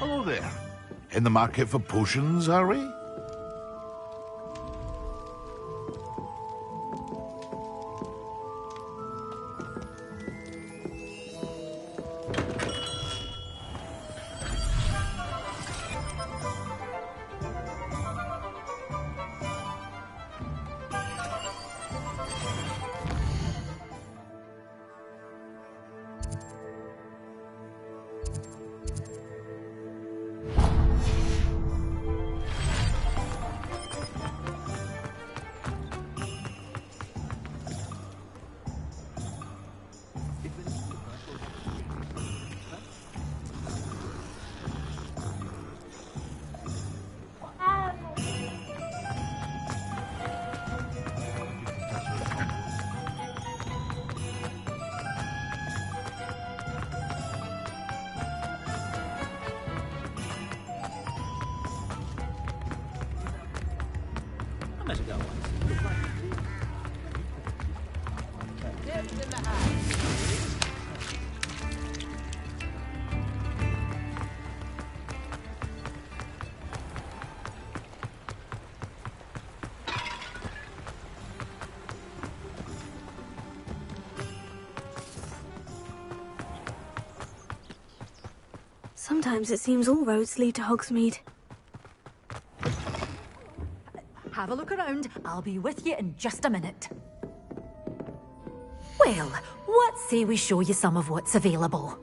Hello there. In the market for potions, are we? Sometimes it seems all roads lead to Hogsmeade. Have a look around. I'll be with you in just a minute. Well, what say we show you some of what's available?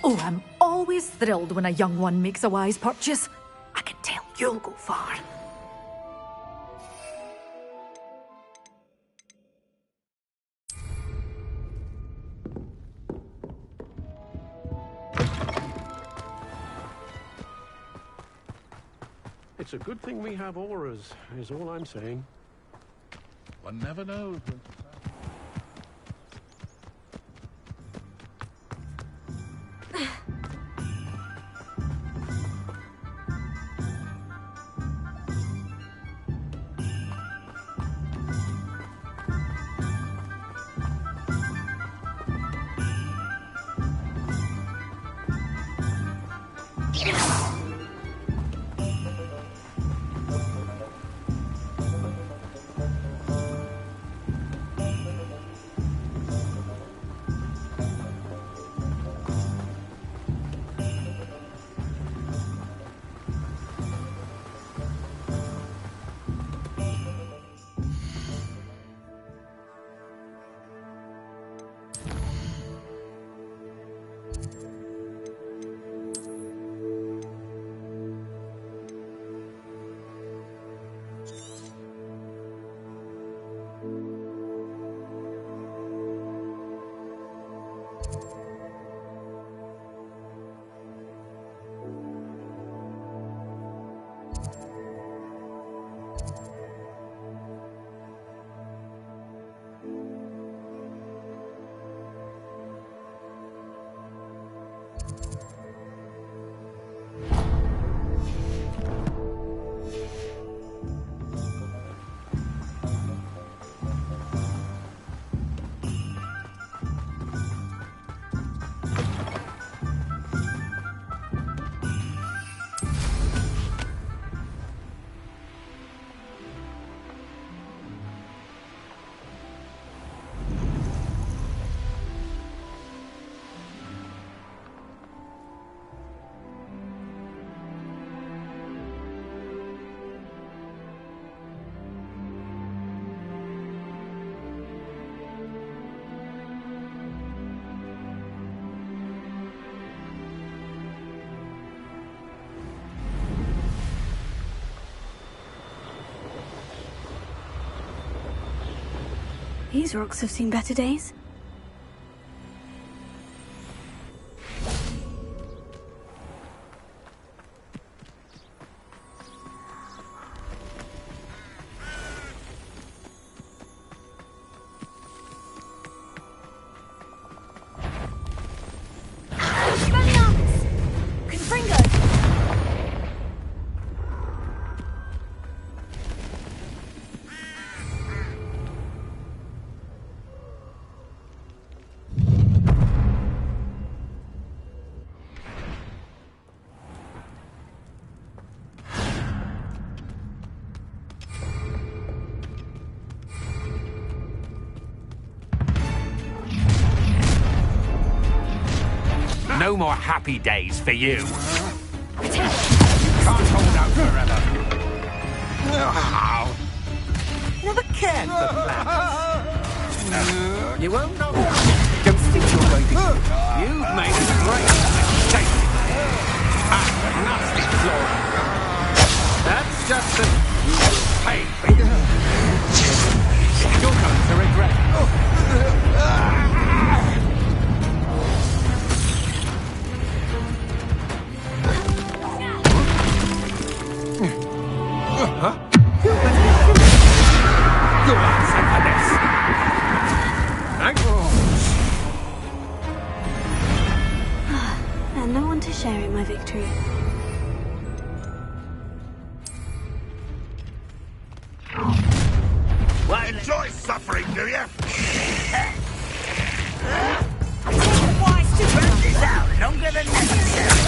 Oh, I'm always thrilled when a young one makes a wise purchase. I can tell you'll go far. It's a good thing we have auras, is all I'm saying. One never knows. These rocks have seen better days. No more happy days for you. Can't hold out forever. Never cared for plants. You won't know. Don't think you're going to. You've made a great mistake. Nasty flora. That's just that you will pay for it. You're going to regret it. You'll answer for this. And no one to share in my victory. Enjoy suffering, do you? Wise to burn this out longer than necessary.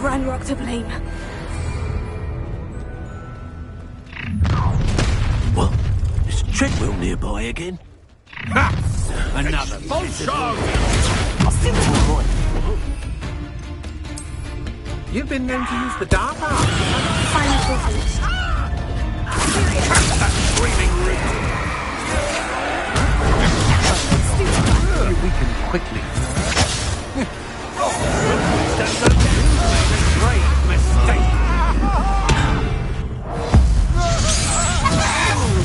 Ranrock to blame. What? Is Treadwell nearby again? Ha! Another Parsltongue! You've been known to use the dark arts. Finally all finished. That screaming root! You weaken quickly. Great mistake.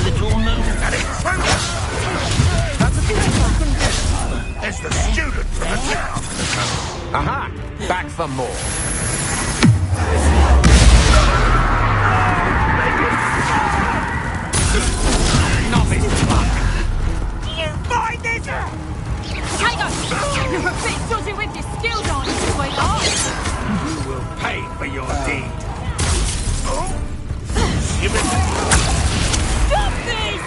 Little moon. It's the student from the town. Aha! Back for more. Novice fun. You find this? Tiger! You're a bit dodgy with your skills on, sweetheart. You will pay for your deed. Stop this!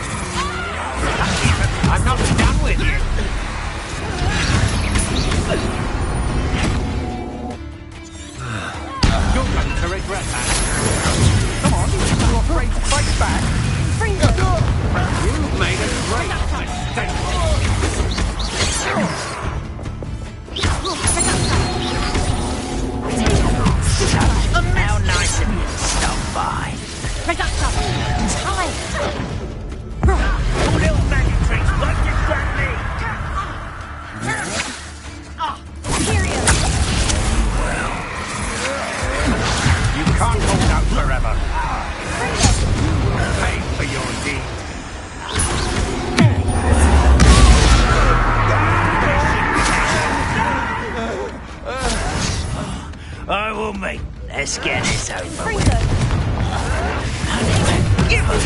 I'm not done with you. You're going to regret that. Come on, you're afraid to fight back. You've made a great mistake. How nice of you to stop by. Little magic tricks, what distract me? You can't hold out forever. Pay for your deed. I will make. Let's get this over with. Give us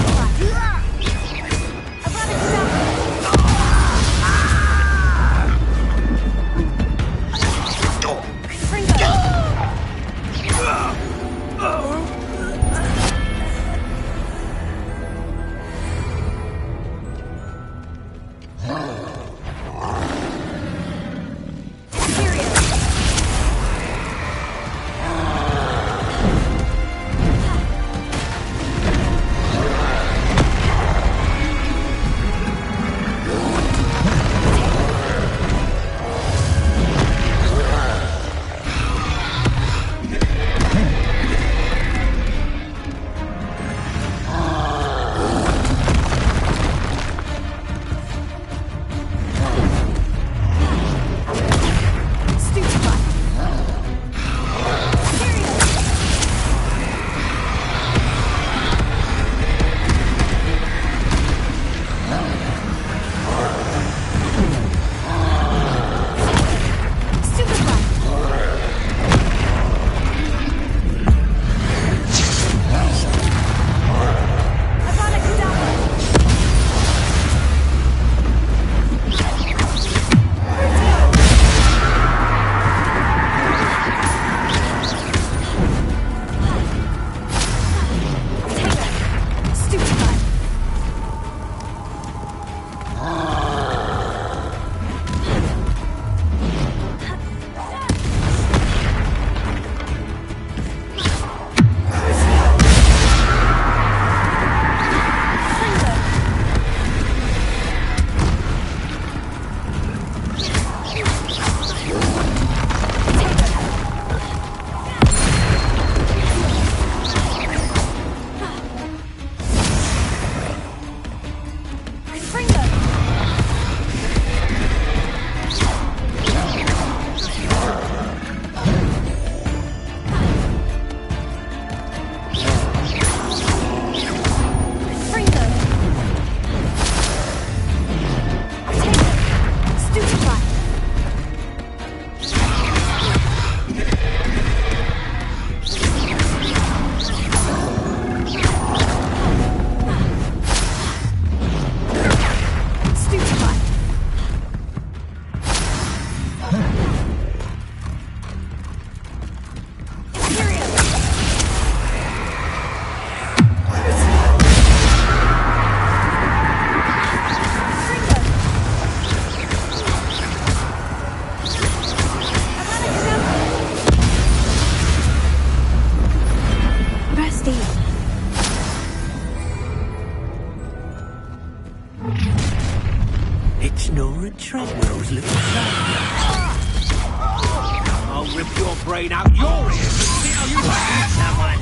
I'll rip your brain out your ears and see how you act. Someone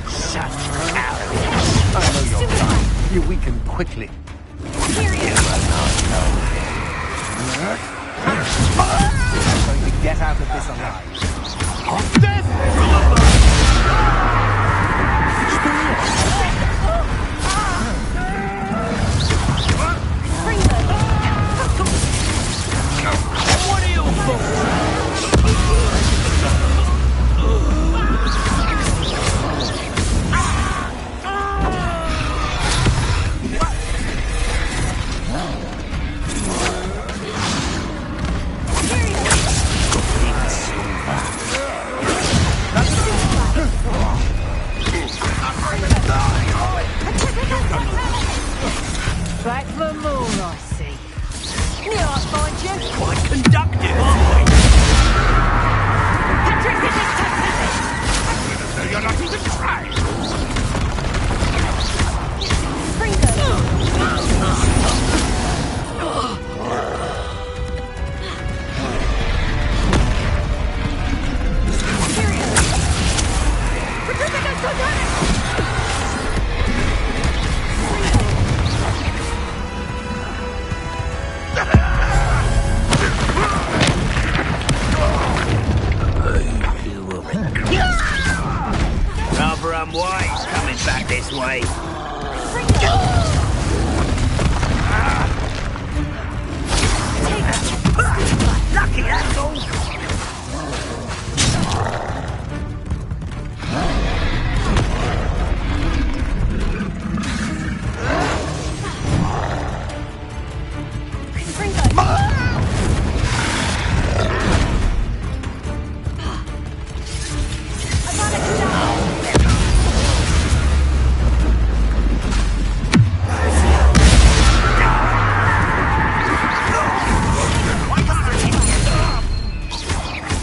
shut out. I know you're right. You weaken quickly. I'm going to get out of this alive. Death from above! What are you for? Back for more, I see. Here I find you. Quite conductive, aren't we? So you're not even trying. Rather unwise coming back this way. Lucky, that's all.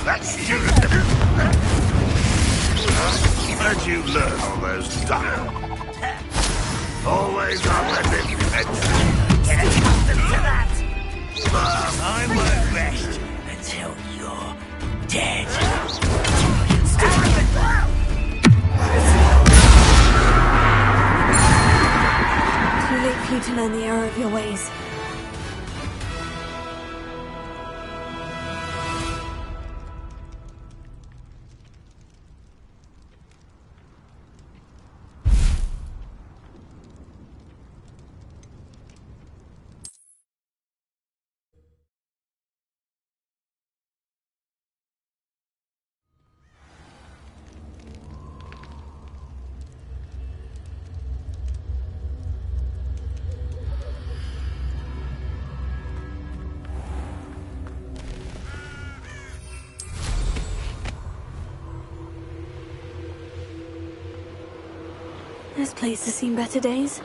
That's you. Where'd you learn all those dialogue? Always on the defense. Get accustomed to that. I won't rest until you're dead. Too late for you to learn the error of your ways. This place has seen better days.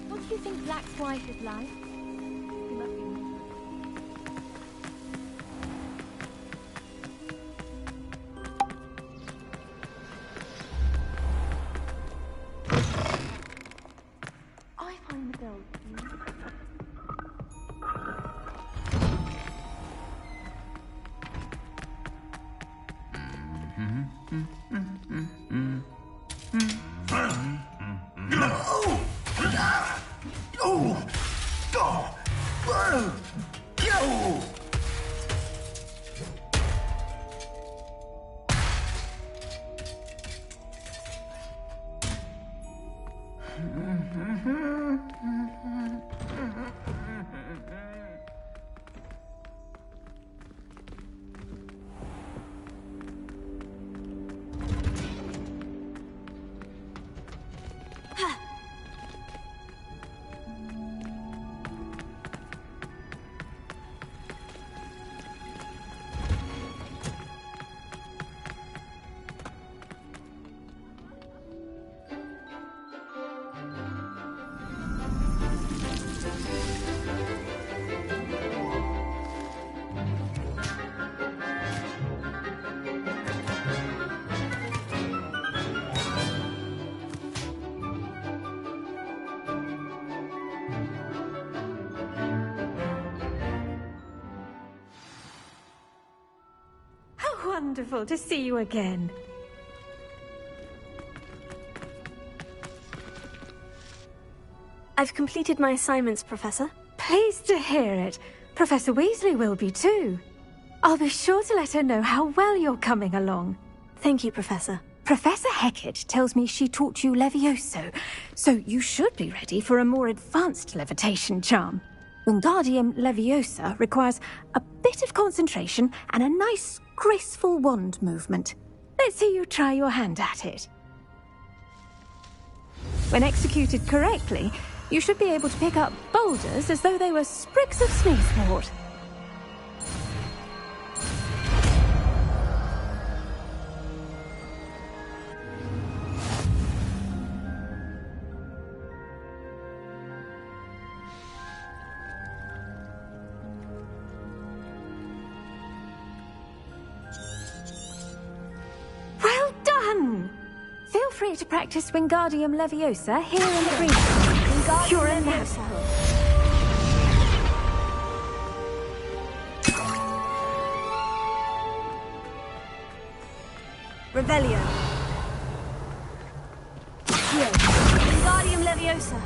What do you think Black's wife is like? He must be miserable. I find the girls beautiful. Oh, God. Wonderful to see you again. I've completed my assignments, Professor. Pleased to hear it. Professor Weasley will be too. I'll be sure to let her know how well you're coming along. Thank you, Professor. Professor Hecat tells me she taught you Levioso, so you should be ready for a more advanced levitation charm. Wingardium Leviosa requires a bit of concentration and a nice, graceful wand movement. Let's see you try your hand at it. When executed correctly, you should be able to pick up boulders as though they were sprigs of sneezewort. Feel free to practice Wingardium Leviosa here in the green. You're in Leviosa. Revelio. Here. Wingardium Leviosa.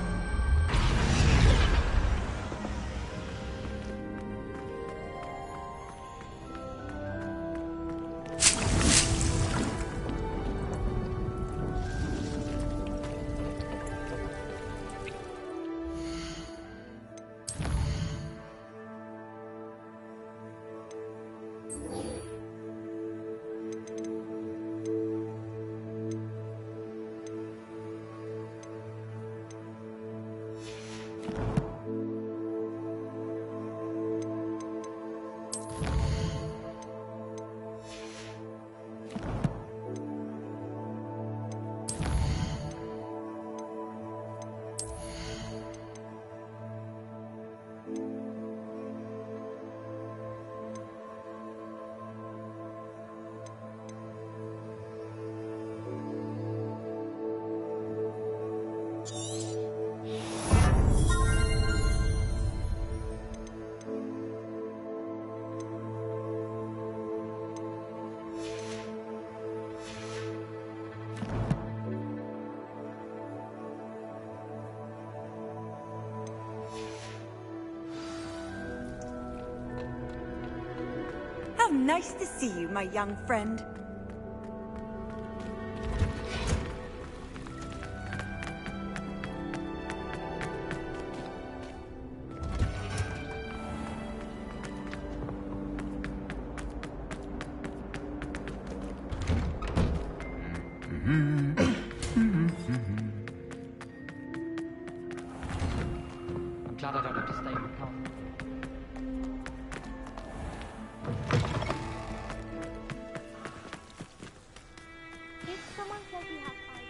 How nice to see you, my young friend. I'm glad I don't have to stay in the car. If someone says you have eyes.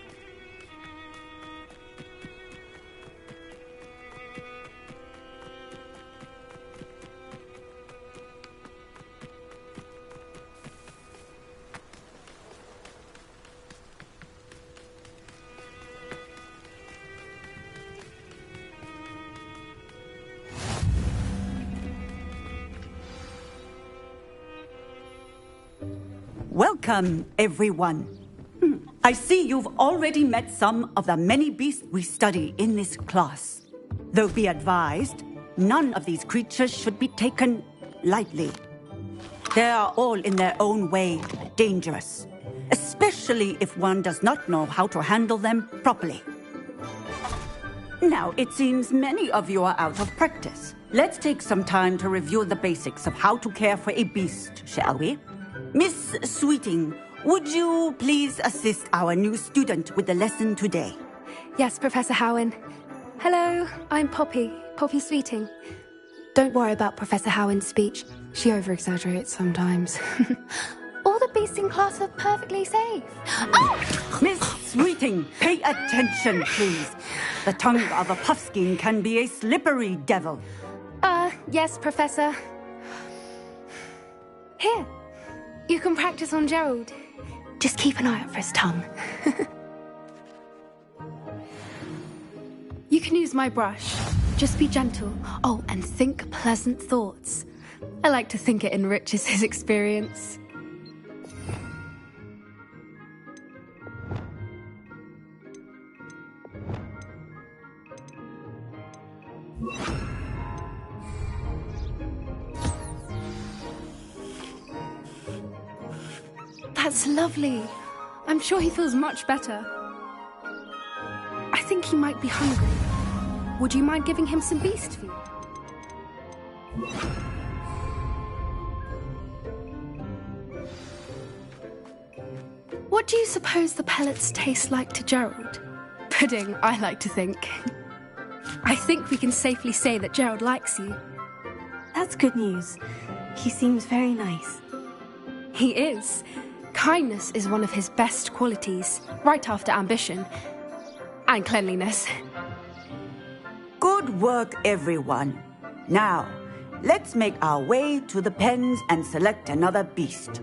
Welcome, everyone. I see you've already met some of the many beasts we study in this class. Though be advised, none of these creatures should be taken lightly. They are all in their own way dangerous, especially if one does not know how to handle them properly. Now, it seems many of you are out of practice. Let's take some time to review the basics of how to care for a beast, shall we? Miss Sweeting, would you please assist our new student with the lesson today? Yes, Professor Howen. Hello, I'm Poppy Sweeting. Don't worry about Professor Howen's speech. She over-exaggerates sometimes. All the beasts in class are perfectly safe. Oh! Miss Sweeting, pay attention, please. The tongue of a puffskein can be a slippery devil. Yes, Professor. Here, you can practice on Gerald. Just keep an eye out for his tongue. You can use my brush. Just be gentle. Oh, and think pleasant thoughts. I like to think it enriches his experience. That's lovely. I'm sure he feels much better. I think he might be hungry. Would you mind giving him some beast food? What do you suppose the pellets taste like to Gerald? Pudding, I like to think. I think we can safely say that Gerald likes you. That's good news. He seems very nice. He is. Kindness is one of his best qualities, right after ambition and cleanliness. Good work, everyone. Now, let's make our way to the pens and select another beast.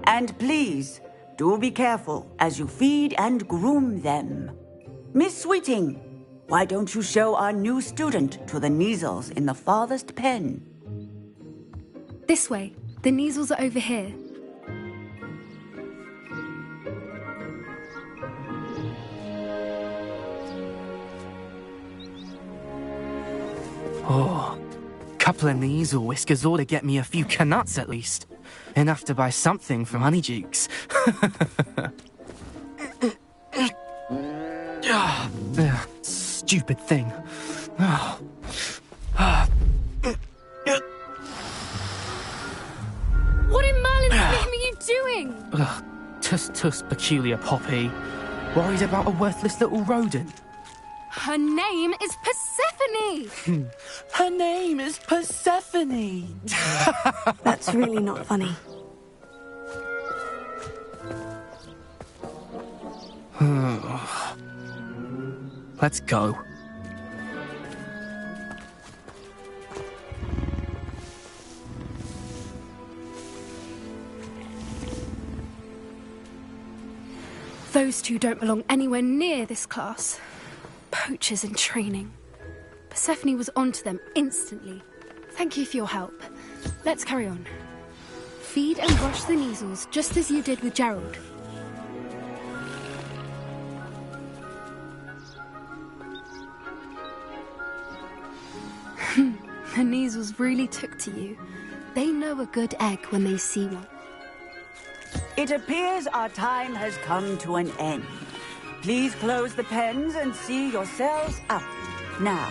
And please, do be careful as you feed and groom them. Miss Sweeting, why don't you show our new student to the Neasels in the farthest pen? This way. The Neasels are over here. Oh, couple of Neasel whiskers ought to get me a few canuts at least. Enough to buy something from Honeydukes. Stupid thing. What in Merlin's name are you doing? Tuss, peculiar Poppy. Worried about a worthless little rodent. Her name is Persephone! Her name is Persephone! That's really not funny. Let's go. Those two don't belong anywhere near this class. Poachers in training. Persephone was onto them instantly. Thank you for your help. Let's carry on. Feed and brush the Neasels, just as you did with Gerald. The Neasels really took to you. They know a good egg when they see one. It appears our time has come to an end. Please close the pens and see yourselves out. Now,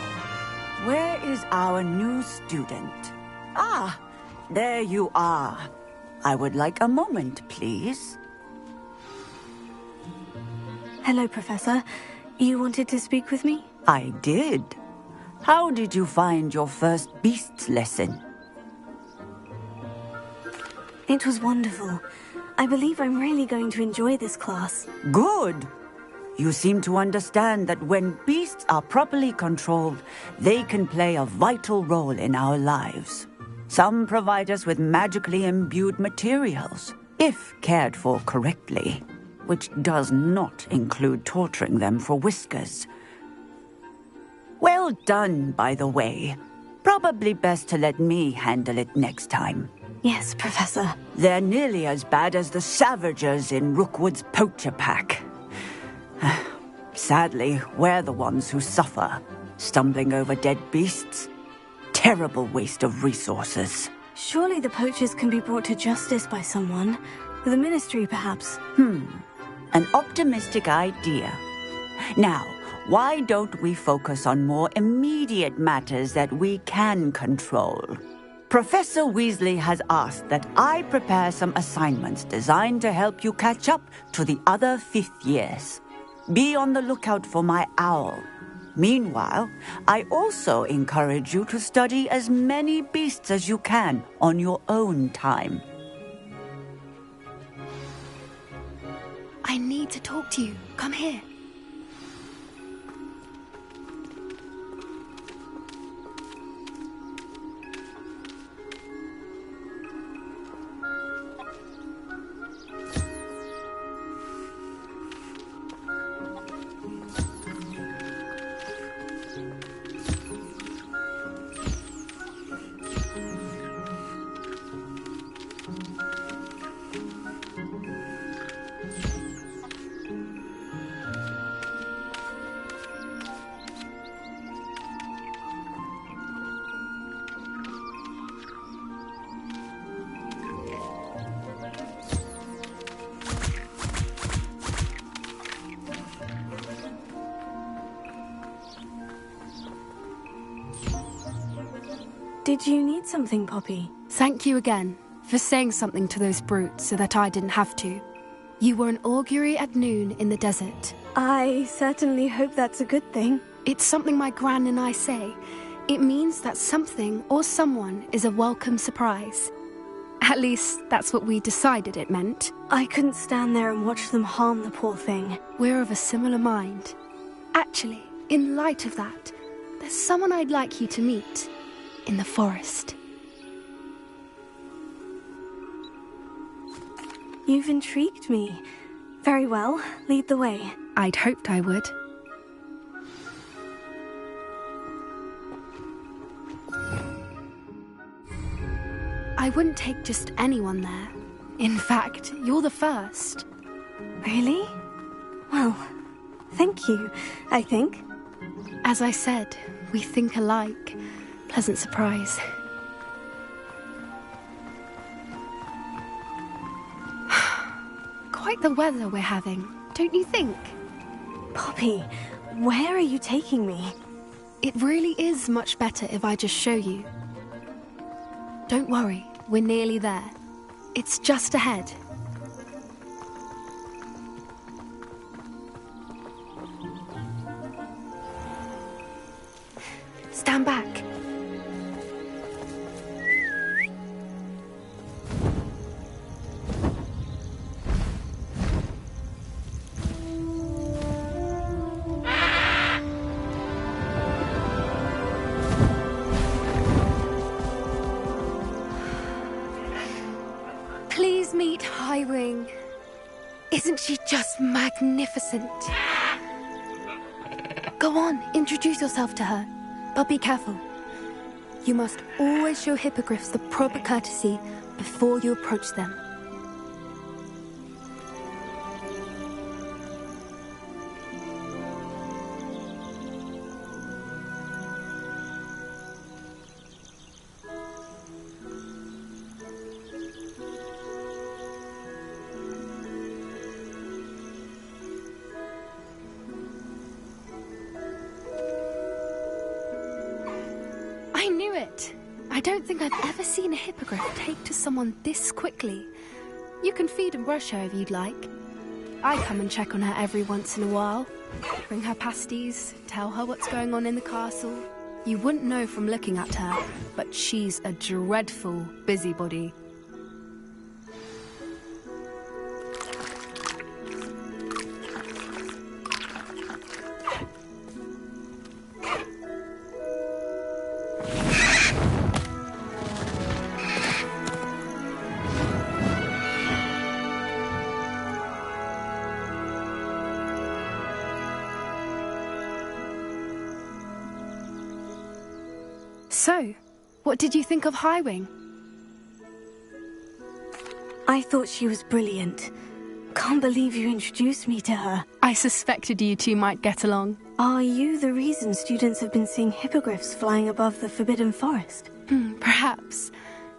where is our new student? Ah, there you are. I would like a moment, please. Hello, Professor. You wanted to speak with me? I did. How did you find your first beasts lesson? It was wonderful. I believe I'm really going to enjoy this class. Good. You seem to understand that when beasts are properly controlled, they can play a vital role in our lives. Some provide us with magically imbued materials, if cared for correctly, which does not include torturing them for whiskers. Well done, by the way. Probably best to let me handle it next time. Yes, Professor. They're nearly as bad as the Savagers in Rookwood's poacher pack. Sadly, we're the ones who suffer, stumbling over dead beasts. terrible waste of resources. Surely the poachers can be brought to justice by someone. The Ministry, perhaps. An optimistic idea. Now, why don't we focus on more immediate matters that we can control? Professor Weasley has asked that I prepare some assignments designed to help you catch up to the other 5th years. Be on the lookout for my owl. Meanwhile, I also encourage you to study as many beasts as you can on your own time. I need to talk to you. Come here. Did you need something, Poppy? Thank you again for saying something to those brutes so that I didn't have to. You were an augury at noon in the desert. I certainly hope that's a good thing. It's something my gran and I say. It means that something or someone is a welcome surprise. At least, that's what we decided it meant. I couldn't stand there and watch them harm the poor thing. We're of a similar mind. Actually, in light of that, there's someone I'd like you to meet. In the forest. You've intrigued me. Very well, lead the way. I'd hoped I would. I wouldn't take just anyone there. In fact, you're the first. Really? Well, thank you, I think. As I said, we think alike. Pleasant surprise. Quite the weather we're having, don't you think? Poppy, where are you taking me? It really is much better if I just show you. Don't worry, we're nearly there. It's just ahead. Stand back. Please meet Highwing. Isn't she just magnificent? Go on, introduce yourself to her. But be careful. You must always show hippogriffs the proper courtesy before you approach them. I knew it! I don't think I've ever seen a hippogriff take to someone this quickly. You can feed and brush her if you'd like. I come and check on her every once in a while. Bring her pasties, tell her what's going on in the castle. You wouldn't know from looking at her, but she's a dreadful busybody. So, what did you think of Highwing? I thought she was brilliant. Can't believe you introduced me to her. I suspected you two might get along. Are you the reason students have been seeing hippogriffs flying above the Forbidden Forest? Perhaps.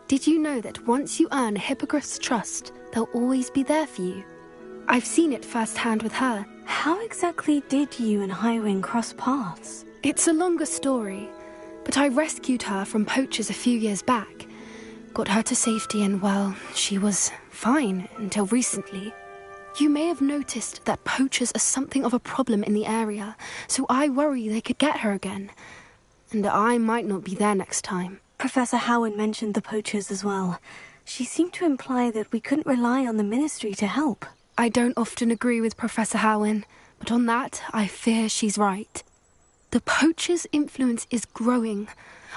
Did you know that once you earn a hippogriff's trust, they'll always be there for you? I've seen it firsthand with her. How exactly did you and Highwing cross paths? It's a longer story, but I rescued her from poachers a few years back. Got her to safety and, well, she was fine until recently. You may have noticed that poachers are something of a problem in the area, so I worry they could get her again. And I might not be there next time. Professor Howin mentioned the poachers as well. She seemed to imply that we couldn't rely on the Ministry to help. I don't often agree with Professor Howin, but on that, I fear she's right. The poachers' influence is growing.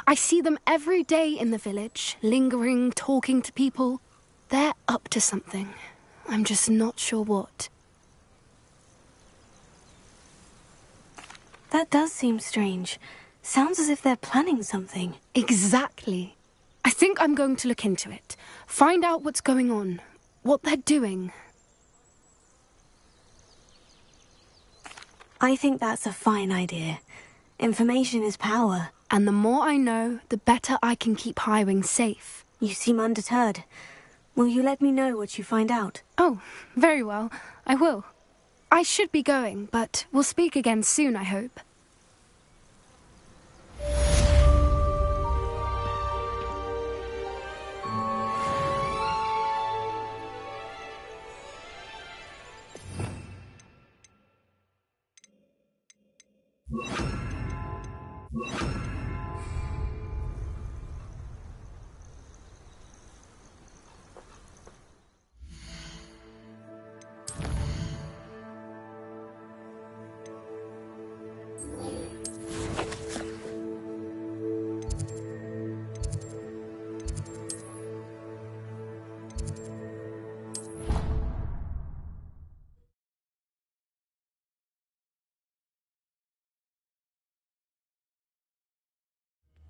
I see them every day in the village, lingering, talking to people. They're up to something. I'm just not sure what. That does seem strange. Sounds as if they're planning something. Exactly. I think I'm going to look into it. Find out what's going on. What they're doing. I think that's a fine idea. Information is power. And the more I know, the better I can keep Highwing safe. You seem undeterred. Will you let me know what you find out? Oh, very well. I will. I should be going, but we'll speak again soon, I hope.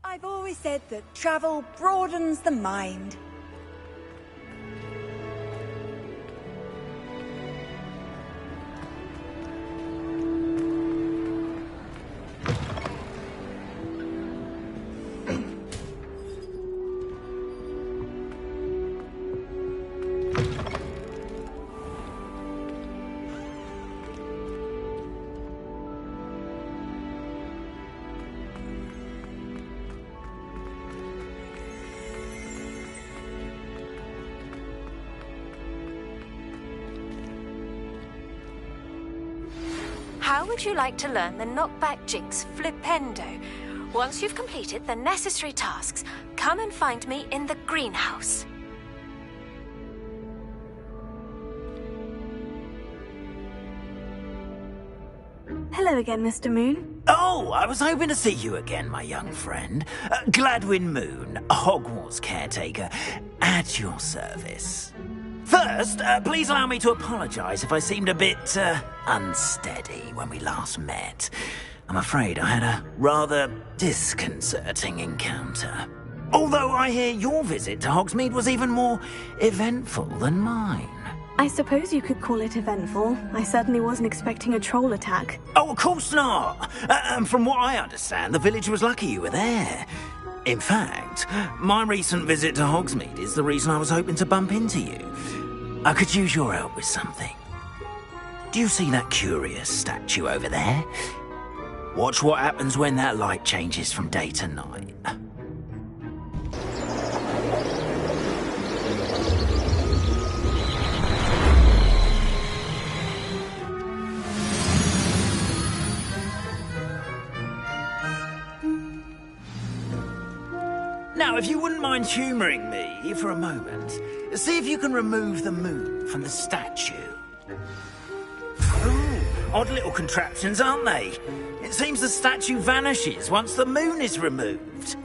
I've always said that travel broadens the mind. How would you like to learn the knockback jinx Flipendo? Once you've completed the necessary tasks, come and find me in the greenhouse. Hello again, Mr. Moon. Oh, I was hoping to see you again, my young friend. Gladwin Moon, Hogwarts caretaker, at your service. First, please allow me to apologise if I seemed a bit, unsteady when we last met. I'm afraid I had a rather disconcerting encounter. Although I hear your visit to Hogsmeade was even more eventful than mine. I suppose you could call it eventful. I certainly wasn't expecting a troll attack. Oh, of course not. From what I understand, the village was lucky you were there. In fact, my recent visit to Hogsmeade is the reason I was hoping to bump into you. I could use your help with something. Do you see that curious statue over there? Watch what happens when that light changes from day to night. Now, if you wouldn't mind humouring me for a moment, see if you can remove the moon from the statue. Ooh, odd little contraptions, aren't they? It seems the statue vanishes once the moon is removed.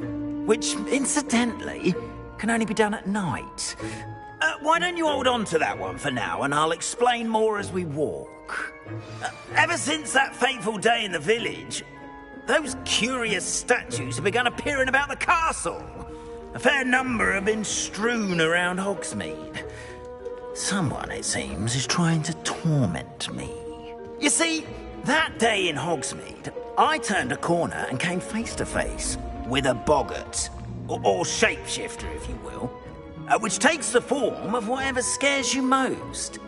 Which, incidentally, can only be done at night. Why don't you hold on to that one for now, and I'll explain more as we walk. Ever since that fateful day in the village, those curious statues have begun appearing about the castle. A fair number have been strewn around Hogsmeade. Someone, it seems, is trying to torment me. You see, that day in Hogsmeade, I turned a corner and came face to face with a boggart, or shapeshifter, if you will, which takes the form of whatever scares you most.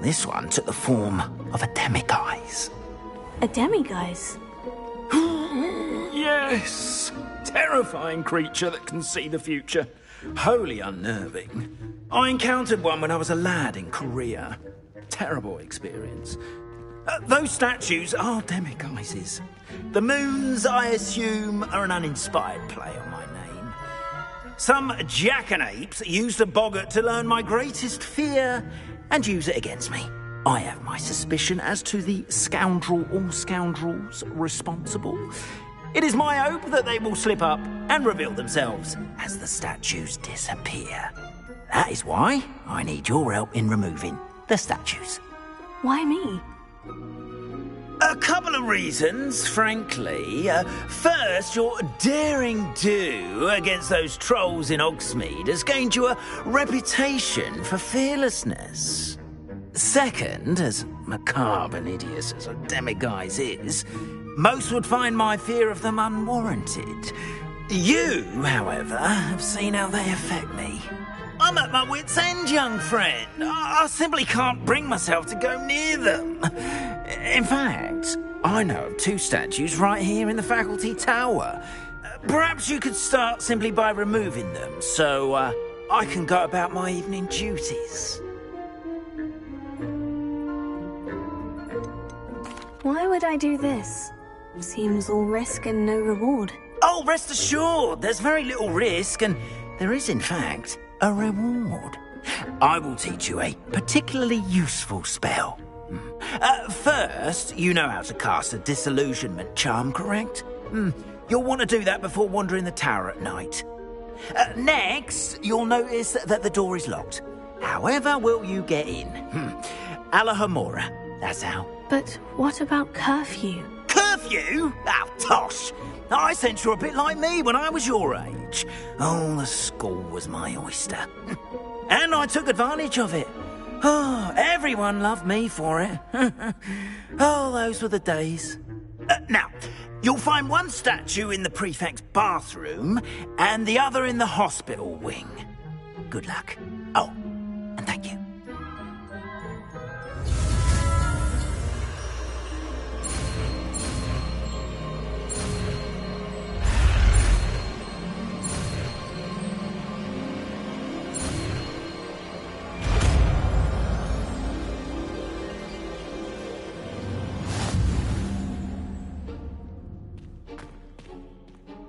This one took the form of a demiguise. A demiguise? Yes! Terrifying creature that can see the future. Wholly unnerving. I encountered one when I was a lad in Korea. Terrible experience. Those statues are demiguises. The moons, I assume, are an uninspired play on my name. Some jackanapes used a boggart to learn my greatest fear and use it against me. I have my suspicion as to the scoundrel or scoundrels responsible. It is my hope that they will slip up and reveal themselves as the statues disappear. That is why I need your help in removing the statues. Why me? A couple of reasons, frankly. First, your daring do against those trolls in Hogsmeade has gained you a reputation for fearlessness. Second, as macabre and hideous as a demiguise is, most would find my fear of them unwarranted. You, however, have seen how they affect me. I'm at my wit's end, young friend. I simply can't bring myself to go near them. In fact, I know of 2 statues right here in the faculty tower. Perhaps you could start simply by removing them, so I can go about my evening duties. Why would I do this? Seems all risk and no reward. Oh, rest assured, there's very little risk, and there is, in fact, a reward. I will teach you a particularly useful spell. First, you know how to cast a disillusionment charm, correct? You'll want to do that before wandering the tower at night. Next, you'll notice that the door is locked. However will you get in? Alahomora, that's how. But what about curfew? Curfew? Oh, tosh! I sense you're a bit like me when I was your age. Oh, the school was my oyster. And I took advantage of it. Oh, everyone loved me for it. Oh, those were the days. Now, you'll find one statue in the prefect's bathroom and the other in the hospital wing. Good luck. Oh, and thank you.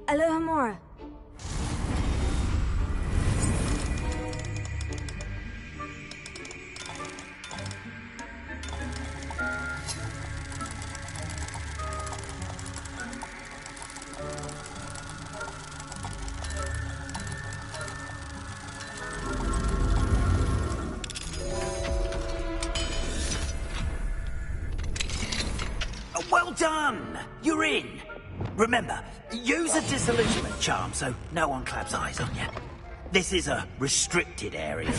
Alohomora. Well done! You're in. Remember, use a disillusionment charm so no one claps eyes on you. This is a restricted area.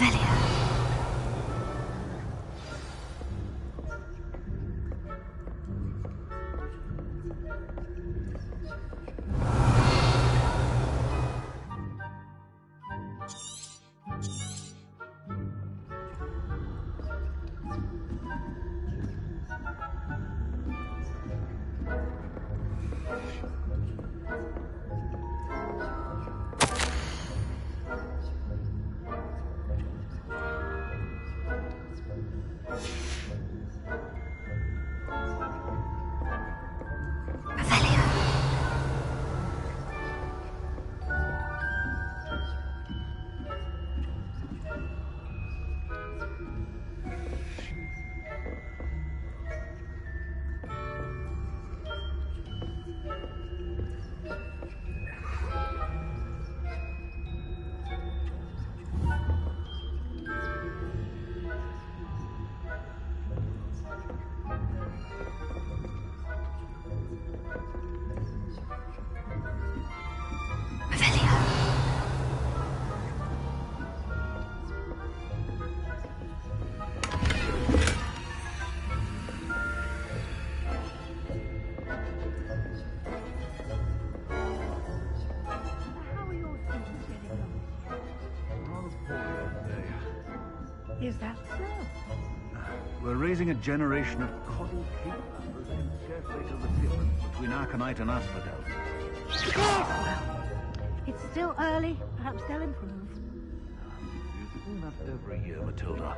Is that so? We're raising a generation of coddled cape-landers who can scarcely tell the difference between Arcanite and Asphodel. Yes, well, it's still early. Perhaps they'll improve. You've been that over a year, Matilda.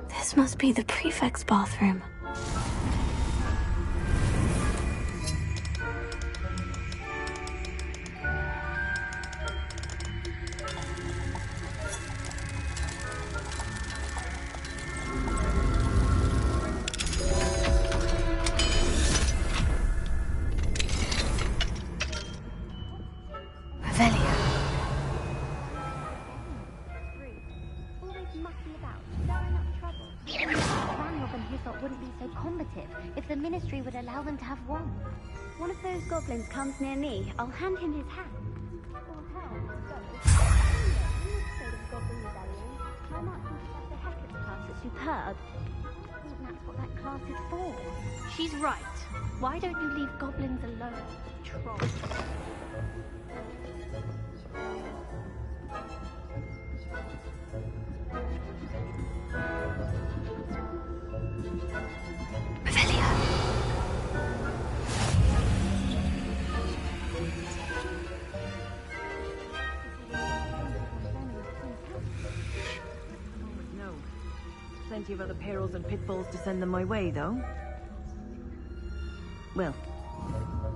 This must be the prefect's bathroom. Allow them to have one. One of those goblins comes near me, I'll hand him his hat. Or hell, Goblin Rebellion. My marks in Professor Hector's class are superb. I think that's what that class is for. She's right. Why don't you leave goblins alone, troll? Plenty of other perils and pitfalls to send them my way, though. Well,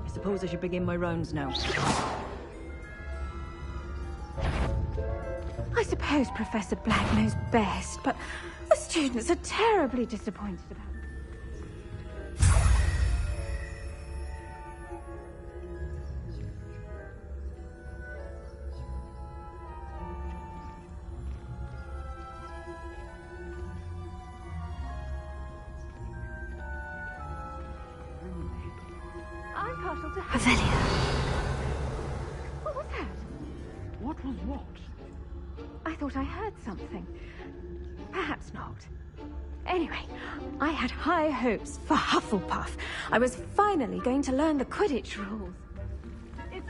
I suppose I should begin my rounds now. I suppose Professor Black knows best, but the students are terribly disappointed about it. I'm partial to Revelio. What was that? What was what? I thought I heard something. Perhaps not. Anyway, I had high hopes for Hufflepuff. I was finally going to learn the Quidditch rules. It's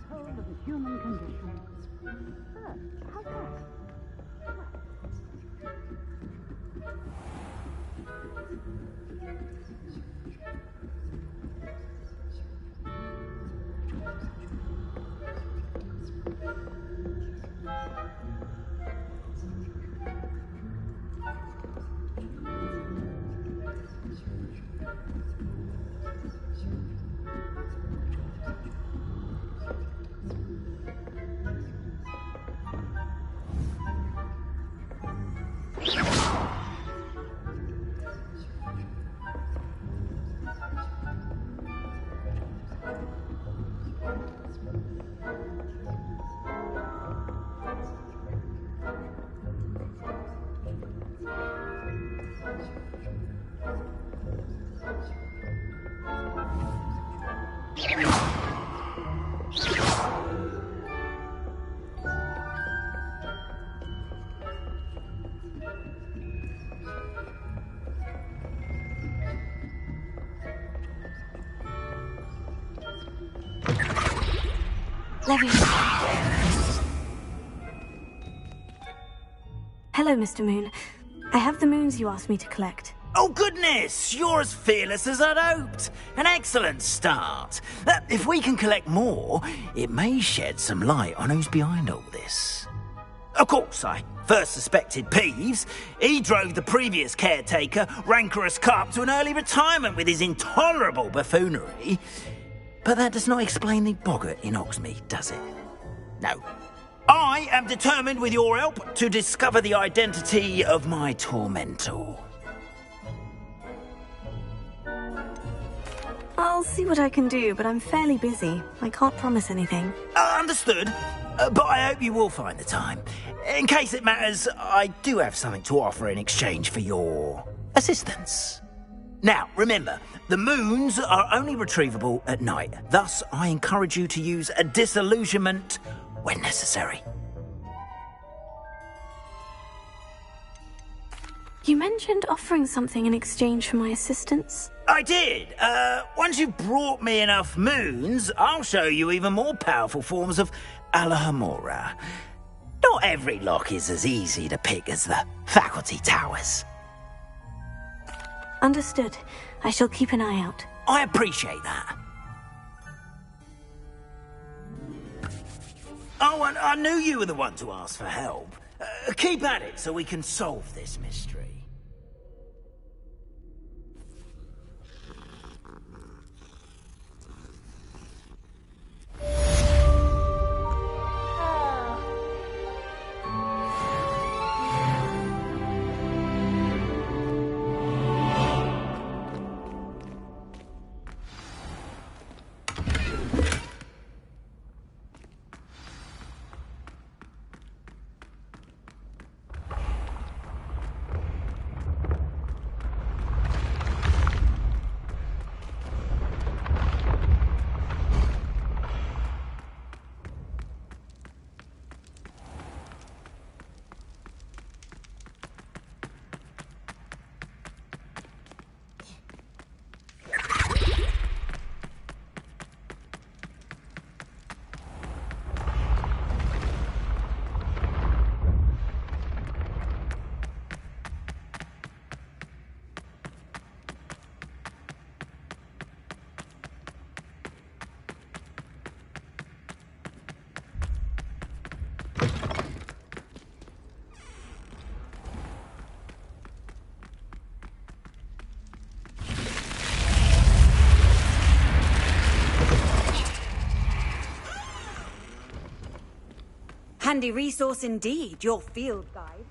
whole of the human condition. How's that? Hello, Mr. Moon. I have the moons you asked me to collect. Oh, goodness! You're as fearless as I'd hoped. An excellent start. If we can collect more, it may shed some light on who's behind all this. Of course, I first suspected Peeves. He drove the previous caretaker, Rancorous Carp, to an early retirement with his intolerable buffoonery. But that does not explain the boggart in Oxmead, does it? No. I am determined, with your help, to discover the identity of my tormentor. I'll see what I can do, but I'm fairly busy. I can't promise anything. Understood. But I hope you will find the time. In case it matters, I do have something to offer in exchange for your assistance. Now, remember, the moons are only retrievable at night. Thus, I encourage you to use a disillusionment when necessary. You mentioned offering something in exchange for my assistance? I did. Once you've brought me enough moons, I'll show you even more powerful forms of Alahamora. Not every lock is as easy to pick as the faculty towers. Understood. I shall keep an eye out. I appreciate that. Oh, and I knew you were the one to ask for help. Keep at it so we can solve this mystery. Handy resource indeed, your field guide.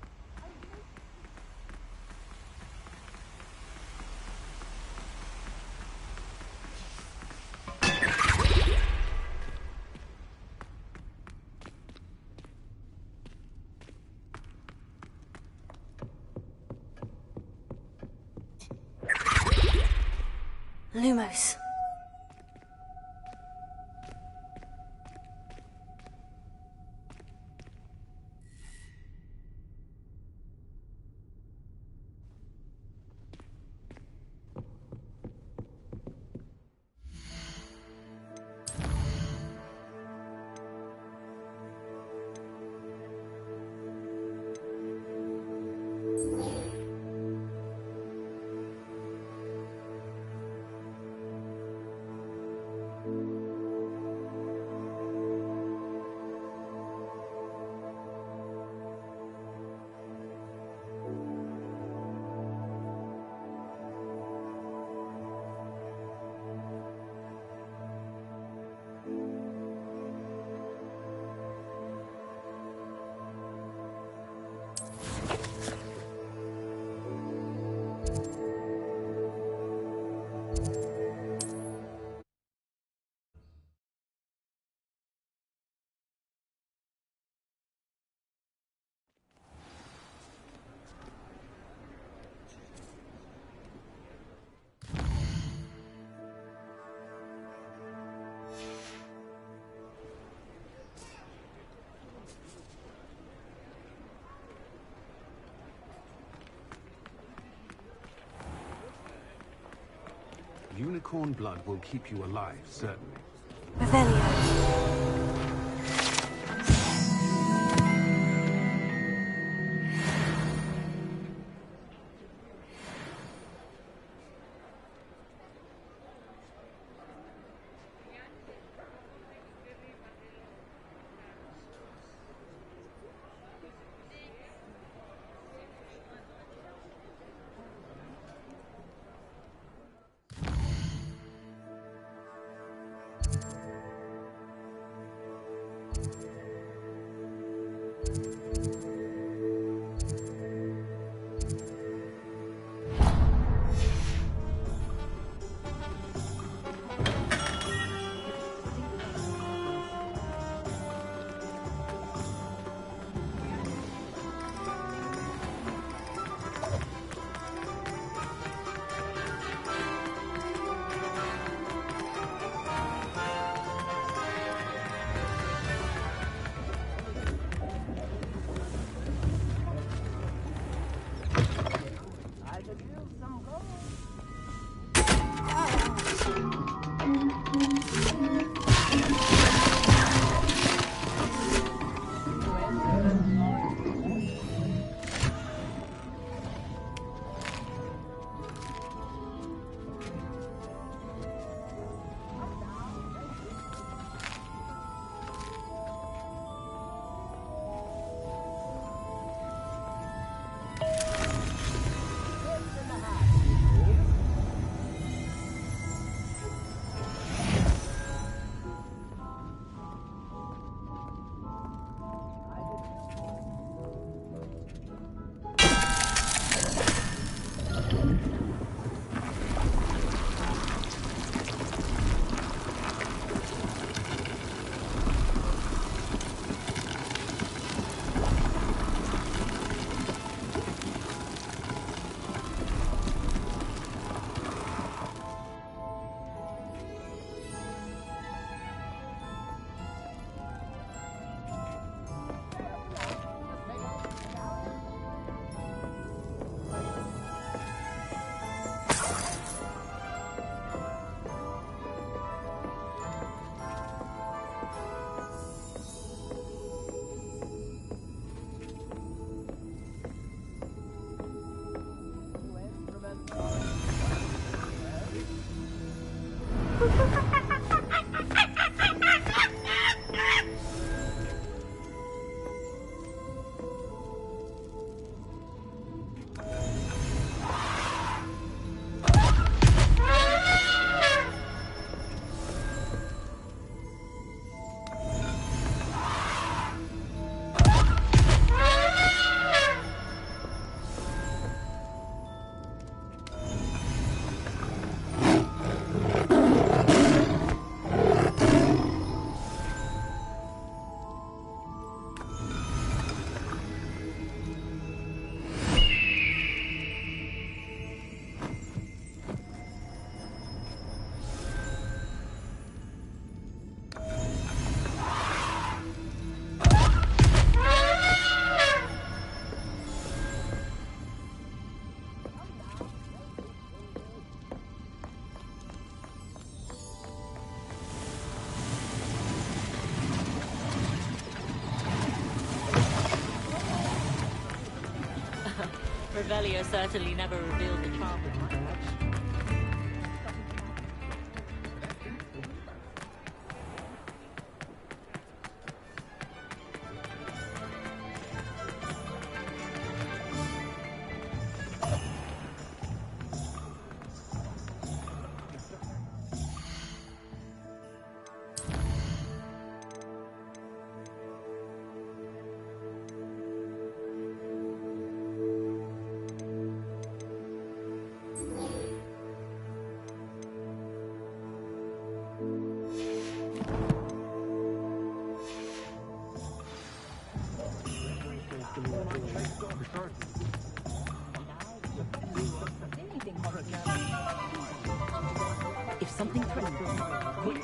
Lumos. Unicorn blood will keep you alive, certainly. Revelio. Revelio certainly never revealed the charm of my watch. If something threatens quick.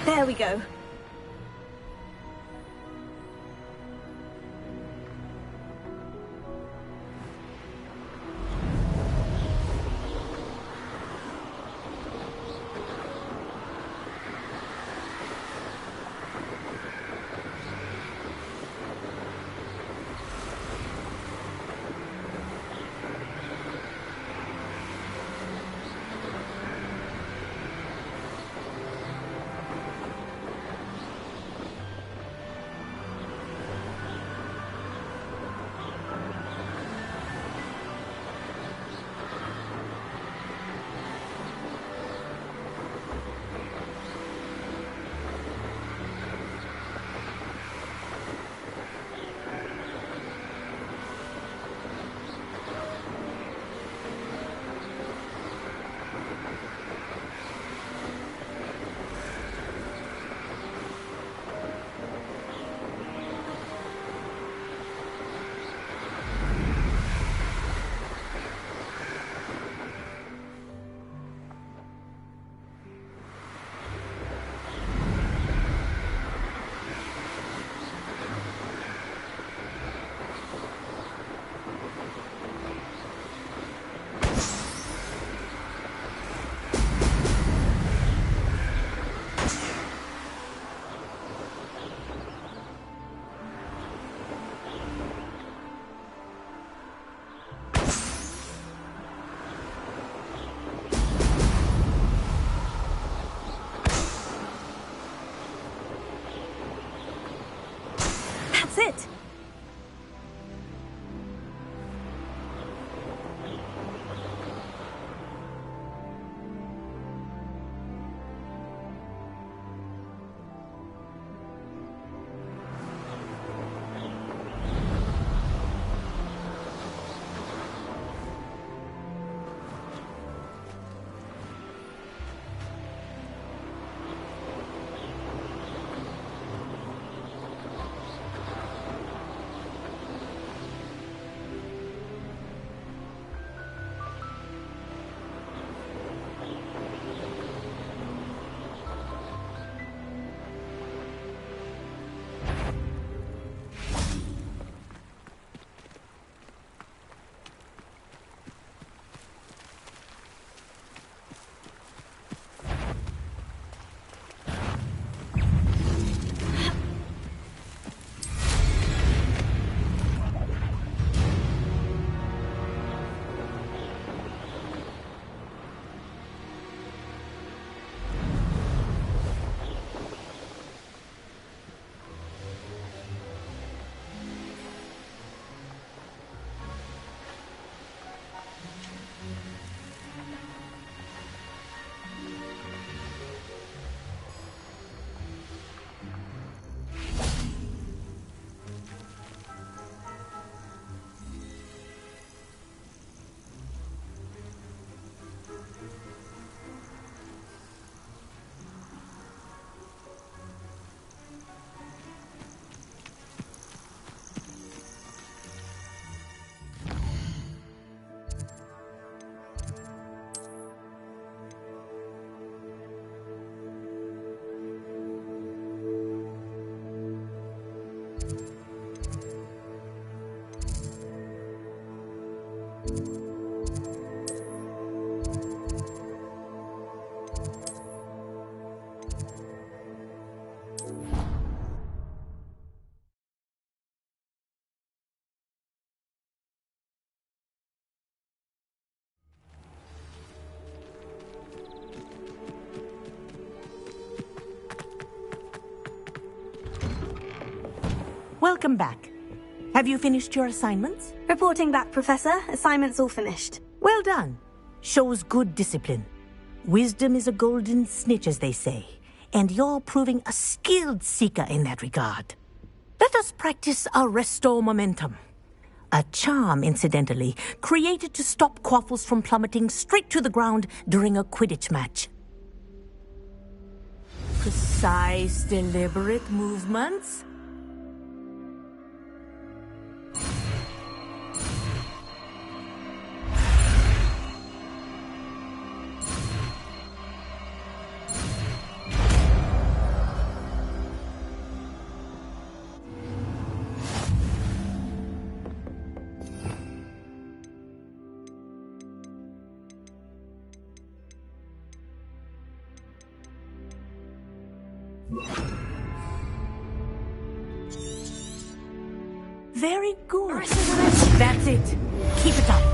There we go. That's it. welcome back. Have you finished your assignments? Reporting back, Professor. Assignments all finished. Well done. Shows good discipline. Wisdom is a golden snitch, as they say, and you're proving a skilled seeker in that regard. Let us practice our restore momentum. A charm, incidentally, created to stop Quaffles from plummeting straight to the ground during a Quidditch match. Precise, deliberate movements. Very good. That's it. Keep it up.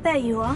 There you are.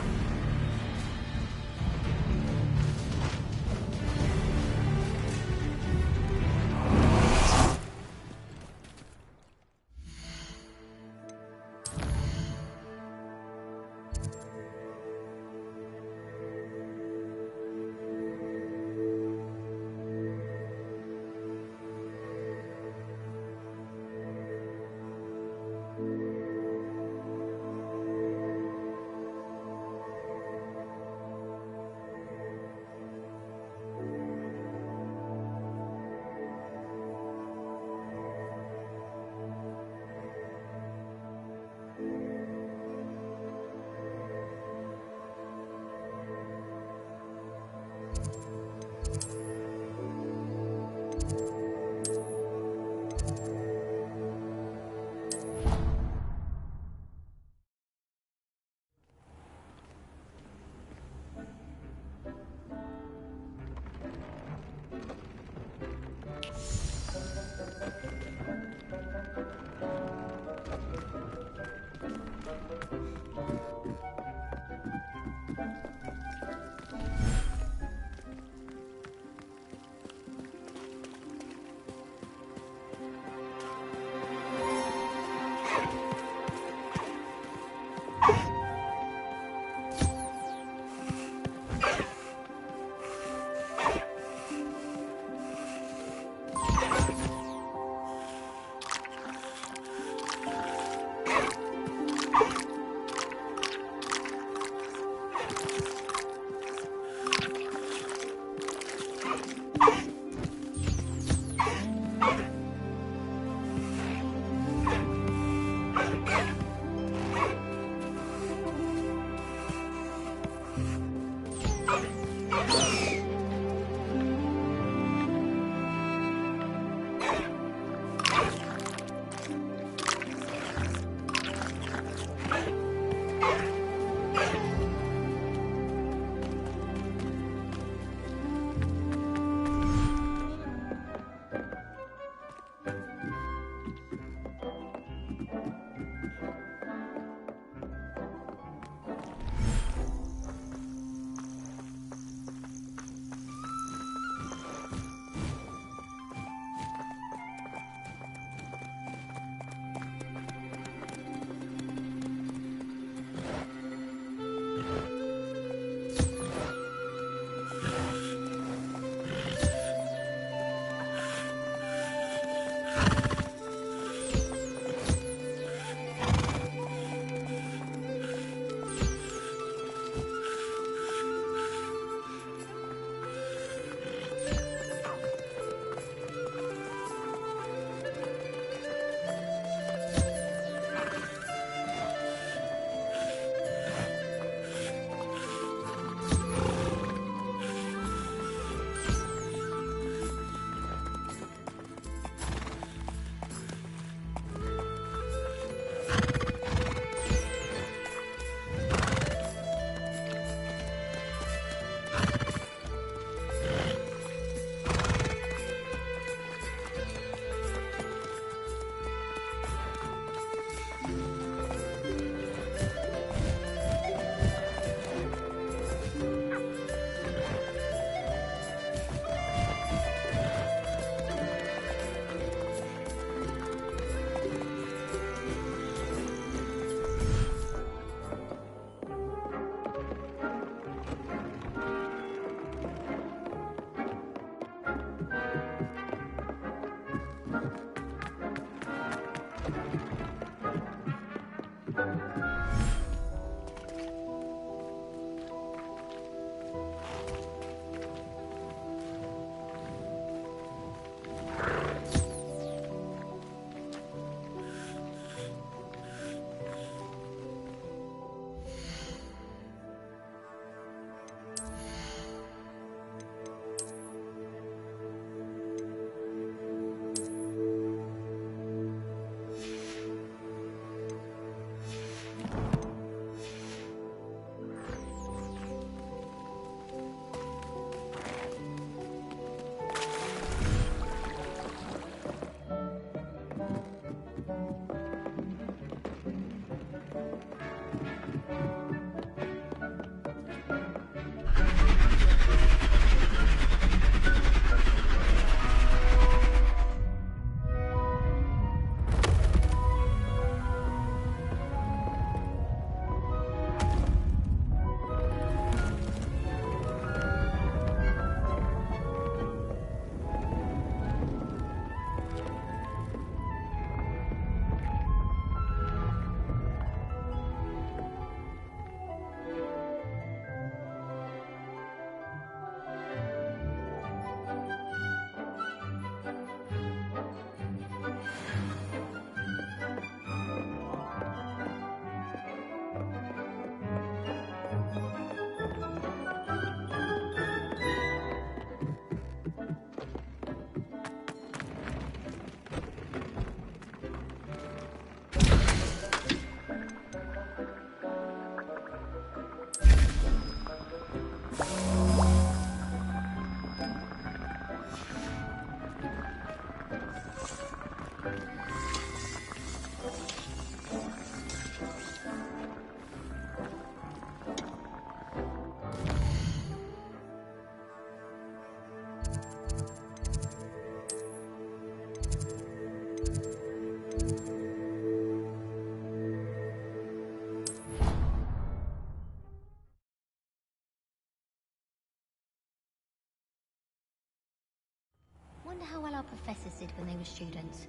professors did when they were students.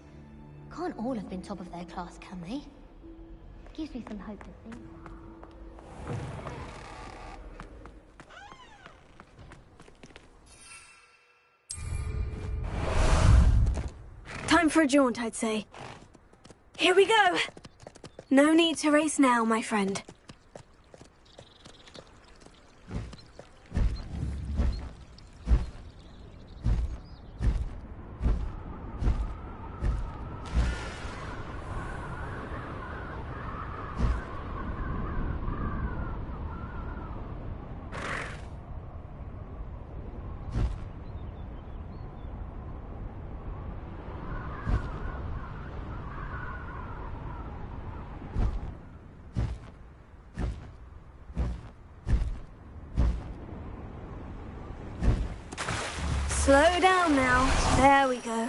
Can't all have been top of their class, can they? Gives me some hope to think. Time for a jaunt, I'd say. Here we go! No need to race now, my friend. Slow down now. There we go.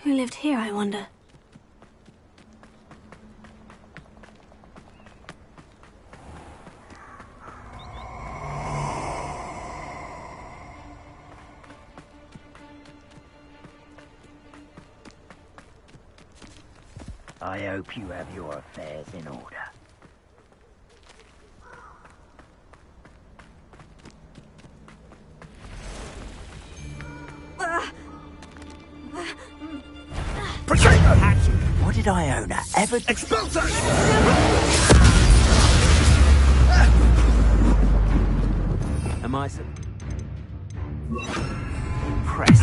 Who lived here, I wonder? I hope you have your affairs in order. What did Iona ever do? Expulso! Am I so impressed?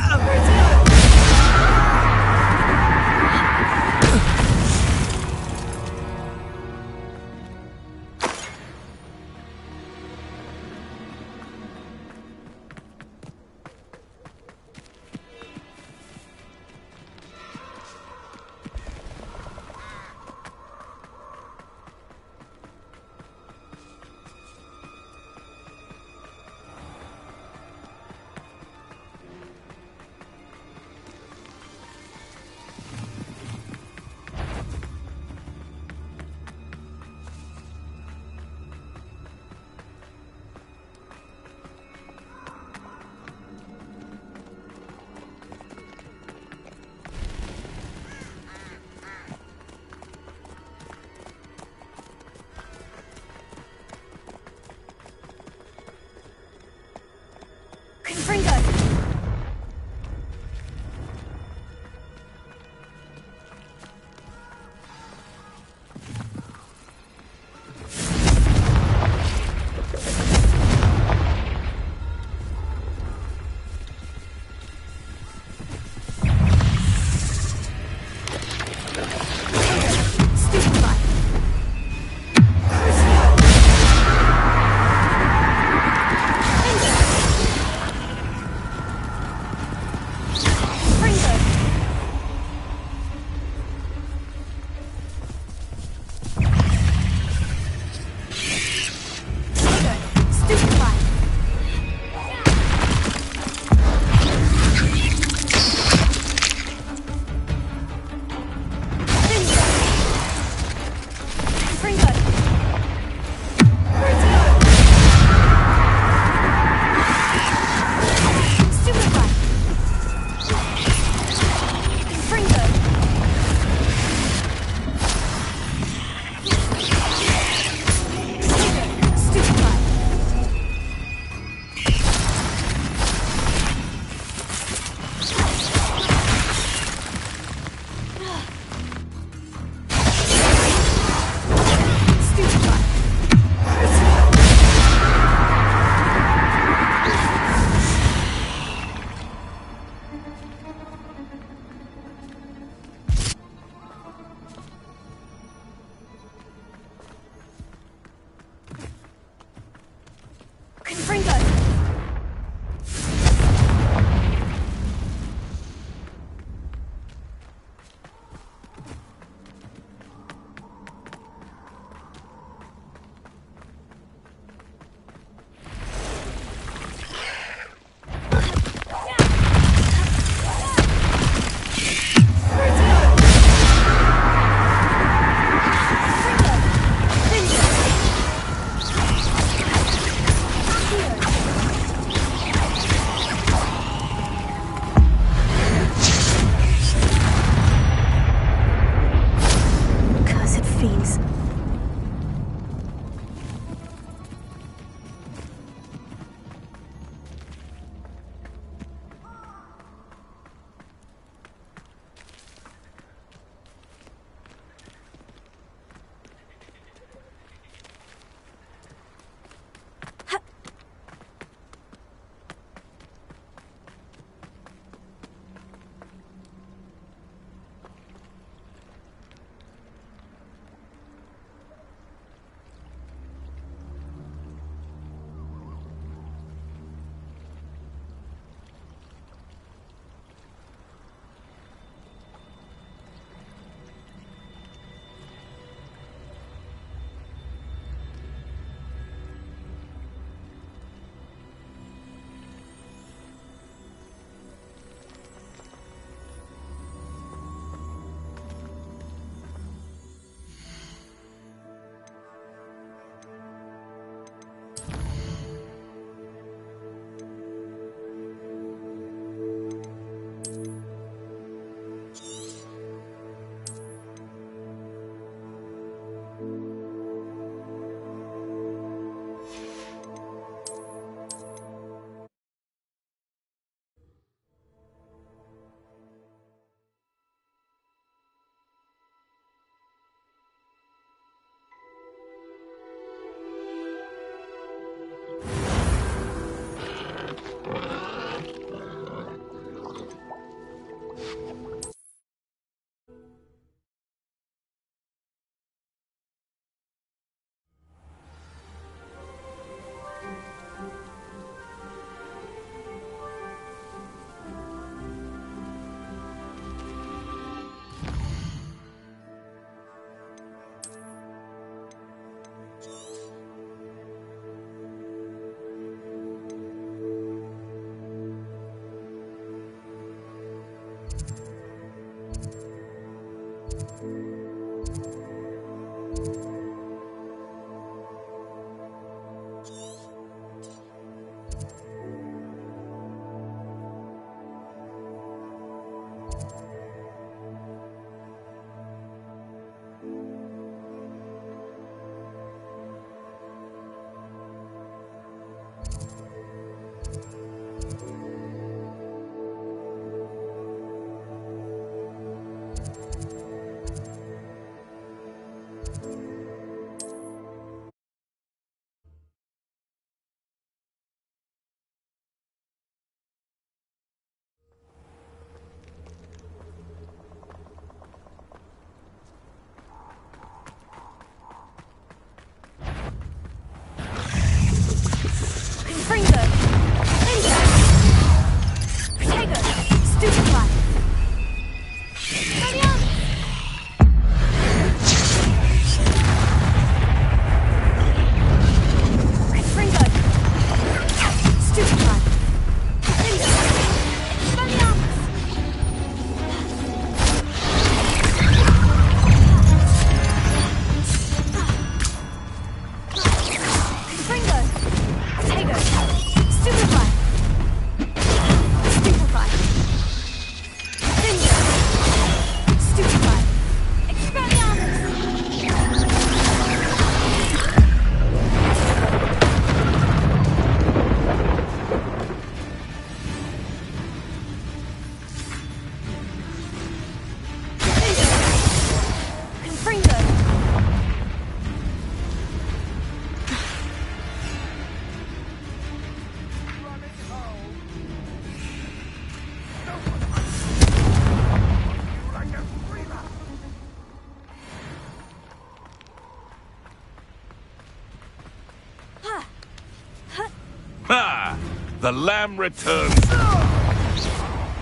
The lamb returns.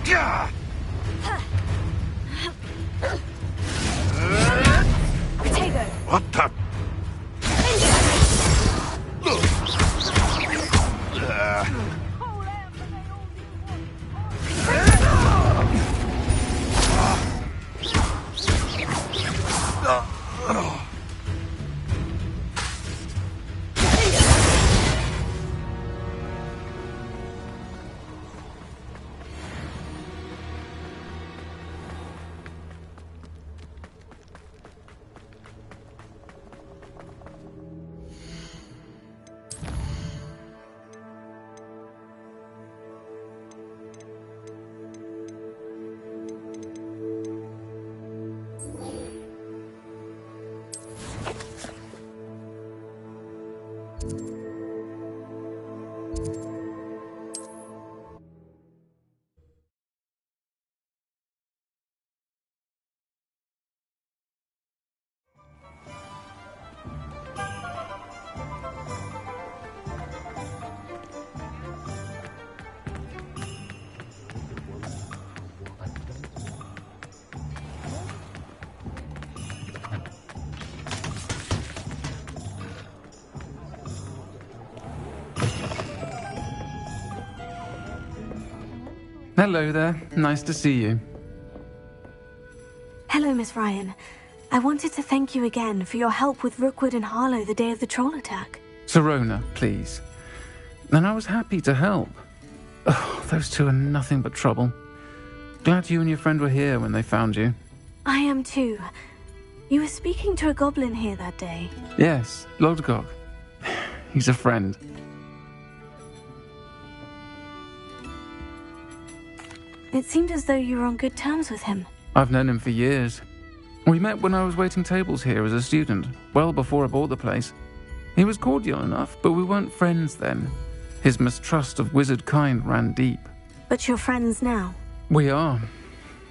Gah! Potato. What the? Hello there. Nice to see you. Hello, Miss Ryan. I wanted to thank you again for your help with Rookwood and Harlow the day of the troll attack. Sirona, please. And I was happy to help. Oh, those two are nothing but trouble. Glad you and your friend were here when they found you. I am too. You were speaking to a goblin here that day. Yes, Lodgok. He's a friend. It seemed as though you were on good terms with him. I've known him for years. We met when I was waiting tables here as a student, well before I bought the place. He was cordial enough, but we weren't friends then. His mistrust of wizard kind ran deep. But you're friends now? We are.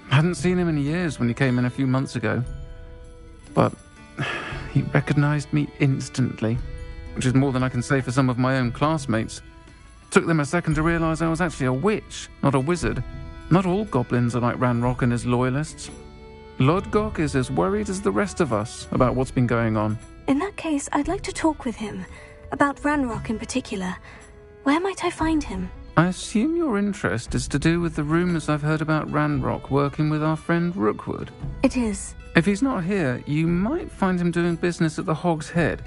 Hadn't seen him in years when he came in a few months ago. But he recognized me instantly, which is more than I can say for some of my own classmates. Took them a second to realize I was actually a witch, not a wizard. Not all goblins are like Ranrock and his loyalists. Lodgok is as worried as the rest of us about what's been going on. In that case, I'd like to talk with him. About Ranrock in particular. Where might I find him? I assume your interest is to do with the rumors I've heard about Ranrock working with our friend Rookwood. It is. If he's not here, you might find him doing business at the Hog's Head.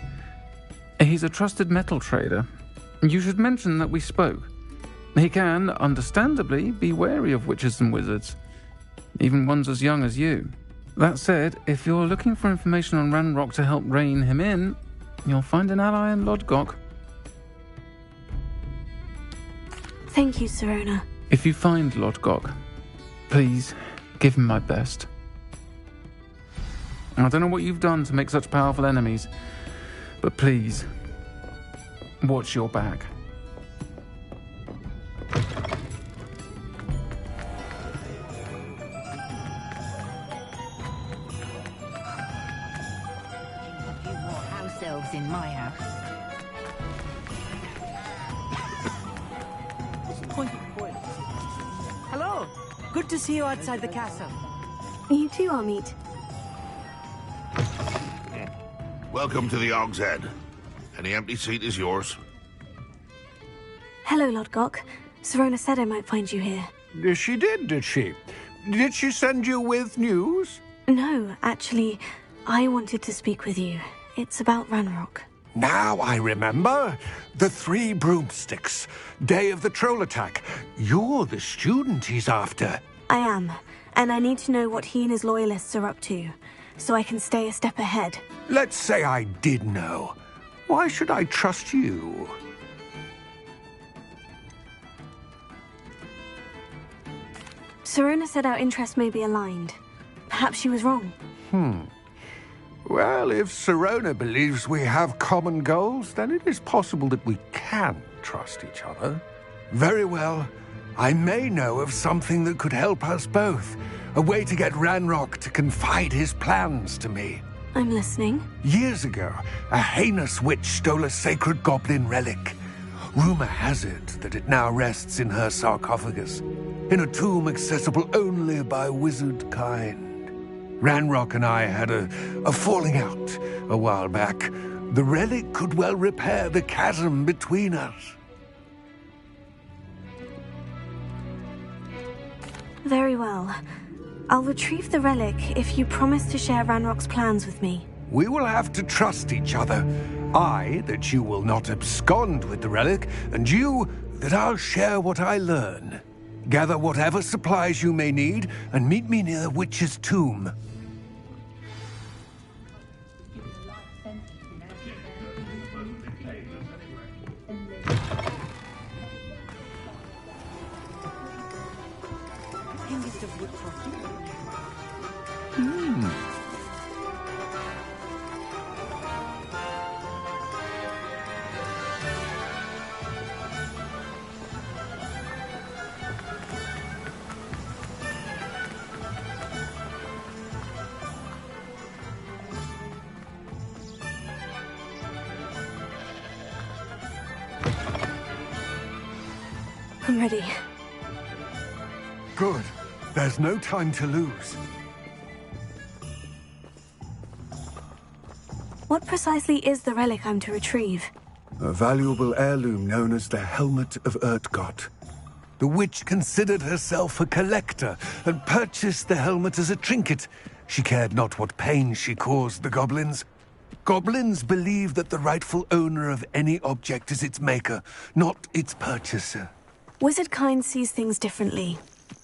He's a trusted metal trader. You should mention that we spoke. He can, understandably, be wary of witches and wizards, even ones as young as you. That said, if you're looking for information on Ranrock to help rein him in, you'll find an ally in Lodgok. Thank you, Sirona. If you find Lodgok, please give him my best. I don't know what you've done to make such powerful enemies, but please, watch your back. In my house. Hello. Good to see you outside the castle. You too, Amit. Welcome to the Hog's Head. Any empty seat is yours. Hello, Lodgok. Sirona said I might find you here. She did she? Did she send you with news? No, actually, I wanted to speak with you. It's about Ranrock. Now I remember. The 3 broomsticks. Day of the troll attack. You're the student he's after. I am, and I need to know what he and his loyalists are up to, so I can stay a step ahead. Let's say I did know. Why should I trust you? Sirona said our interests may be aligned. Perhaps she was wrong. Well, if Sirona believes we have common goals, then it is possible that we can trust each other. Very well. I may know of something that could help us both. A way to get Ranrock to confide his plans to me. I'm listening. Years ago, a heinous witch stole a sacred goblin relic. Rumor has it that it now rests in her sarcophagus, in a tomb accessible only by wizard kind. Ranrock and I had a falling out a while back. The relic could well repair the chasm between us. Very well. I'll retrieve the relic if you promise to share Ranrock's plans with me. We will have to trust each other. I, that you will not abscond with the relic, and you, that I'll share what I learn. Gather whatever supplies you may need, and meet me near the witch's tomb. I'm ready. Good. There's no time to lose. What precisely is the relic I'm to retrieve? A valuable heirloom known as the Helmet of Urtgott. The witch considered herself a collector and purchased the helmet as a trinket. She cared not what pain she caused the goblins. Goblins believe that the rightful owner of any object is its maker, not its purchaser. Wizard kind sees things differently.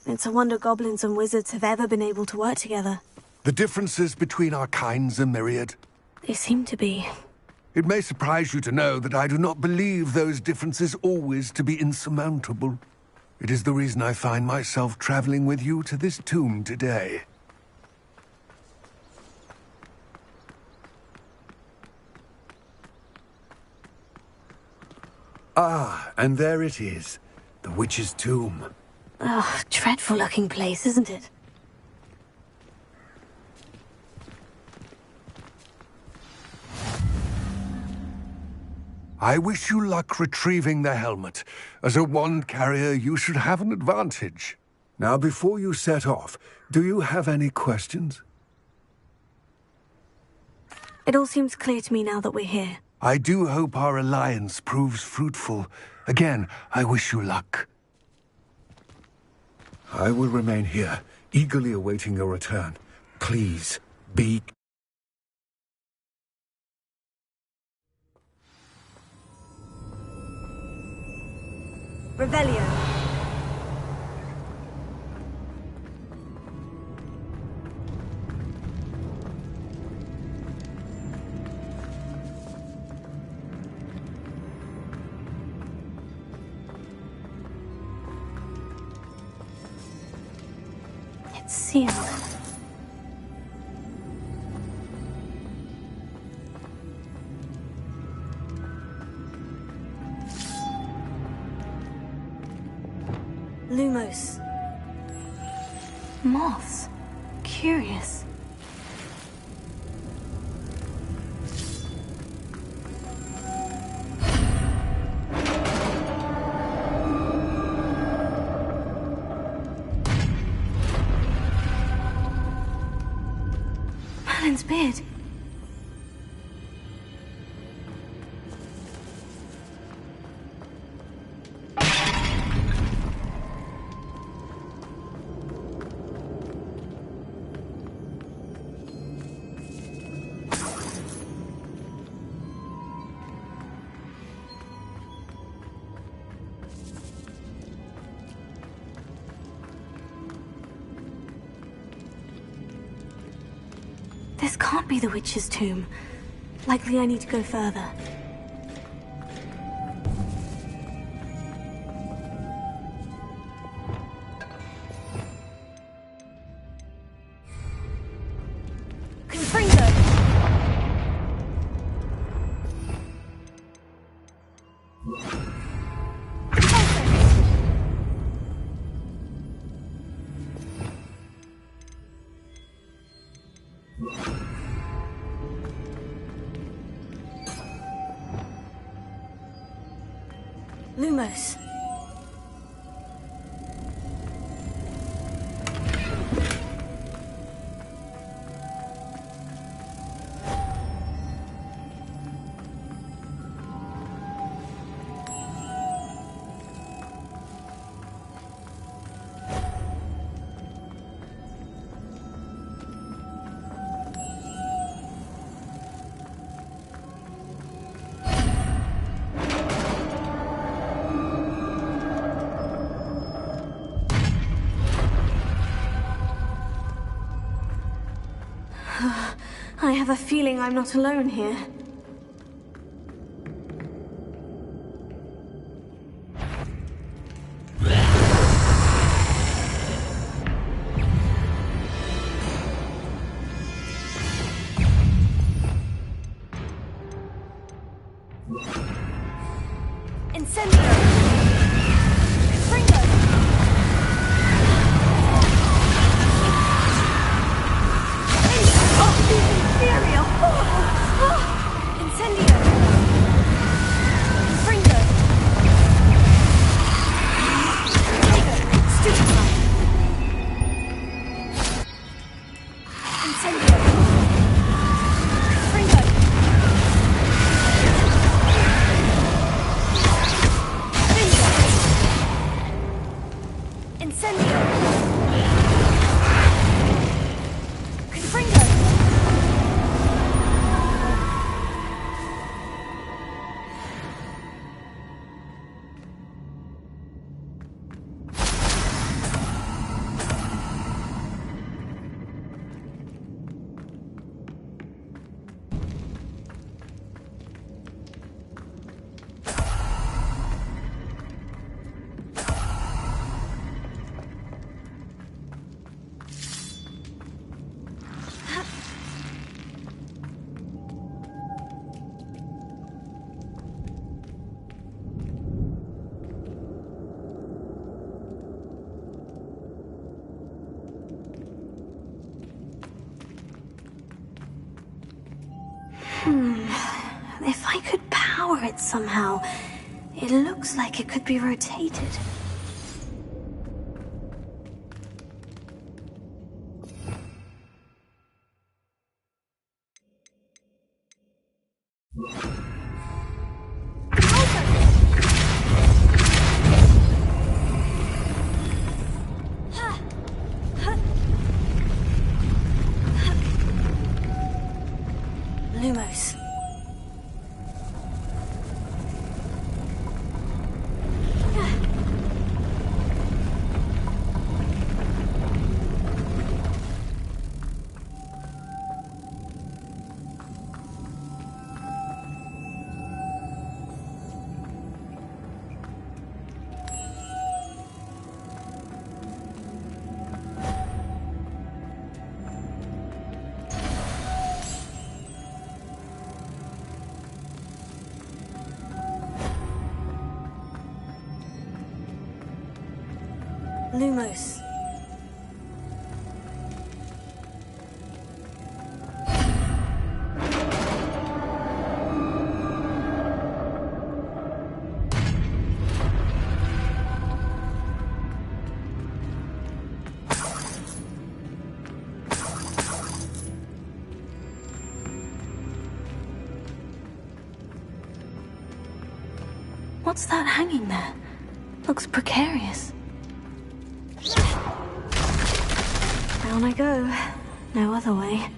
It's a wonder goblins and wizards have ever been able to work together. The differences between our kinds are myriad. They seem to be. It may surprise you to know that I do not believe those differences always to be insurmountable. It is the reason I find myself traveling with you to this tomb today. Ah, and there it is. The witch's tomb. Ugh, dreadful looking place, isn't it? I wish you luck retrieving the helmet. As a wand carrier, you should have an advantage. Now, before you set off, do you have any questions? It all seems clear to me now that we're here. I do hope our alliance proves fruitful. Again, I wish you luck. I will remain here, eagerly awaiting your return. Please, be... Revelio. It's sealed. Lumos. Moths. Curious. Merlin's beard. This can't be the witch's tomb. Likely I need to go further. Lumos. I have a feeling I'm not alone here. If I could power it somehow, it looks like it could be rotated. Lumos. Lumos. What's that hanging there? Looks precarious. Down I go. No other way.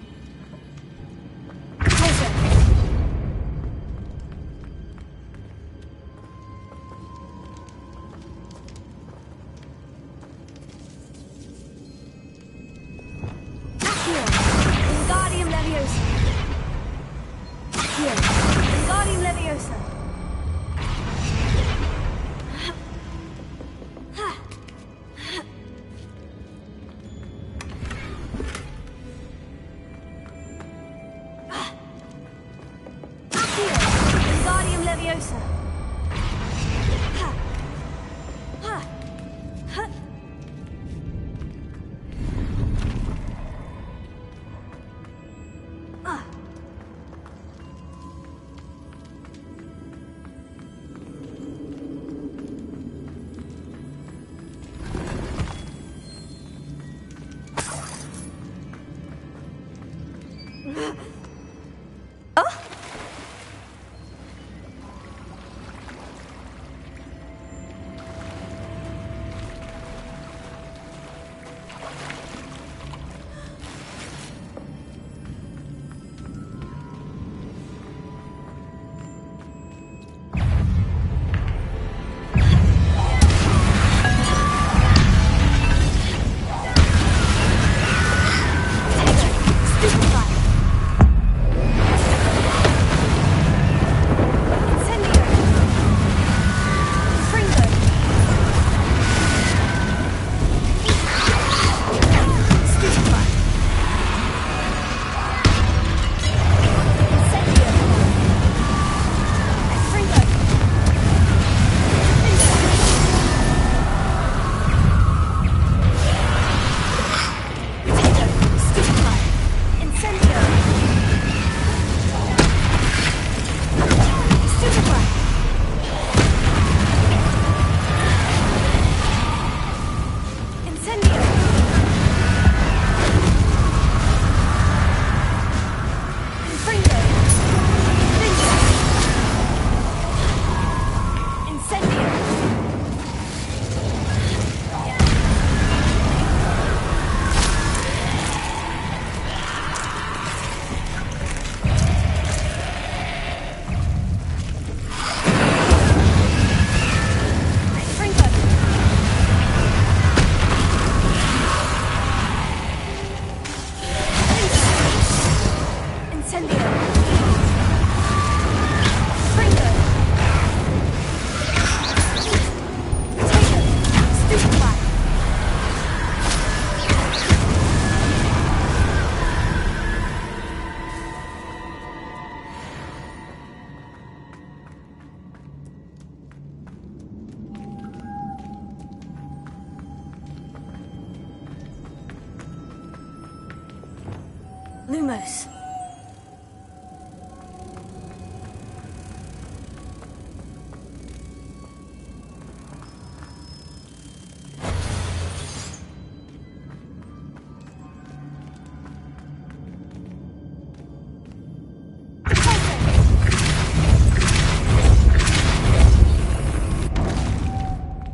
Lumos.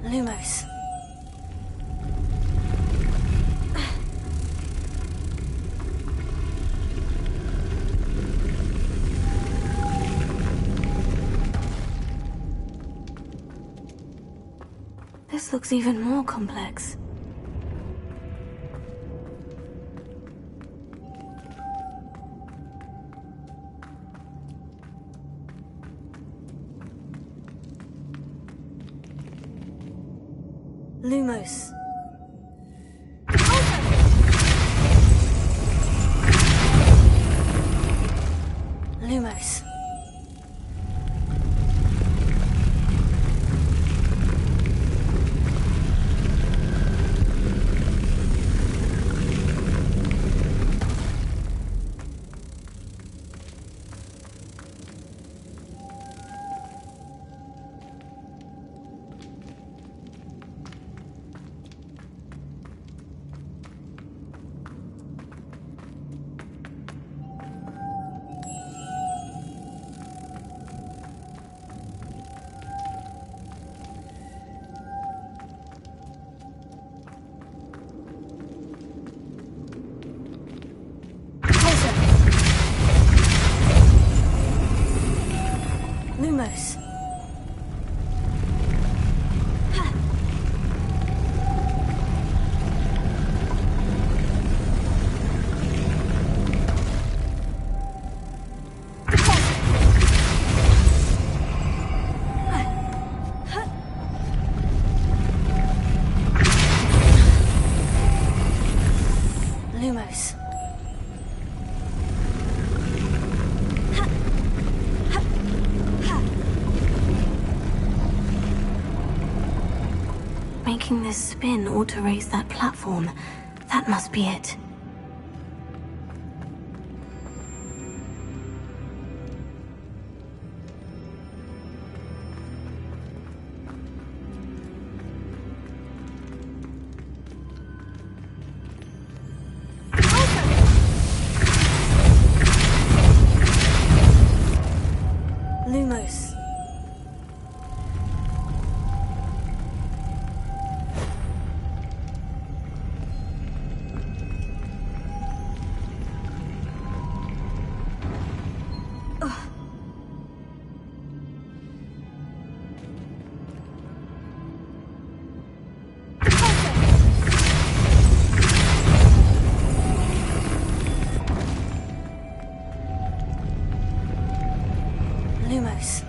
Lumos. This looks even more complex. Lumos. Lumos. Lumos. Lumos. Making this spin ought to raise that platform. That must be it. Lumos.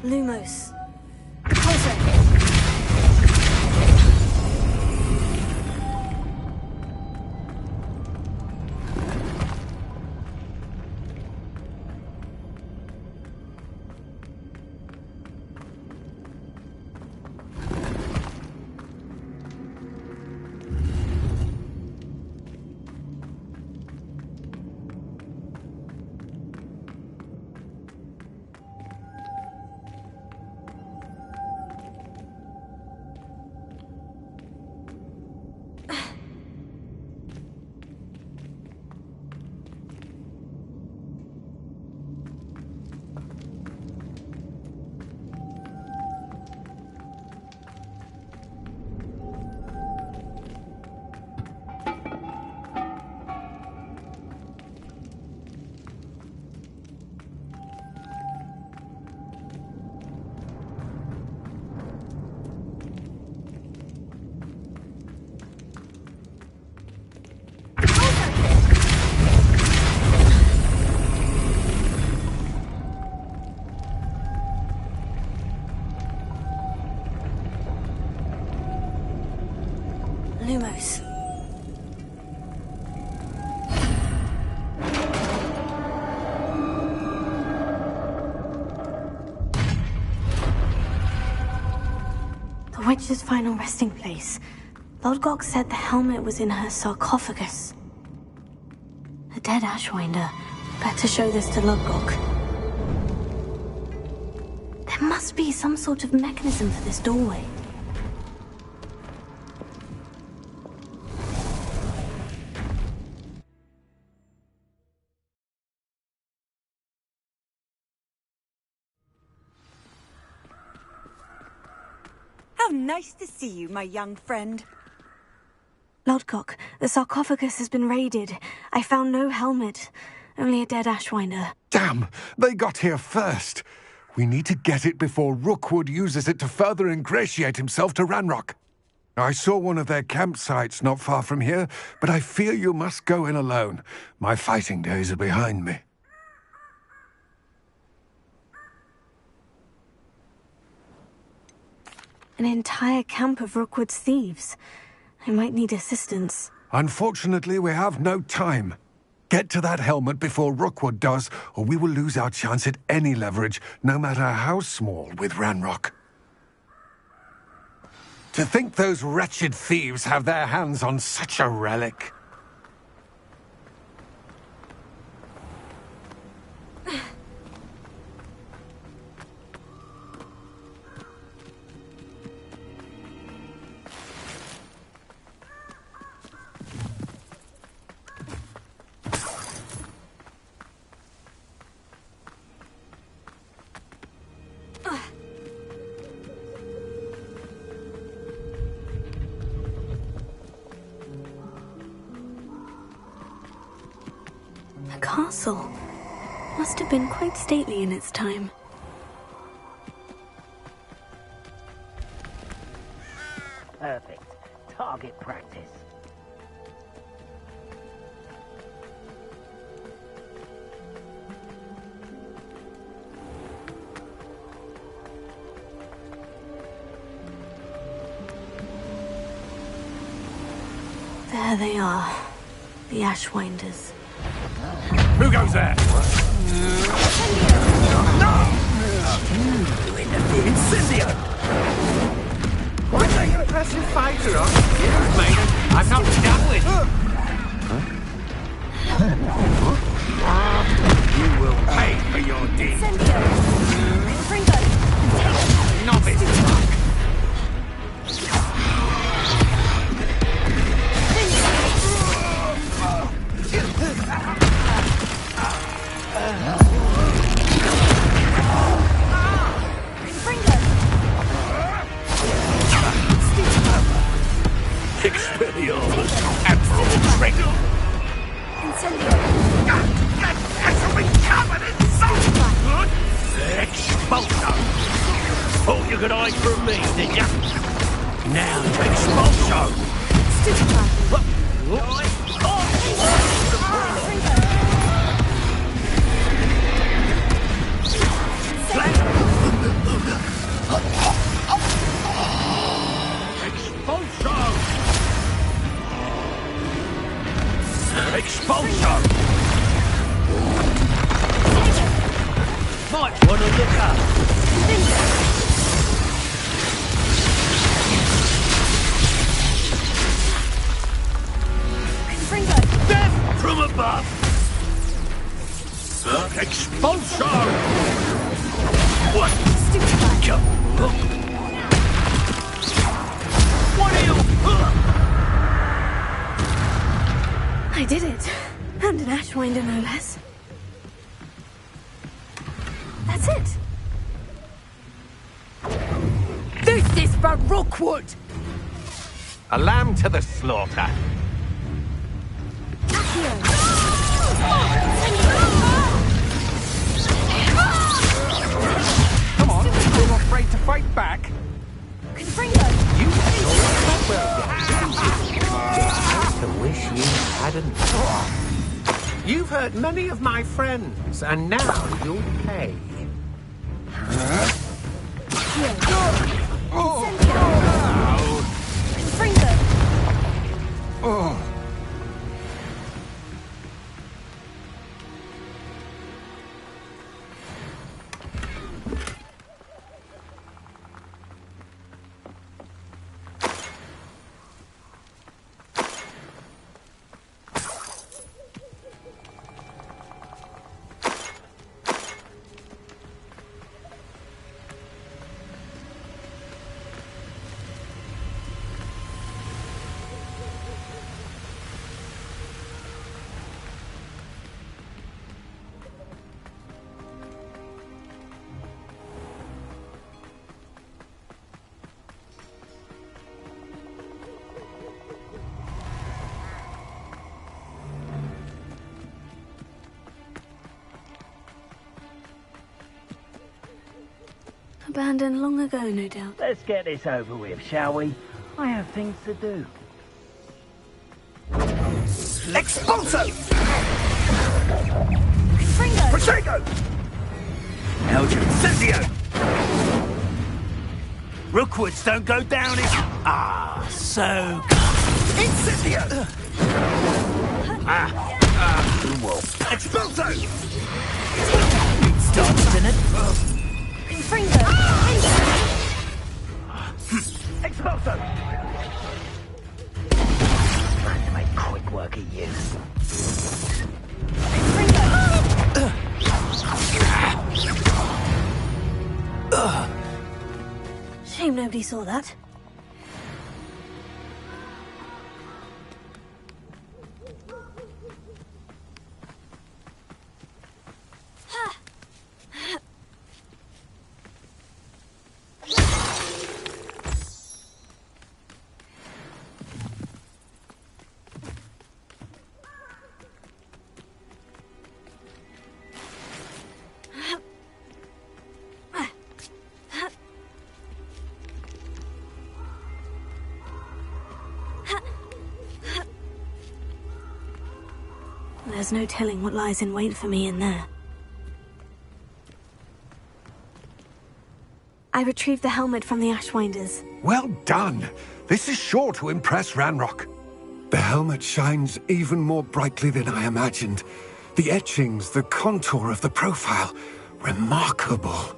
Lumos. Closer. Lumos. The witch's final resting place. Lodgok said the helmet was in her sarcophagus. A dead Ashwinder. Better show this to Lodgok. There must be some sort of mechanism for this doorway. How nice to see you, my young friend. Lodgok, the sarcophagus has been raided. I found no helmet, only a dead Ashwinder. Damn! They got here first. We need to get it before Rookwood uses it to further ingratiate himself to Ranrock. I saw one of their campsites not far from here, but I fear you must go in alone. My fighting days are behind me. An entire camp of Rookwood's thieves. I might need assistance. Unfortunately, we have no time. Get to that helmet before Rookwood does, or we will lose our chance at any leverage, no matter how small, with Ranrock. To think those wretched thieves have their hands on such a relic. The castle must have been quite stately in its time. Perfect. Target practice. There they are, the Ashwinders. Who goes there? No! You interfered, Incendio! fighter, aren't you, maiden? I'm not done with you. You will pay for your deeds. Novice. Expelliarmus, admirable traitor. Incendio. That will be covered in salt. Expulso. Thought you could hide from me, did ya? Now, expulso. Expulso! Might want to look up. Death from above! Expulso! What? What are you? I did it. And an Ashwinder, no less. That's it. This is for Rookwood! A lamb to the slaughter. Come on, you're not afraid to fight back? You I wish you hadn't. You've hurt many of my friends, and now you'll pay. Abandoned long ago, no doubt. Let's get this over with, shall we? I have things to do. Expulso! Protego! Elgin, Incendio! Rookwoods don't go down if... Ah, so... Incendio! Expulso! Starts, didn't it? Expulso! Trying to make quick work of you. Shame nobody saw that. There's no telling what lies in wait for me in there. I retrieved the helmet from the Ashwinders. Well done. This is sure to impress Ranrock. The helmet shines even more brightly than I imagined. The etchings, the contour of the profile, remarkable.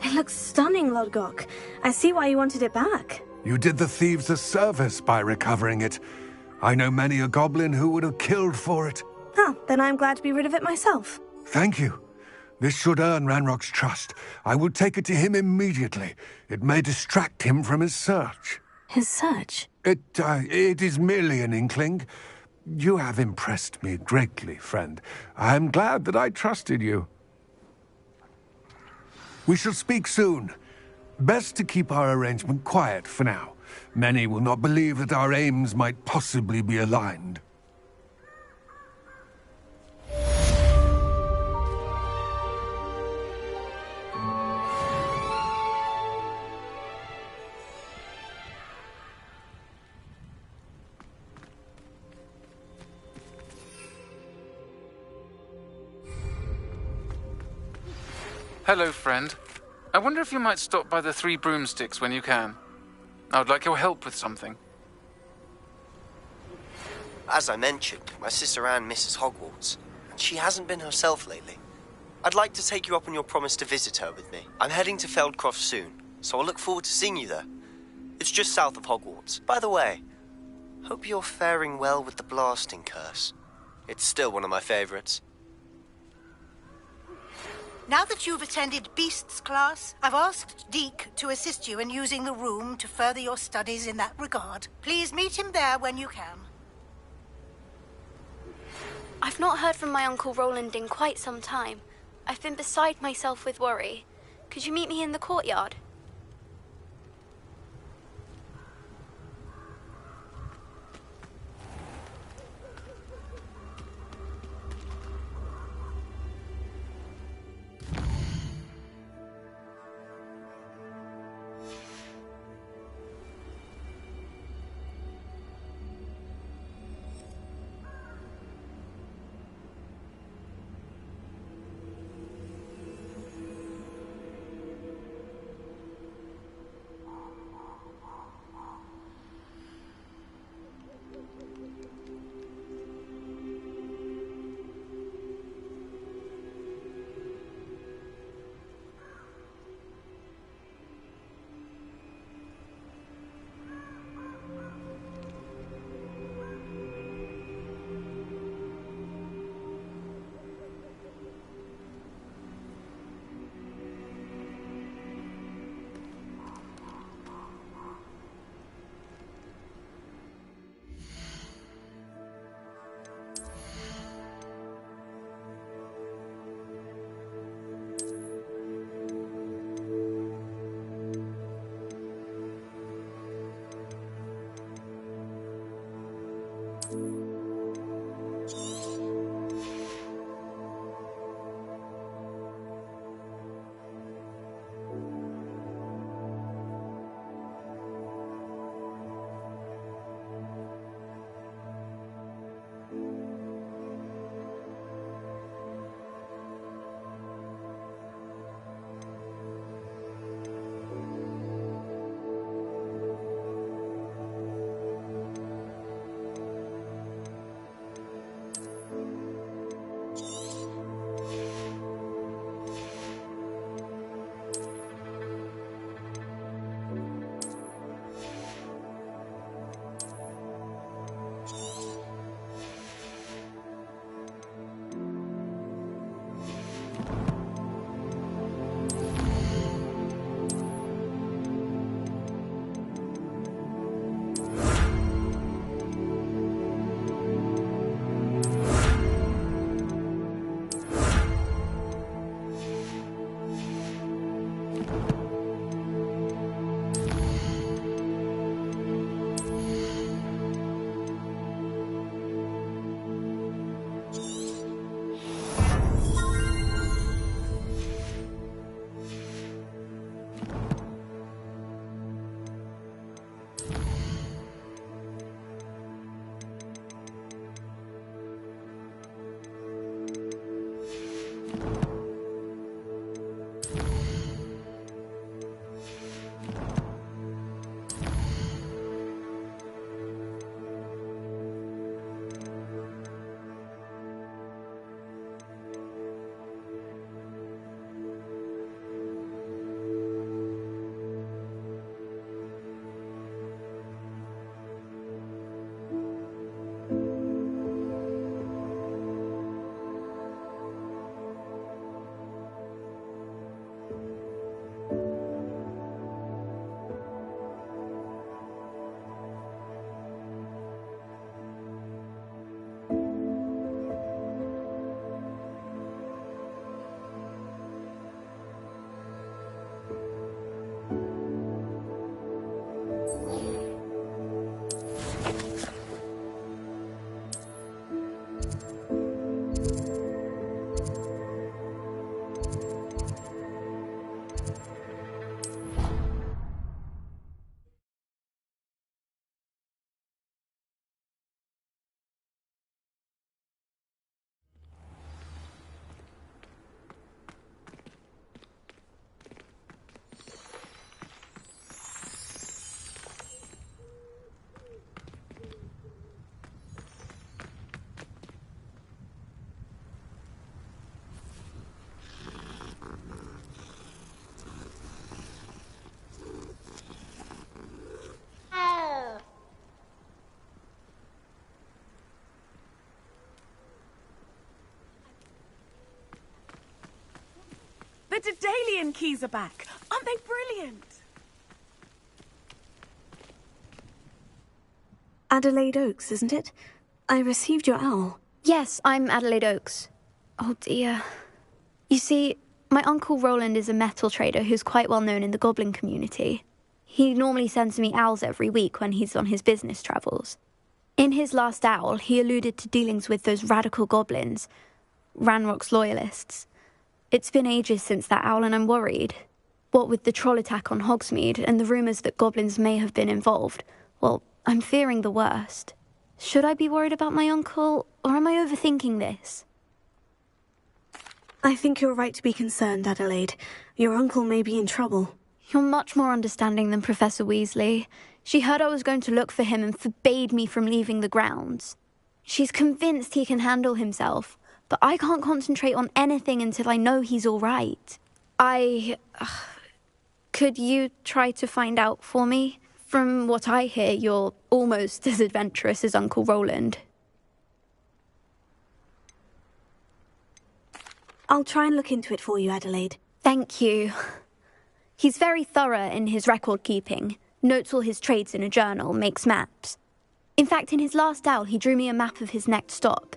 It looks stunning, Lodgok. I see why you wanted it back. You did the thieves a service by recovering it. I know many a goblin who would have killed for it. Oh, then I'm glad to be rid of it myself. Thank you. This should earn Ranrock's trust. I will take it to him immediately. It may distract him from his search. His search? It is merely an inkling. You have impressed me greatly, friend. I am glad that I trusted you. We shall speak soon. Best to keep our arrangement quiet for now. Many will not believe that our aims might possibly be aligned. Hello, friend. I wonder if you might stop by the Three Broomsticks when you can. I would like your help with something. As I mentioned, my sister Anne misses Hogwarts, and she hasn't been herself lately. I'd like to take you up on your promise to visit her with me. I'm heading to Feldcroft soon, so I'll look forward to seeing you there. It's just south of Hogwarts. By the way, hope you're faring well with the blasting curse. It's still one of my favorites. Now that you've attended Beasts class, I've asked Deke to assist you in using the room to further your studies in that regard. Please meet him there when you can. I've not heard from my Uncle Roland in quite some time. I've been beside myself with worry. Could you meet me in the courtyard? Dedalian keys are back. Aren't they brilliant? Adelaide Oaks, isn't it? I received your owl. Yes, I'm Adelaide Oaks. Oh dear. You see, my uncle Roland is a metal trader who's quite well known in the goblin community. He normally sends me owls every week when he's on his business travels. In his last owl, he alluded to dealings with those radical goblins, Ranrock's loyalists. It's been ages since that owl and I'm worried. What with the troll attack on Hogsmeade and the rumours that goblins may have been involved, well, I'm fearing the worst. Should I be worried about my uncle, or am I overthinking this? I think you're right to be concerned, Adelaide. Your uncle may be in trouble. You're much more understanding than Professor Weasley. She heard I was going to look for him and forbade me from leaving the grounds. She's convinced he can handle himself, but I can't concentrate on anything until I know he's all right. Could you try to find out for me? From what I hear, you're almost as adventurous as Uncle Roland. I'll try and look into it for you, Adelaide. Thank you. He's very thorough in his record keeping, notes all his trades in a journal, makes maps. In fact, in his last owl, he drew me a map of his next stop.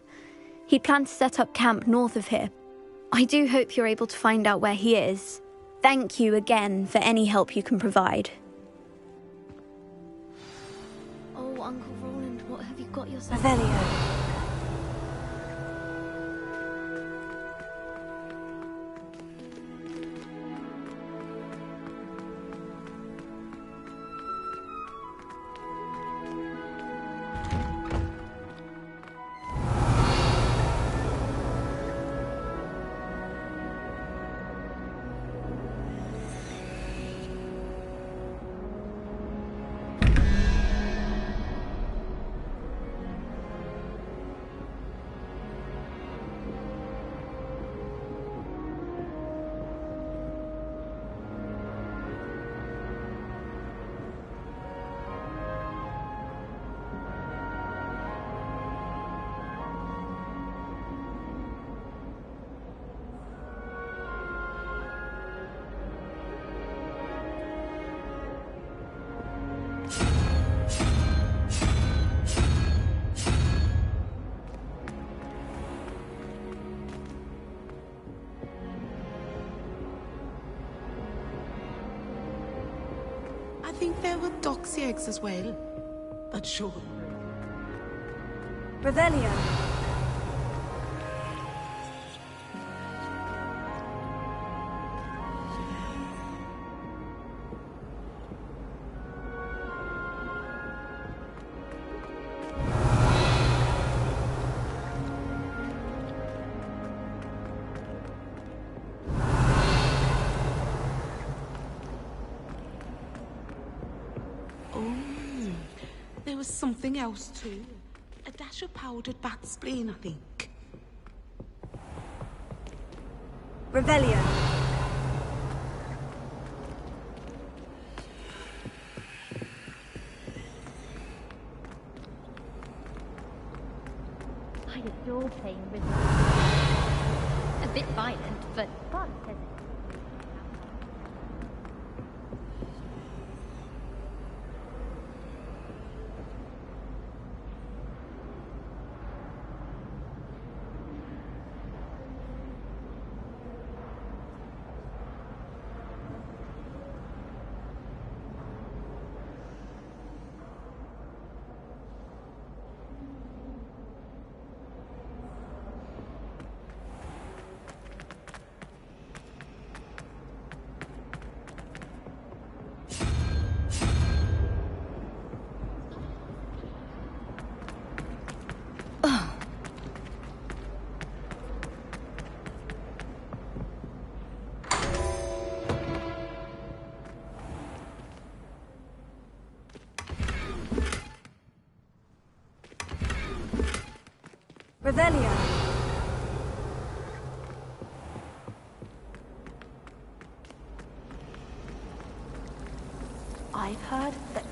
He'd planned to set up camp north of here. I do hope you're able to find out where he is. Thank you again for any help you can provide. Oh, Uncle Roland, what have you got yourself? Revelio. I think there were doxy eggs as well. But sure. Revelio. There was something else too. A dash of powdered bat spleen, I think. Revelio. I adore playing rhythm. A bit violent, but fun, isn't it? Revelio. I've heard that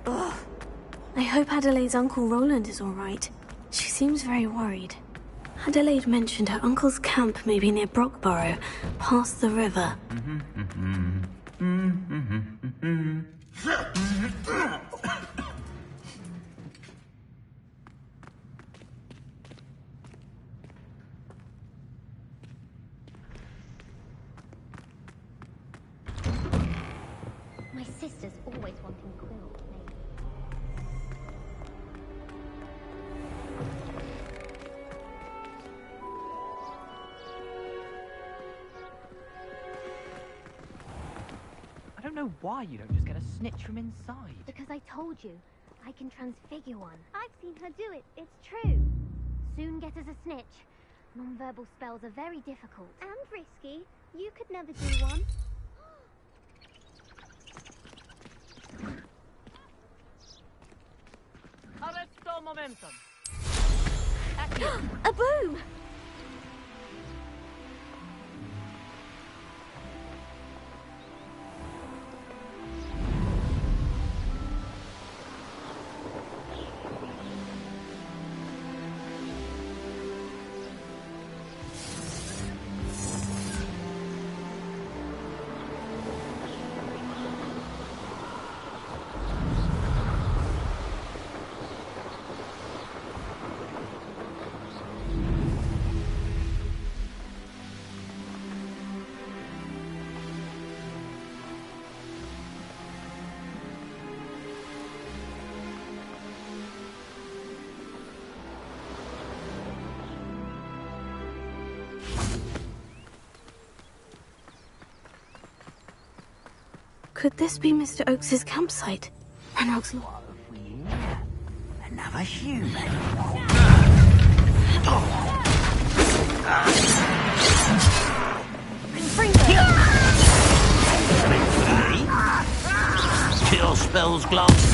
Ugh. I hope Adelaide's Uncle Roland is all right. She seems very worried. Adelaide mentioned her uncle's camp may be near Brockborough, past the river. My sister's always wanting quills made. I don't know why you don't just get a snitch from inside. Because I told you, I can transfigure one. I've seen her do it, it's true. Soon get us a snitch. Non-verbal spells are very difficult. And risky. You could never do one. Arresto momentum. A boom! Could this be Mr. Oakes's campsite? Ranrock's law. Another human. Kill spells gloves.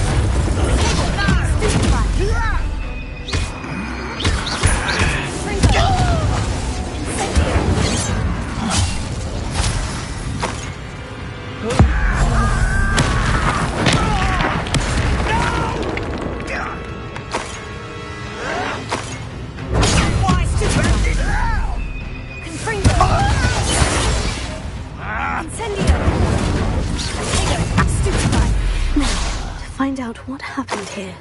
Find out what happened here.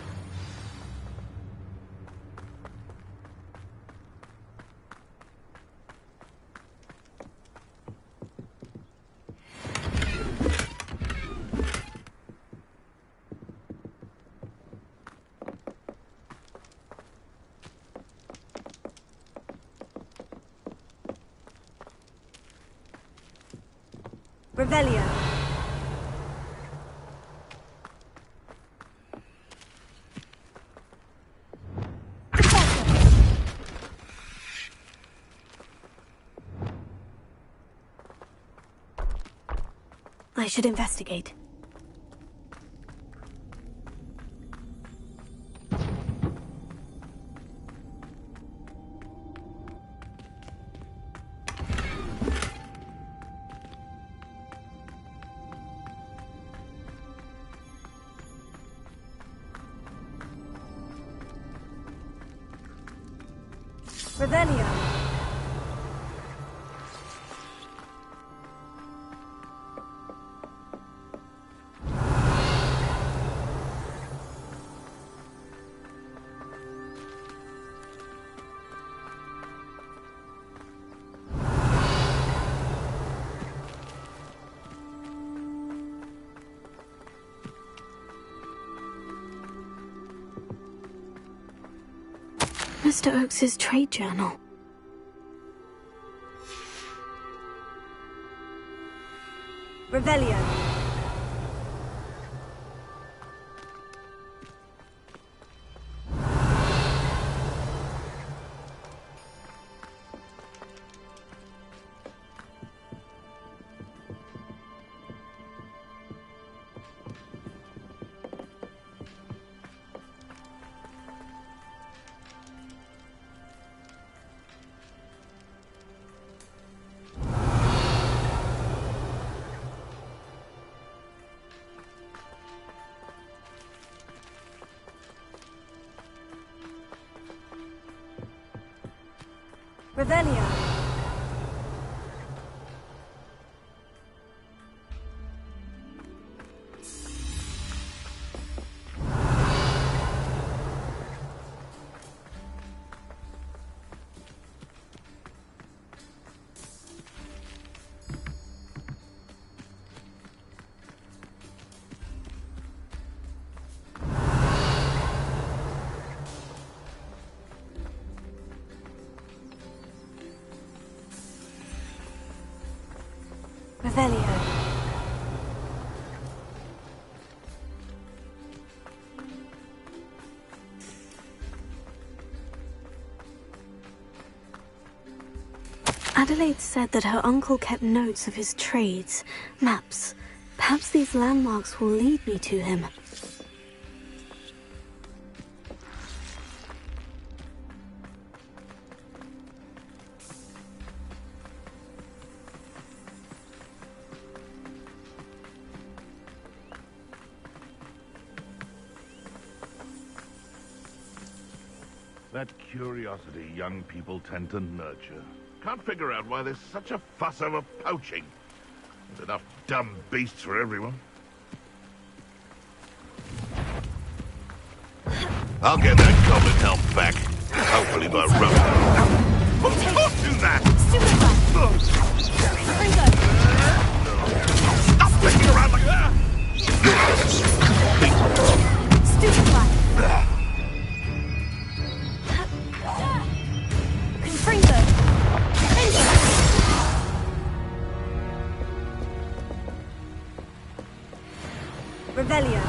Revelio. I should investigate. Revelio. Mr. Oakes's trade journal. Revelio. Revelio. Revelio. Adelaide said that her uncle kept notes of his trades, maps. Perhaps these landmarks will lead me to him. That curiosity young people tend to nurture. Can't figure out why there's such a fuss over poaching. There's enough dumb beasts for everyone. I'll get that goblin help back. Hopefully by rope. Of course do that! Stop flicking around like that! Stupefy. Confringo. Revelio.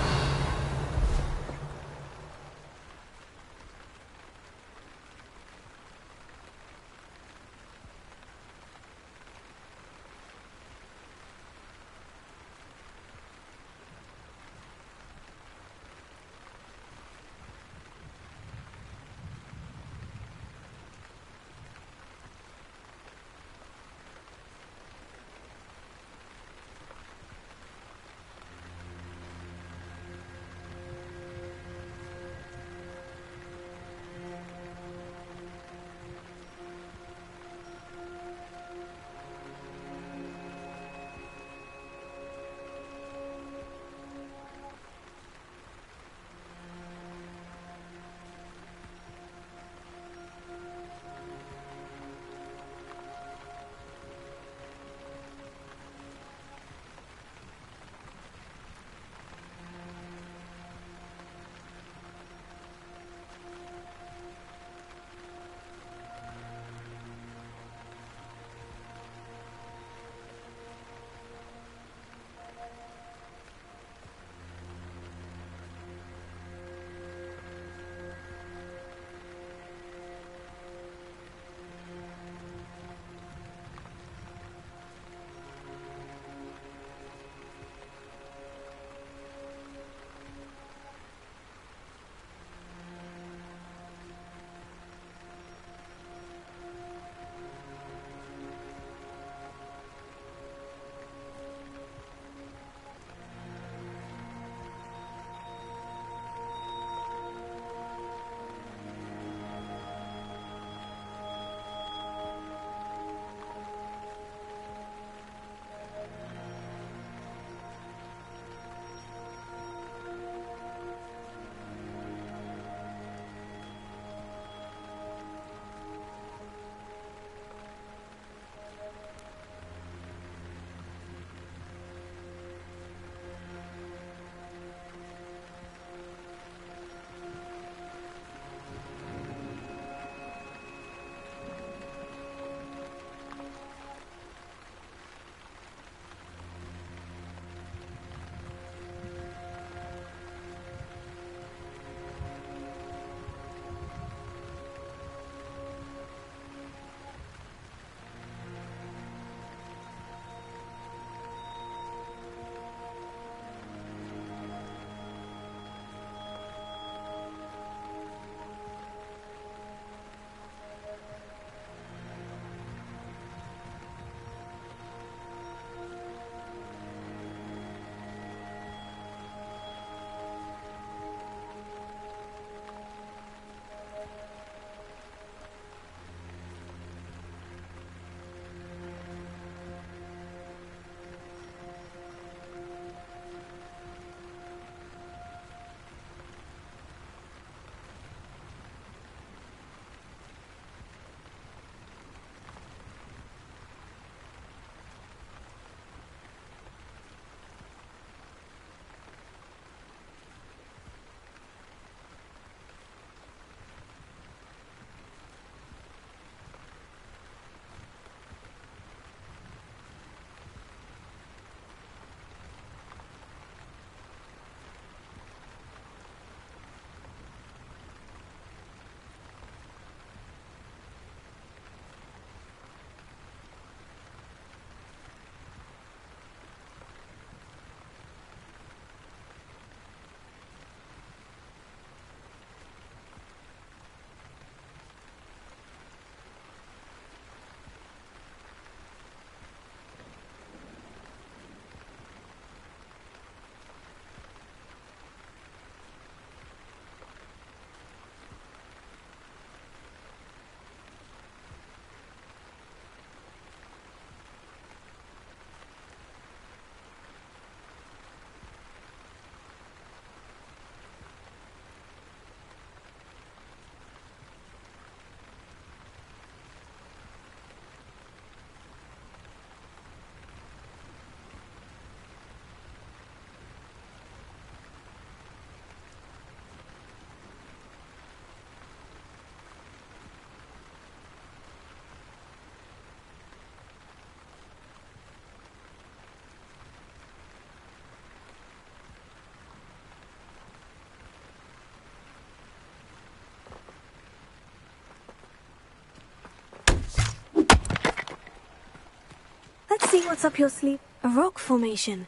see what's up your sleeve. A rock formation.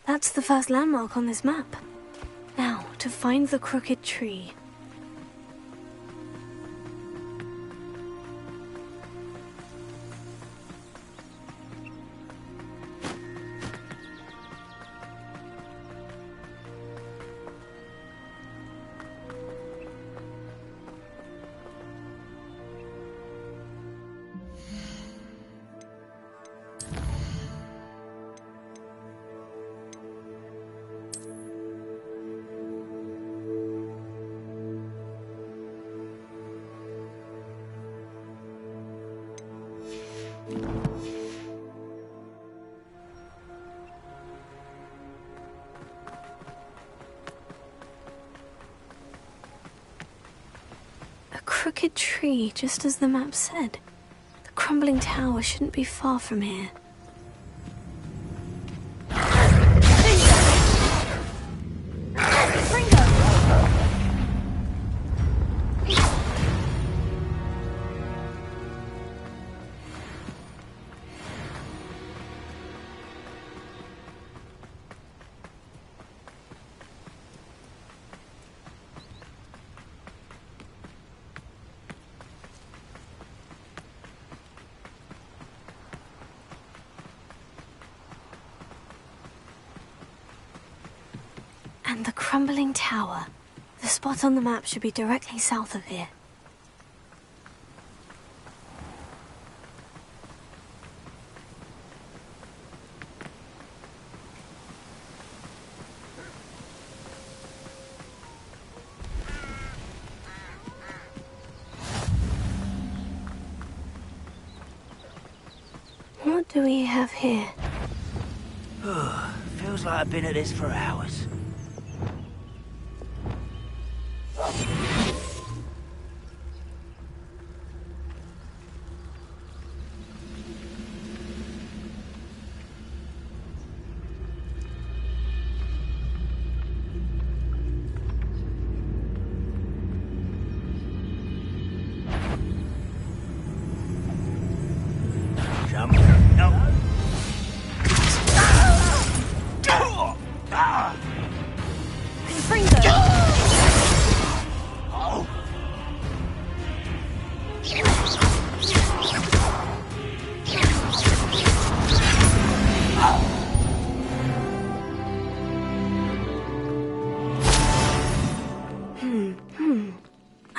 That's the first landmark on this map. Now, to find the crooked tree. Crooked tree, just as the map said. The crumbling tower shouldn't be far from here. And the crumbling tower. The spot on the map should be directly south of here. What do we have here? Feels like I've been at this for hours.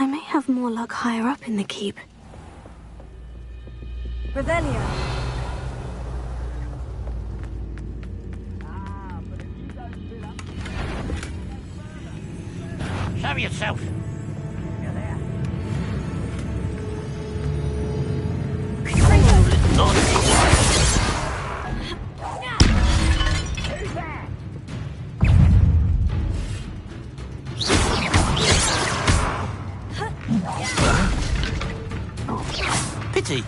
I may have more luck higher up in the keep. Revelio. Show yourself. Pity.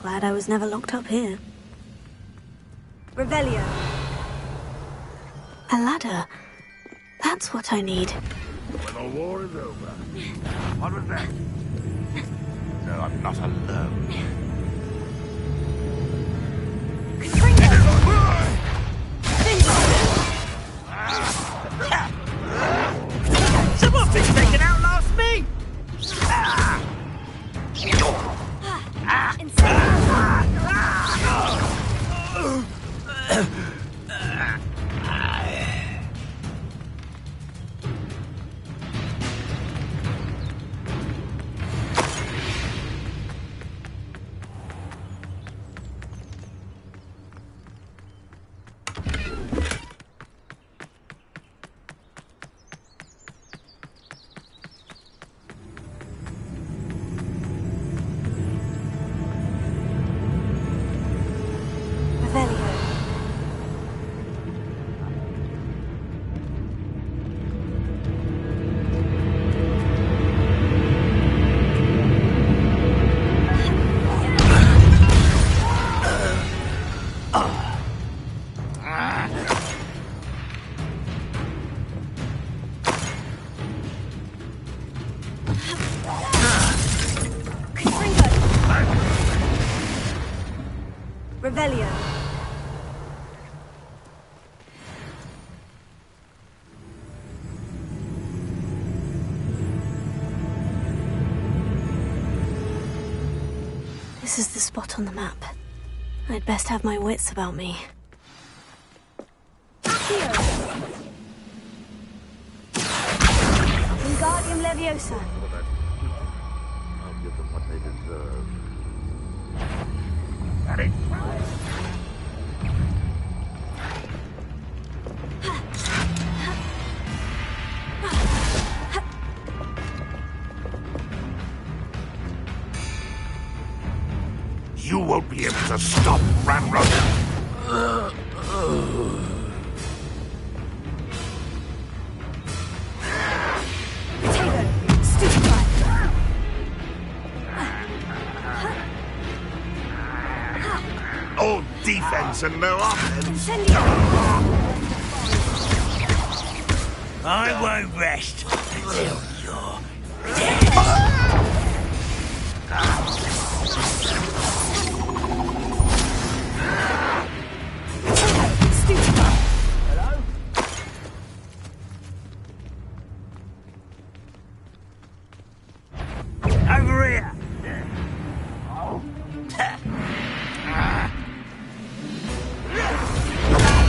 Glad I was never locked up here. Revelio. A ladder. That's what I need. When the war is over. What was that? No, I'm not alone. Someone thinks they can outlast me! Revelio. This is the spot on the map. I'd best have my wits about me. Wingardium Leviosa. I'll give them what they deserve. Got it. You won't be able to stop Ramrod. Potato. Stupefy. All defense and no offense. I won't rest until you're over here.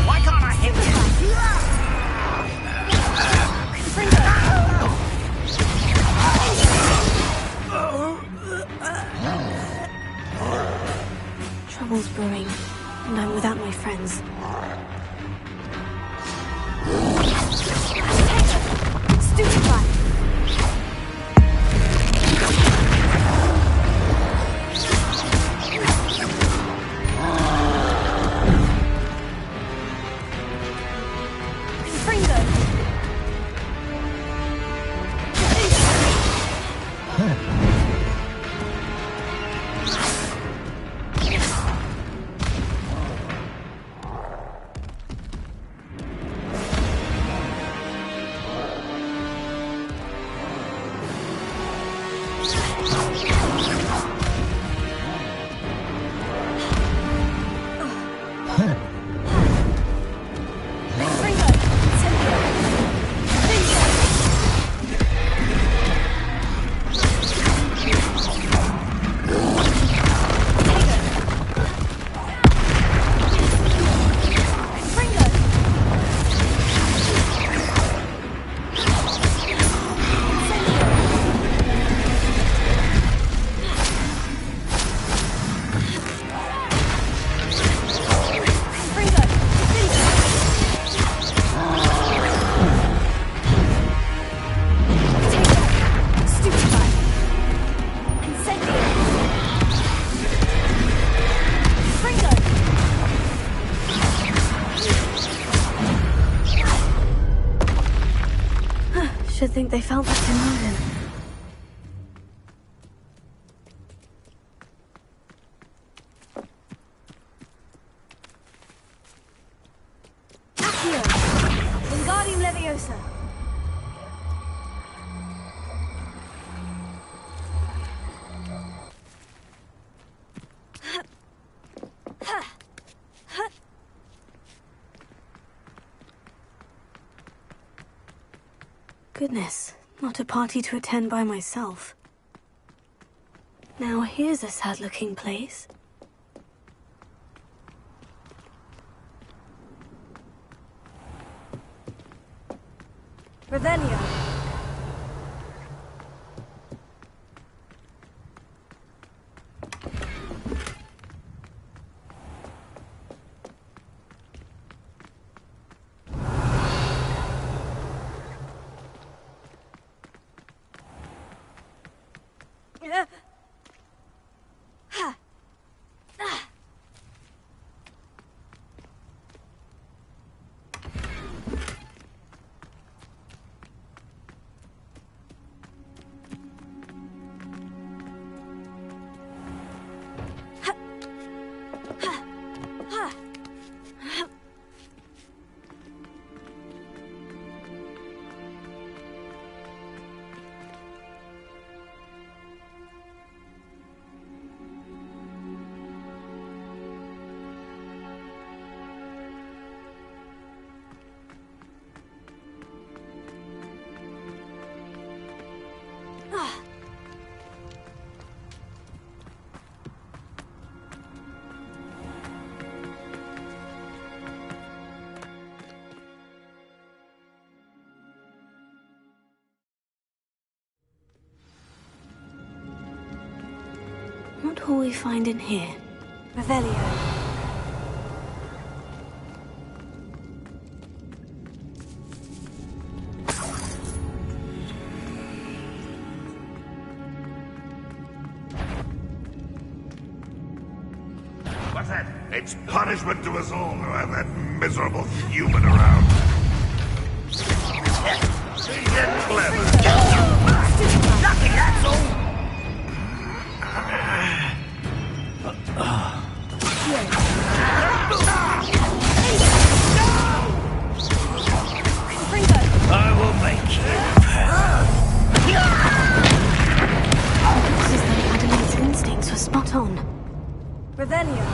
Why can't I hit Trouble's brewing, and I'm without my friends. Stupefy. Should think they felt that in London. Accio! Wingardium Leviosa! Goodness, not a party to attend by myself. Now here's a sad-looking place. Revelio. What will we find in here? Revelio. What's that? It's punishment to us all who have that miserable human around. Be getting clever. Nothing, that's all. I will make This is that Adelaide's instincts were spot on. Revelio.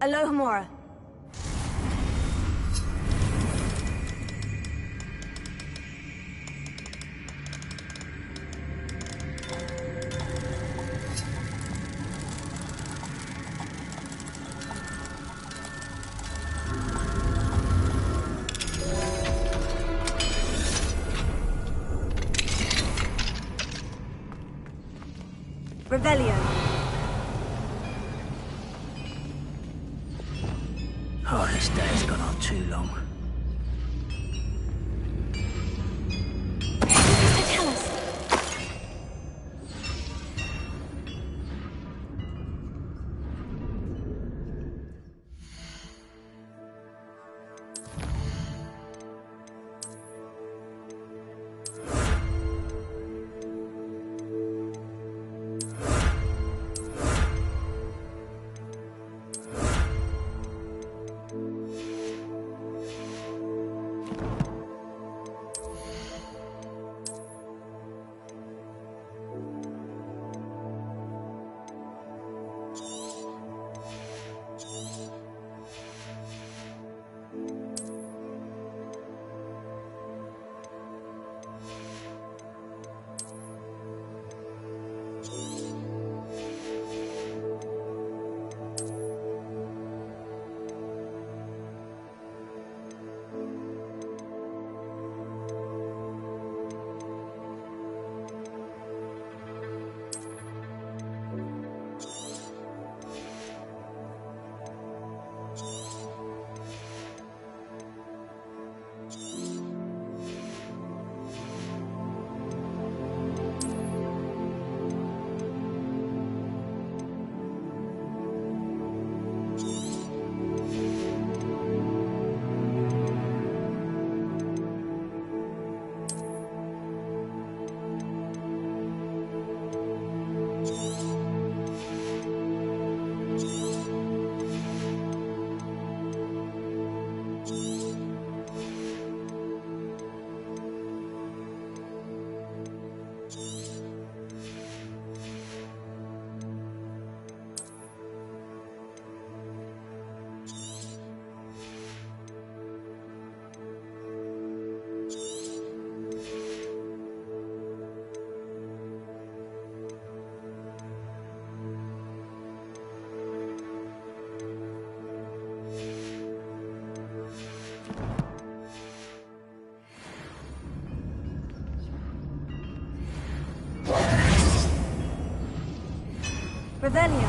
Alohomora. Revelio. Oh, this day has gone on too long. Tell us. Revelio.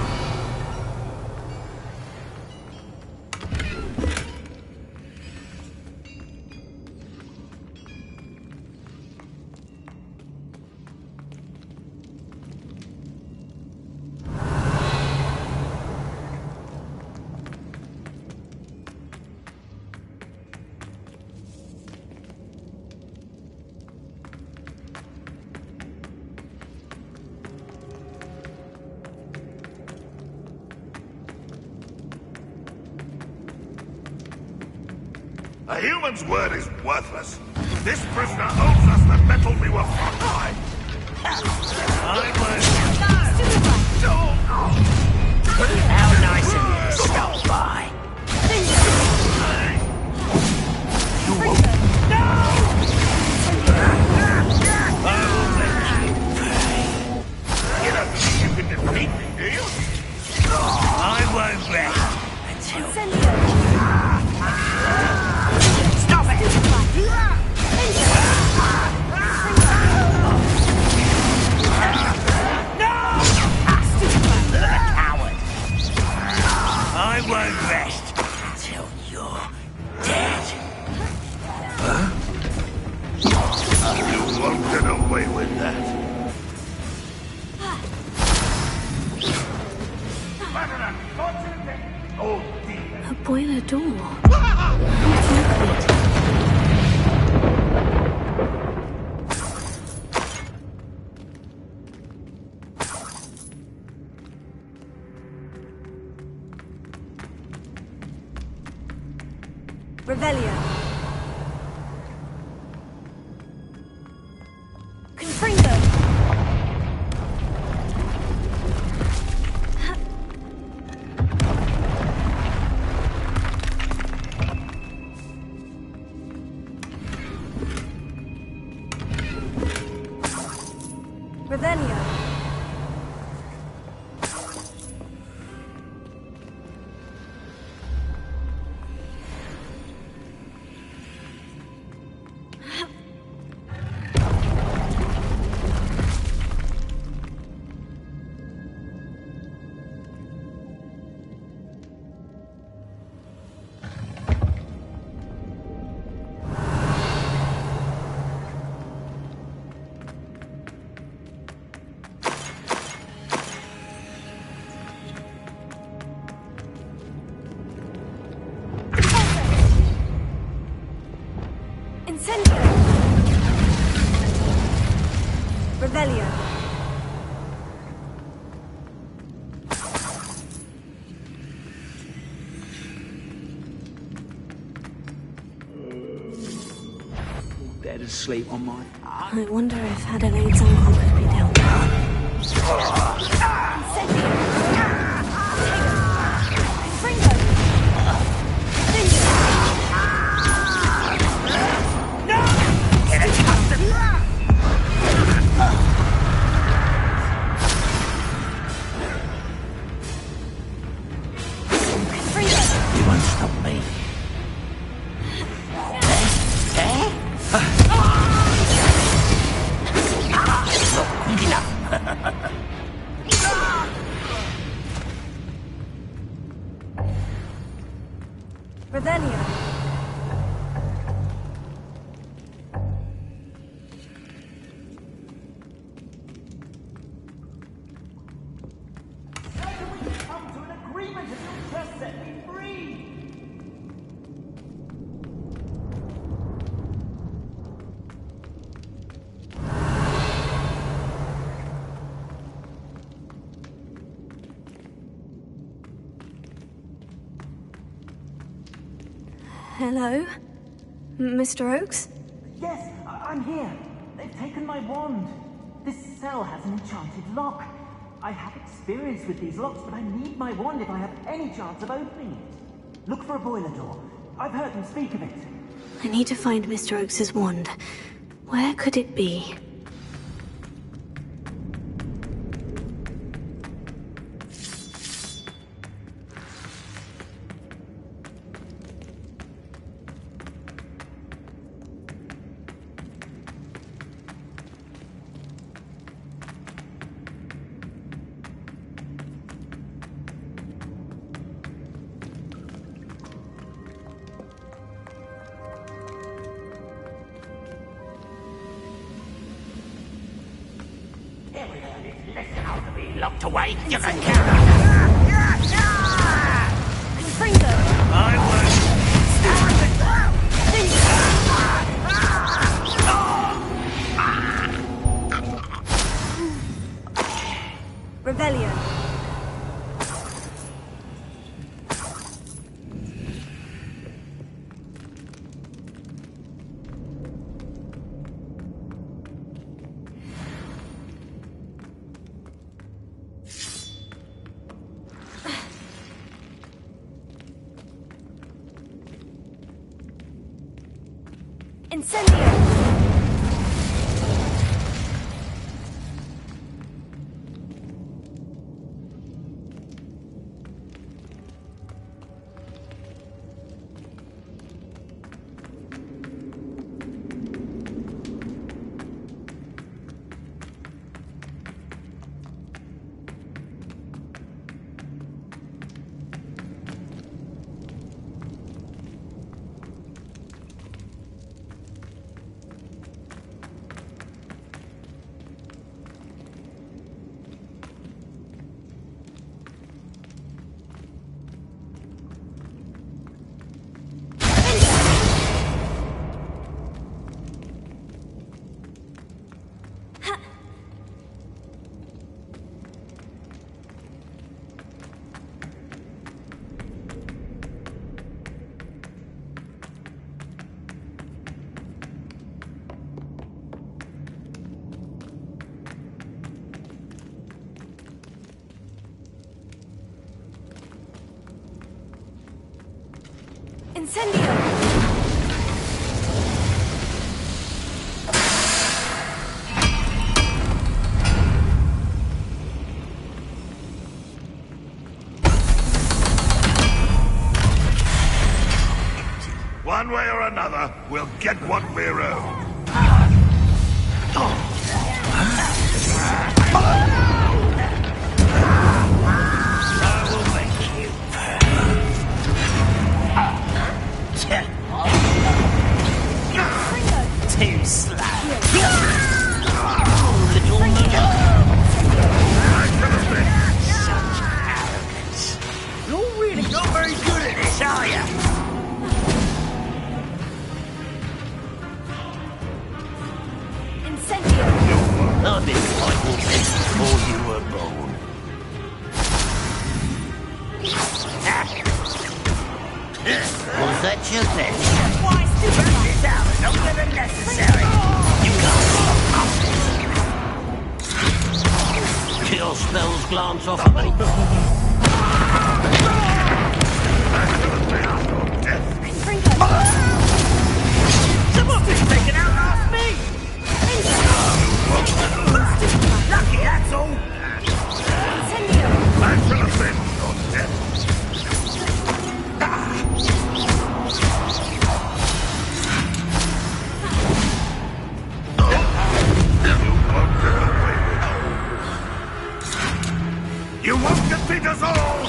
A human's word is worthless. This prisoner owes us the metal we were fought by. How nice of you to stop by. You don't think you can defeat me, do you? I won't rest until that. Oh, dear. A boiler door. Revelio. Confringo. Revelio. Incendio. Revelio. Dead asleep on my... I wonder if Adelaide's uncle could be down there. You won't stop me. Not quick enough. Revelio. Come to an agreement and you'll just set me free! Hello? Mr. Oakes? Yes, I'm here. They've taken my wand. This cell has an enchanted lock. I have experience with these locks, but I need my wand if I have any chance of opening it. Look for a boiler door. I've heard them speak of it. I need to find Mr. Oakes' wand. Where could it be? Locked away. You can count on that. Confringo. I Revelio. Incendio. Incendio! One way or another, we'll get what we're owed. I will make you too slow. Little mother. Such arrogance. You're really not very good at this, are you? I've been fighting since before you were born. Was that your best? Why still back this out? Longer than necessary. You can't stop. Your spells glance off me. Someone been taken out last me. Lucky, that's all. I shall avenge your death. You won't defeat us all!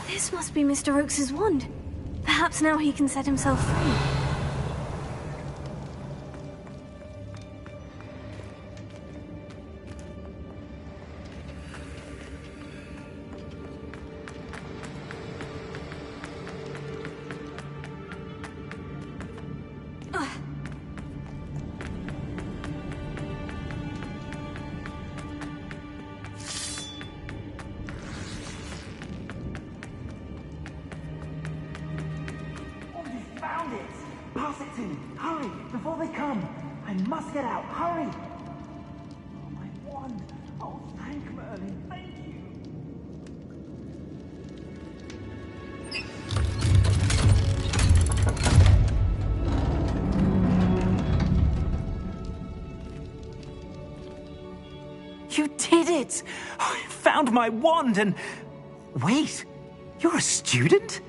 This must be Mr. Oakes's wand. Perhaps now he can set himself free. Parslton, hurry, before they come. I must get out, hurry. Oh, my wand. Oh, thank Merlin, thank you. You did it! I found my wand and... Wait, you're a student?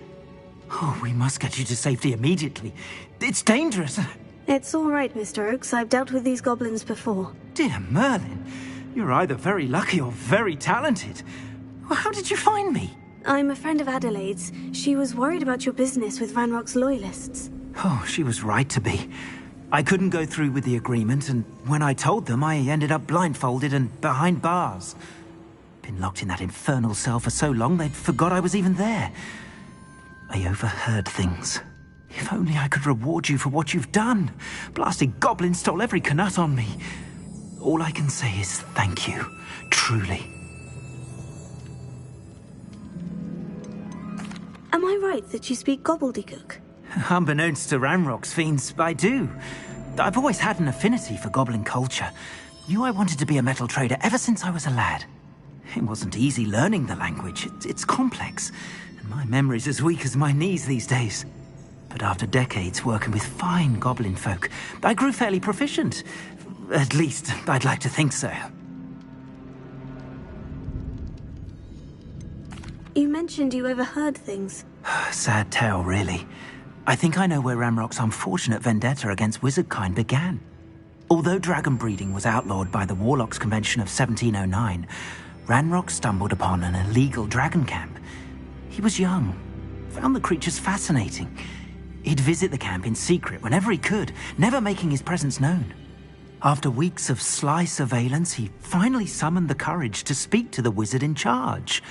Oh, we must get you to safety immediately. It's dangerous. It's all right, Mr. Oakes. I've dealt with these goblins before. Dear Merlin, you're either very lucky or very talented. How did you find me? I'm a friend of Adelaide's. She was worried about your business with Ranrock's loyalists. Oh, she was right to be. I couldn't go through with the agreement, and when I told them, I ended up blindfolded and behind bars. Been locked in that infernal cell for so long, they'd forgot I was even there. I overheard things. If only I could reward you for what you've done. Blasted goblin stole every canut on me. All I can say is thank you, truly. Am I right that you speak gobbledygook? Unbeknownst to Ranrock's fiends, I do. I've always had an affinity for goblin culture. Knew I wanted to be a metal trader ever since I was a lad. It wasn't easy learning the language. It's complex. My memory's as weak as my knees these days. But after decades working with fine goblin folk, I grew fairly proficient. At least, I'd like to think so. You mentioned you overheard things. Sad tale, really. I think I know where Ranrock's unfortunate vendetta against wizardkind began. Although dragon breeding was outlawed by the Warlocks Convention of 1709, Ranrock stumbled upon an illegal dragon camp. He was young, found the creatures fascinating. He'd visit the camp in secret whenever he could, never making his presence known. After weeks of sly surveillance, he finally summoned the courage to speak to the wizard in charge.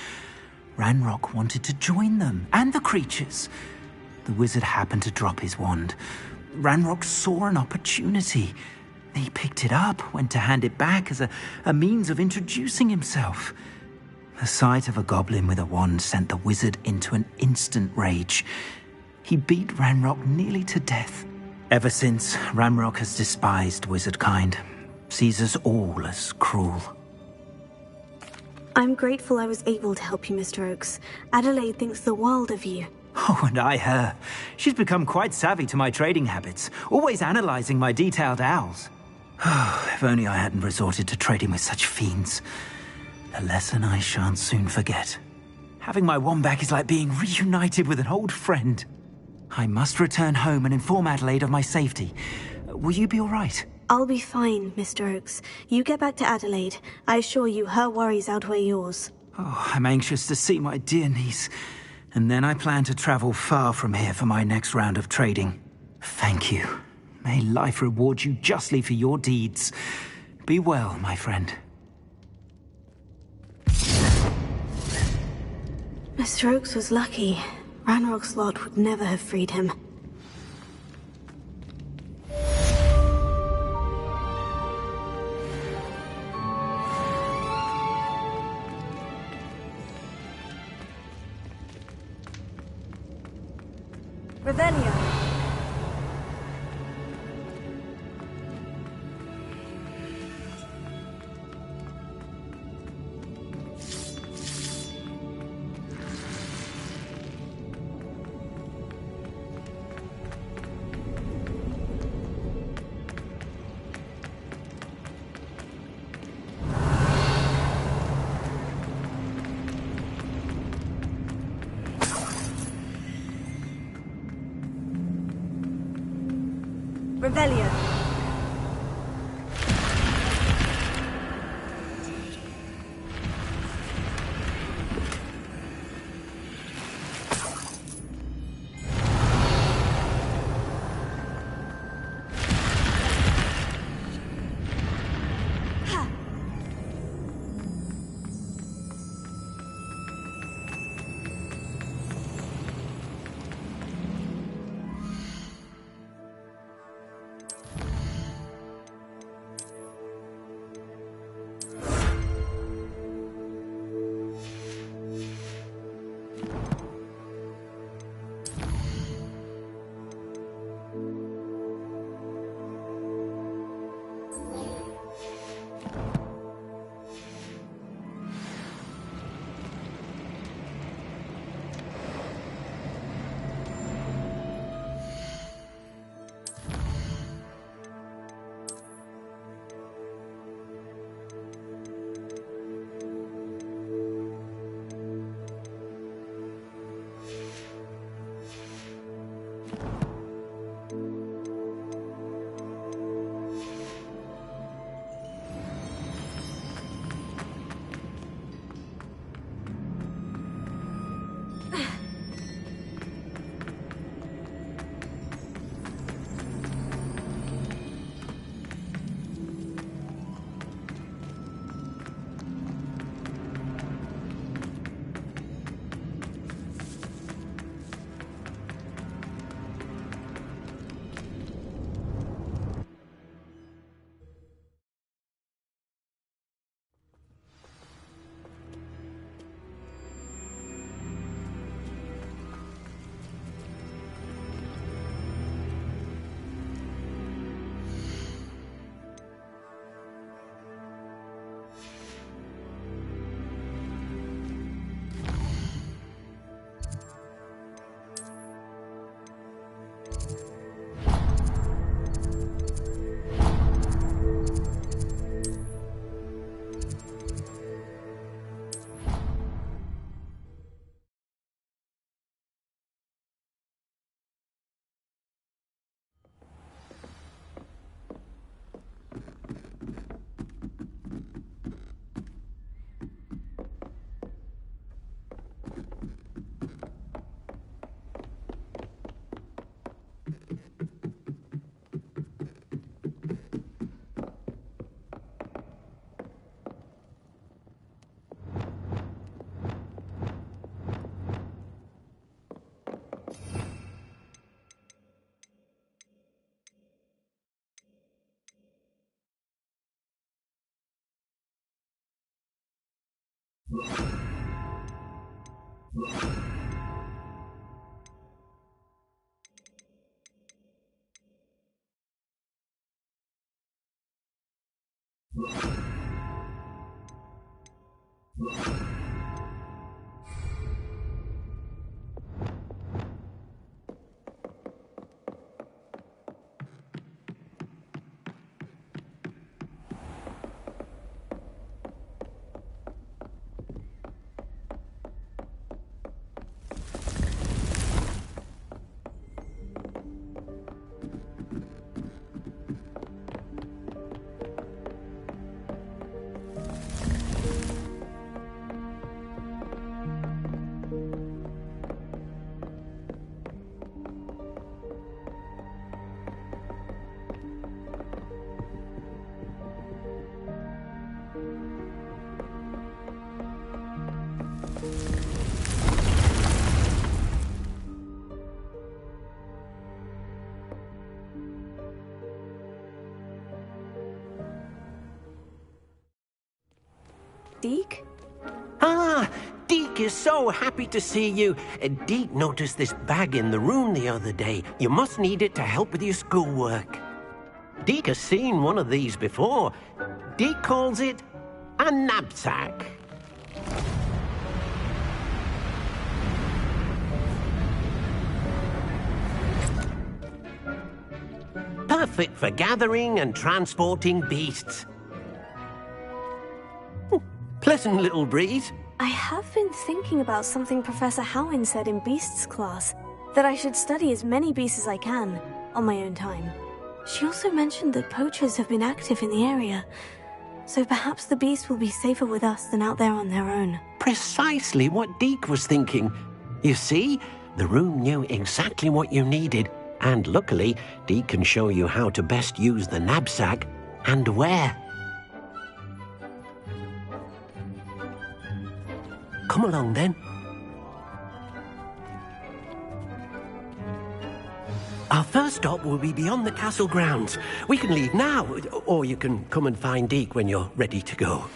Ranrock wanted to join them, and the creatures. The wizard happened to drop his wand. Ranrock saw an opportunity. He picked it up, went to hand it back as a means of introducing himself. The sight of a goblin with a wand sent the wizard into an instant rage. He beat Ranrock nearly to death. Ever since, Ranrock has despised wizard kind, sees us all as cruel. I'm grateful I was able to help you, Mr. Oakes. Adelaide thinks the world of you. Oh, and I her. She's become quite savvy to my trading habits, always analysing my detailed owls. If only I hadn't resorted to trading with such fiends. A lesson I shan't soon forget. Having my wand back is like being reunited with an old friend. I must return home and inform Adelaide of my safety. Will you be all right? I'll be fine, Mr. Oakes. You get back to Adelaide. I assure you, her worries outweigh yours. Oh, I'm anxious to see my dear niece. And then I plan to travel far from here for my next round of trading. Thank you. May life reward you justly for your deeds. Be well, my friend. Mr. Oakes was lucky. Ranrock's lot would never have freed him. Revelio. Revelio. Deke? Ah, Deke is so happy to see you. Deke noticed this bag in the room the other day. You must need it to help with your schoolwork. Deke has seen one of these before. Deke calls it a knapsack. Perfect for gathering and transporting beasts. Pleasant little breeze. I have been thinking about something Professor Howin said in Beasts class, that I should study as many beasts as I can, on my own time. She also mentioned that poachers have been active in the area, so perhaps the beasts will be safer with us than out there on their own. Precisely what Deke was thinking. You see, the room knew exactly what you needed, and luckily, Deke can show you how to best use the knapsack and where. Come along, then. Our first stop will be beyond the castle grounds. We can leave now, or you can come and find Deke when you're ready to go.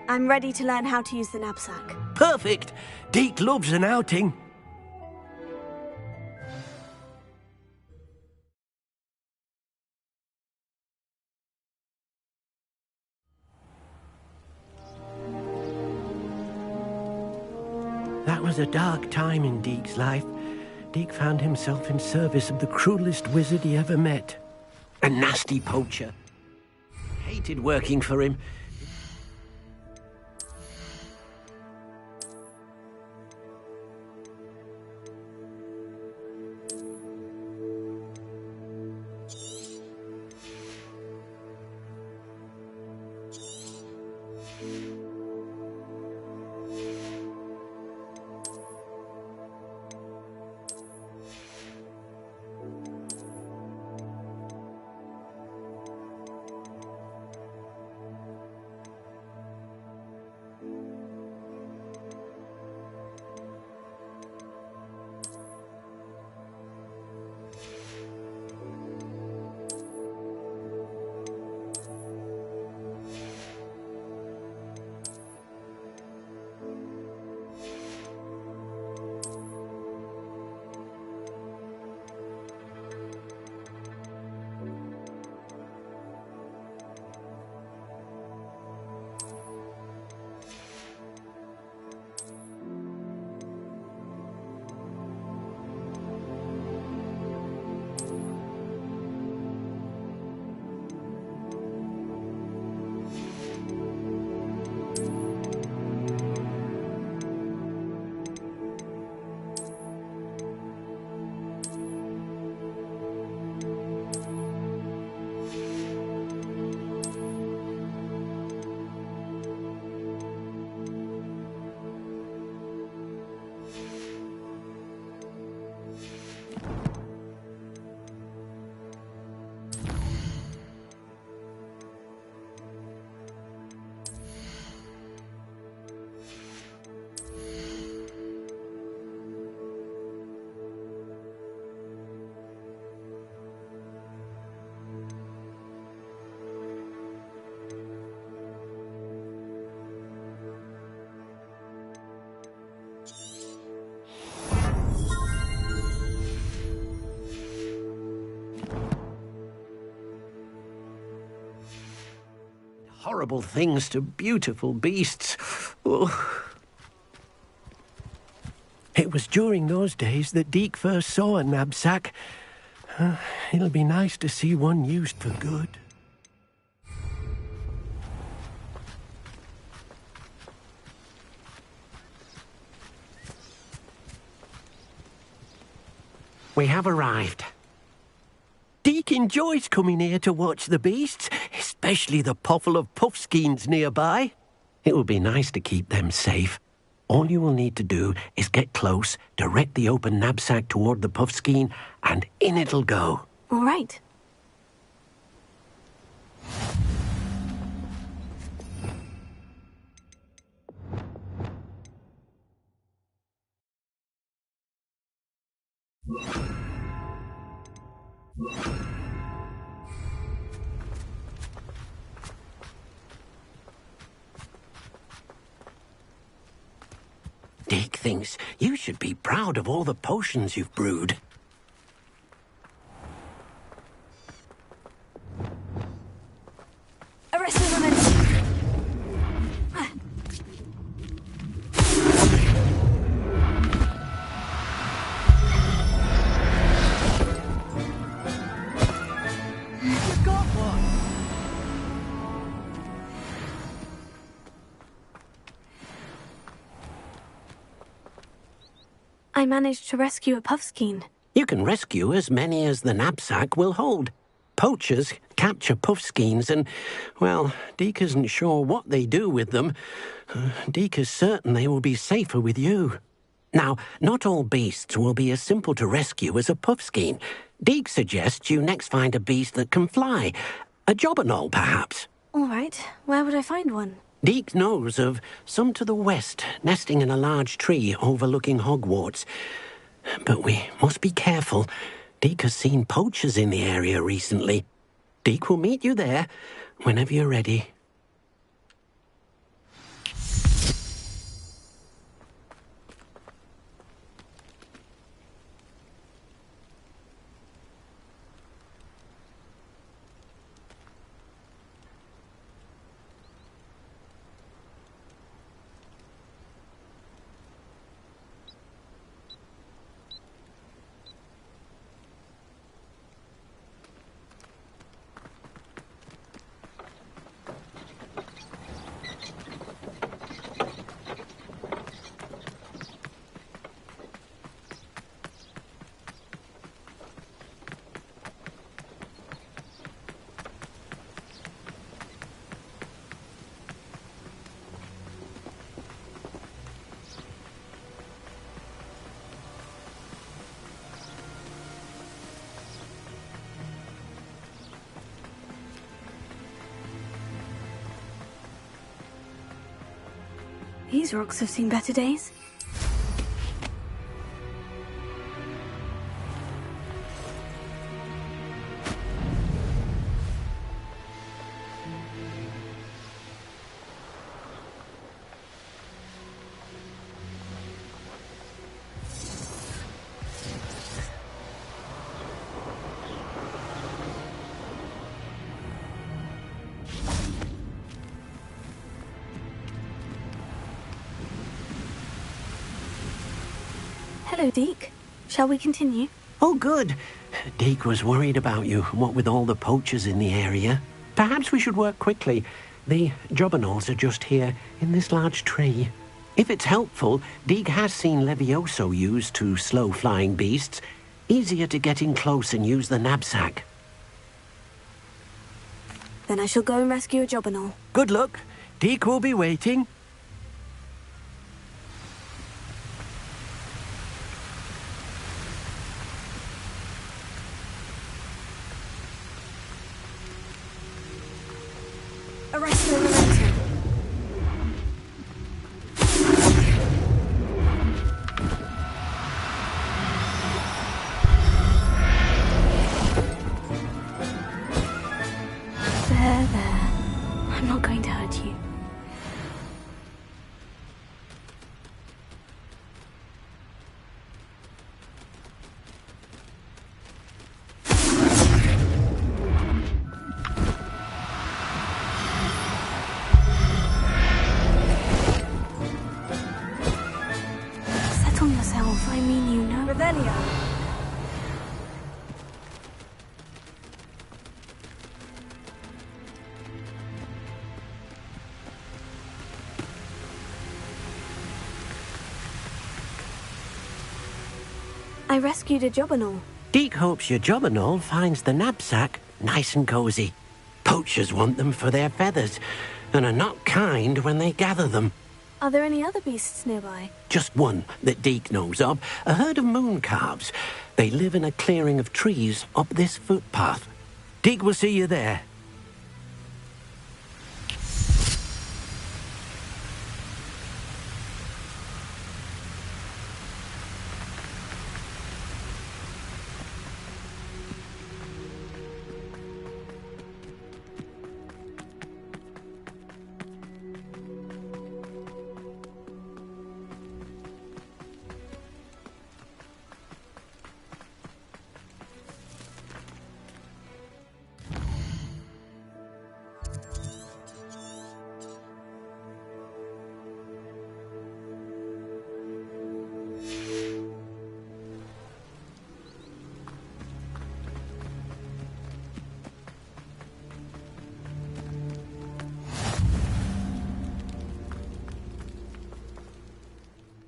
I'm ready to learn how to use the knapsack. Perfect! Deke loves an outing. That was a dark time in Deke's life. Deke found himself in service of the cruelest wizard he ever met. A nasty poacher. Hated working for him. horrible things to beautiful beasts. Oh. It was during those days that Deke first saw a knapsack. It'll be nice to see one used for good. We have arrived. Deke enjoys coming here to watch the beasts, especially the potful of puffskeins nearby. It will be nice to keep them safe. All you will need to do is get close, direct the open knapsack toward the puffskein, and in it'll go. All right. Deke thinks you should be proud of all the potions you've brewed. Arrest the momentum. We've got one. I managed to rescue a puffskein. You can rescue as many as the knapsack will hold. Poachers capture puffskeins and, well, Deke isn't sure what they do with them. Deke is certain they will be safer with you. Now, not all beasts will be as simple to rescue as a puffskein. Deke suggests you next find a beast that can fly. A jobberknoll, perhaps. All right. Where would I find one? Deke knows of some to the west, nesting in a large tree overlooking Hogwarts. But we must be careful. Deke has seen poachers in the area recently. Deke will meet you there whenever you're ready. These rocks have seen better days. Hello, Deke. Shall we continue? Oh, good. Deke was worried about you, what with all the poachers in the area. Perhaps we should work quickly. The jobberknolls are just here, in this large tree. If it's helpful, Deke has seen Levioso used to slow flying beasts. Easier to get in close and use the knapsack. Then I shall go and rescue a jobberknoll. Good luck. Deke will be waiting. Arrest the momentum. There. I'm not going to hurt you. I rescued a jobberknoll. Deke hopes your jobberknoll finds the knapsack nice and cozy. Poachers want them for their feathers, and are not kind when they gather them. Are there any other beasts nearby? Just one that Deke knows of, a herd of moon calves. They live in a clearing of trees up this footpath. Deke will see you there.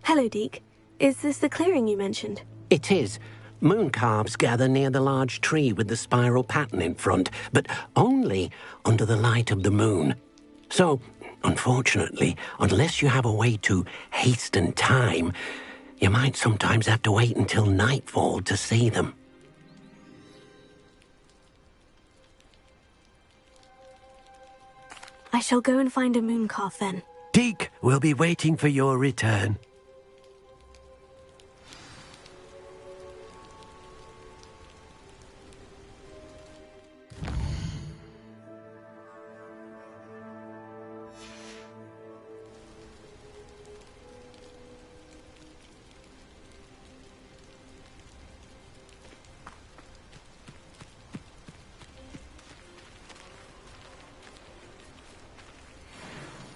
Hello, Deke. Is this the clearing you mentioned? It is. Moon calves gather near the large tree with the spiral pattern in front, but only under the light of the moon. So, unfortunately, unless you have a way to hasten time, you might sometimes have to wait until nightfall to see them. I shall go and find a moon calf then. Deke will be waiting for your return.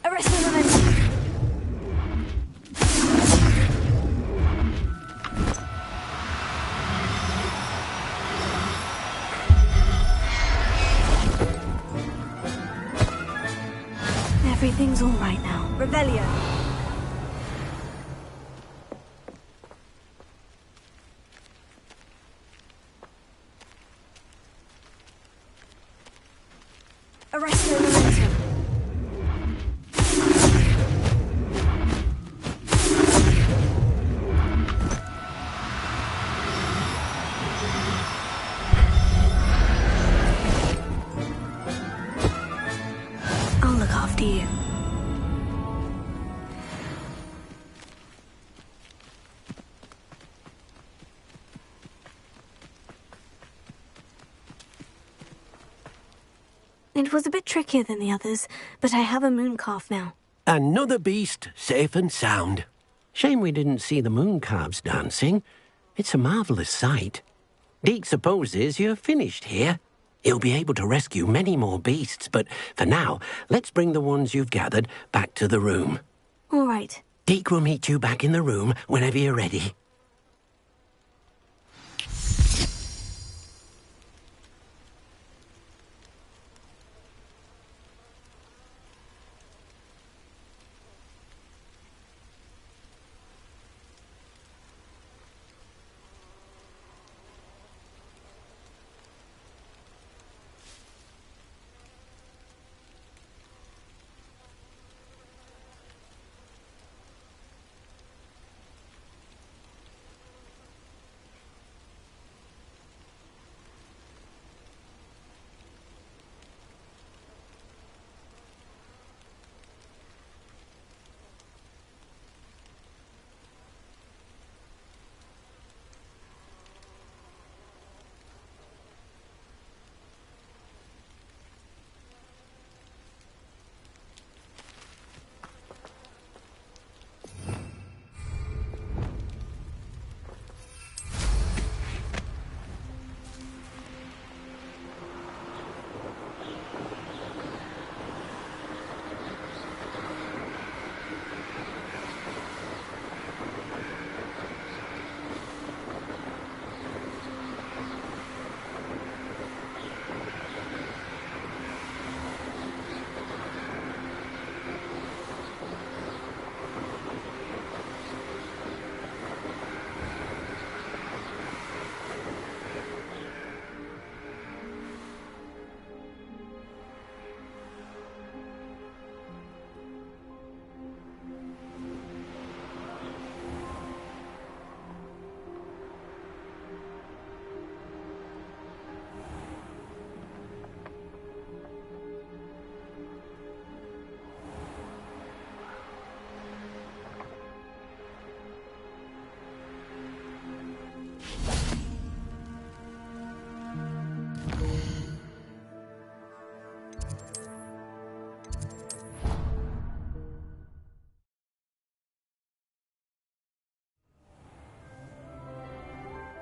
Arrest the momentum! Everything's all right now. Revelio. Arrest the momentum. I'll look after you. It was a bit trickier than the others, but I have a moon calf now. Another beast, safe and sound. Shame we didn't see the moon calves dancing. It's a marvellous sight. Deke supposes you're finished here. He'll be able to rescue many more beasts, but for now, let's bring the ones you've gathered back to the room. All right. Deke will meet you back in the room whenever you're ready.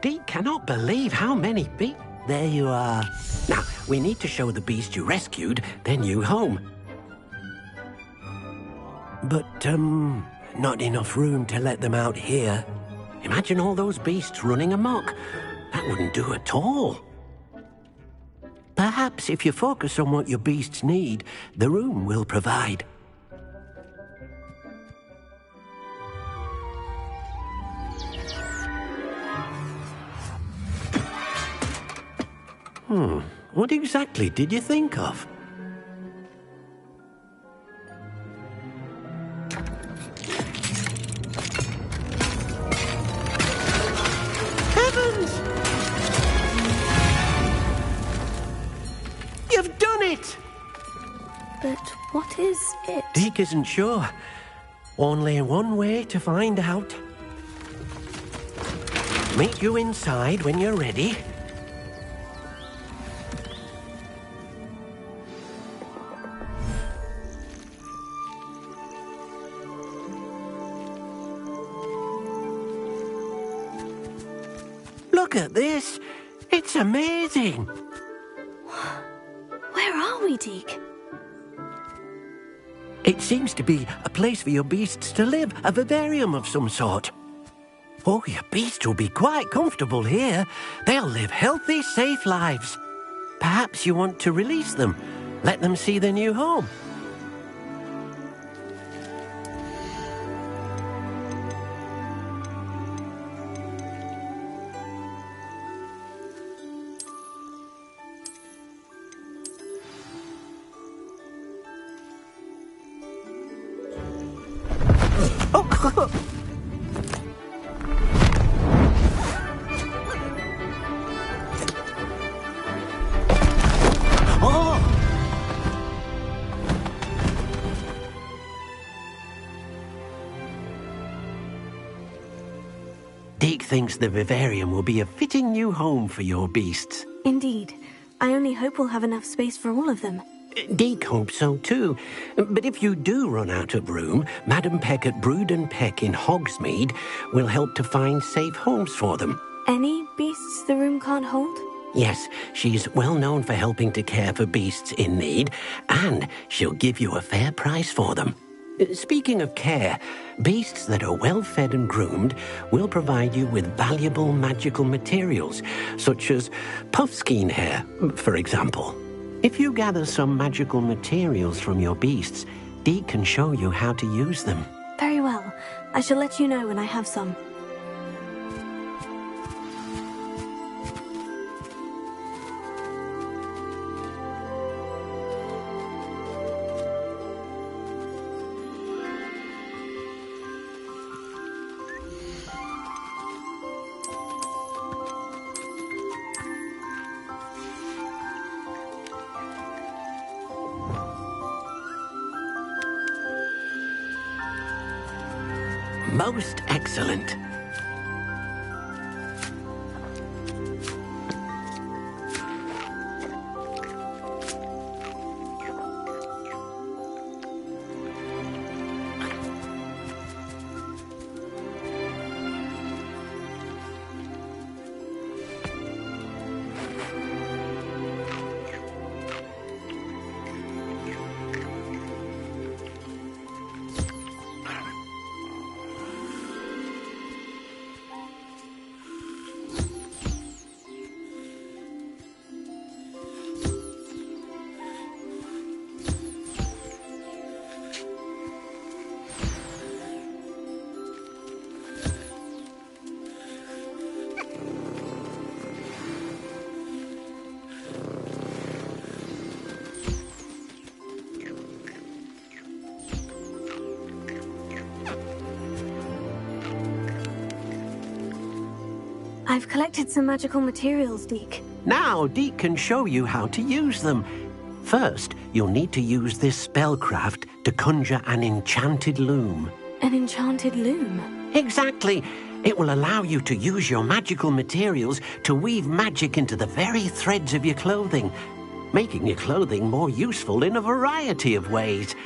Deke cannot believe how many There you are. Now, we need to show the beast you rescued their new home. But, not enough room to let them out here. Imagine all those beasts running amok. That wouldn't do at all. Perhaps if you focus on what your beasts need, the room will provide. What exactly did you think of? Heavens! You've done it! But what is it? Deke isn't sure. Only one way to find out. Meet you inside when you're ready. Look at this. It's amazing. Where are we, Deke? It seems to be a place for your beasts to live, a vivarium of some sort. Oh, your beasts will be quite comfortable here. They'll live healthy, safe lives. Perhaps you want to release them, let them see their new home. Deke thinks the vivarium will be a fitting new home for your beasts. Indeed. I only hope we'll have enough space for all of them. Deke hopes so too. But if you do run out of room, Madam Peck at Brood and Peck in Hogsmeade will help to find safe homes for them. Any beasts the room can't hold? Yes, she's well known for helping to care for beasts in need, and she'll give you a fair price for them. Speaking of care, beasts that are well fed and groomed will provide you with valuable magical materials, such as puffskein hair, for example. If you gather some magical materials from your beasts, Deke can show you how to use them. Very well. I shall let you know when I have some. Most excellent. I've collected some magical materials, Deke. Now Deke can show you how to use them. First, you'll need to use this spellcraft to conjure an enchanted loom. An enchanted loom? Exactly. It will allow you to use your magical materials to weave magic into the very threads of your clothing, making your clothing more useful in a variety of ways.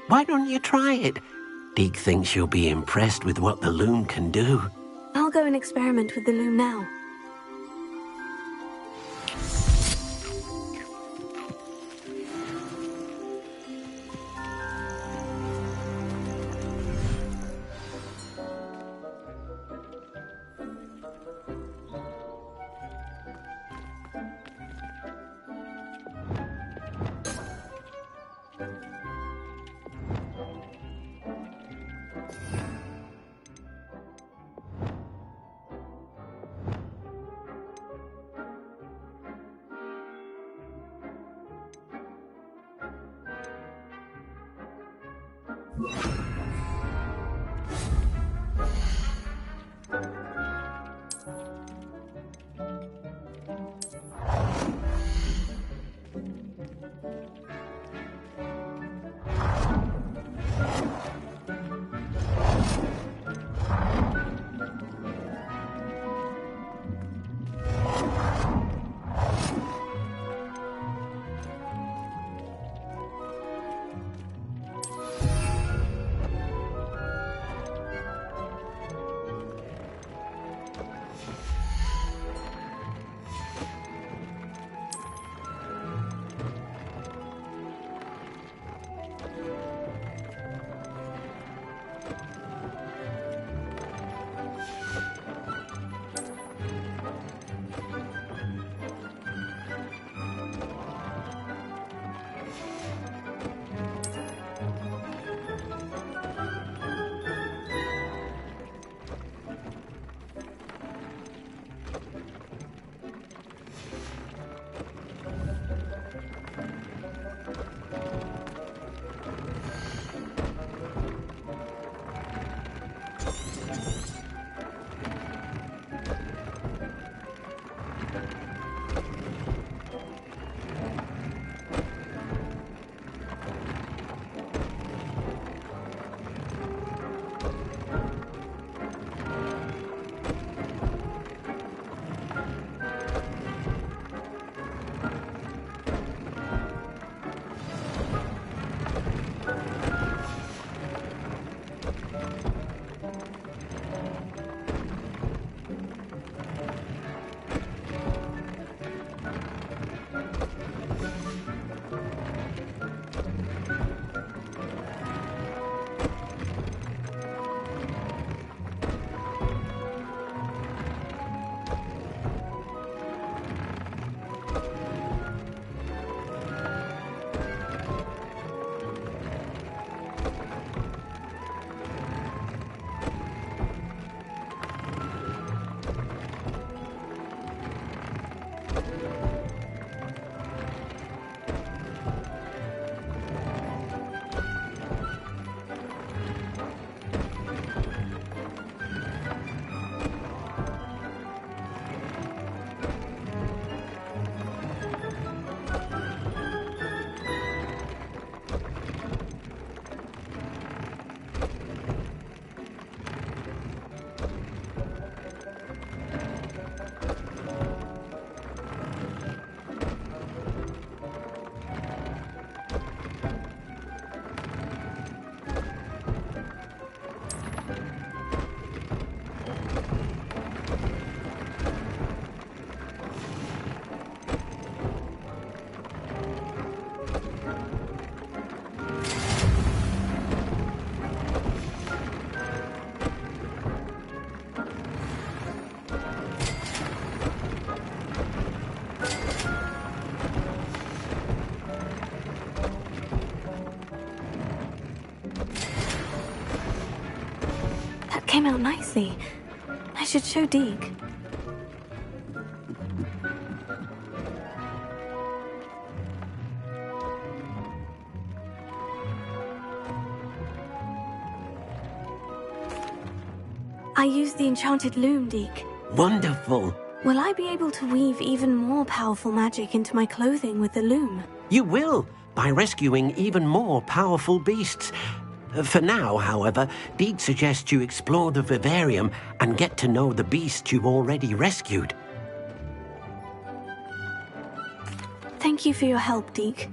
Why don't you try it? Deke thinks you'll be impressed with what the loom can do. I'll go and experiment with the loom now. Came out nicely. I should show Deke. I used the enchanted loom, Deke. Wonderful. Will I be able to weave even more powerful magic into my clothing with the loom? You will, by rescuing even more powerful beasts. For now, however, Deke suggests you explore the vivarium and get to know the beasts you've already rescued. Thank you for your help, Deke.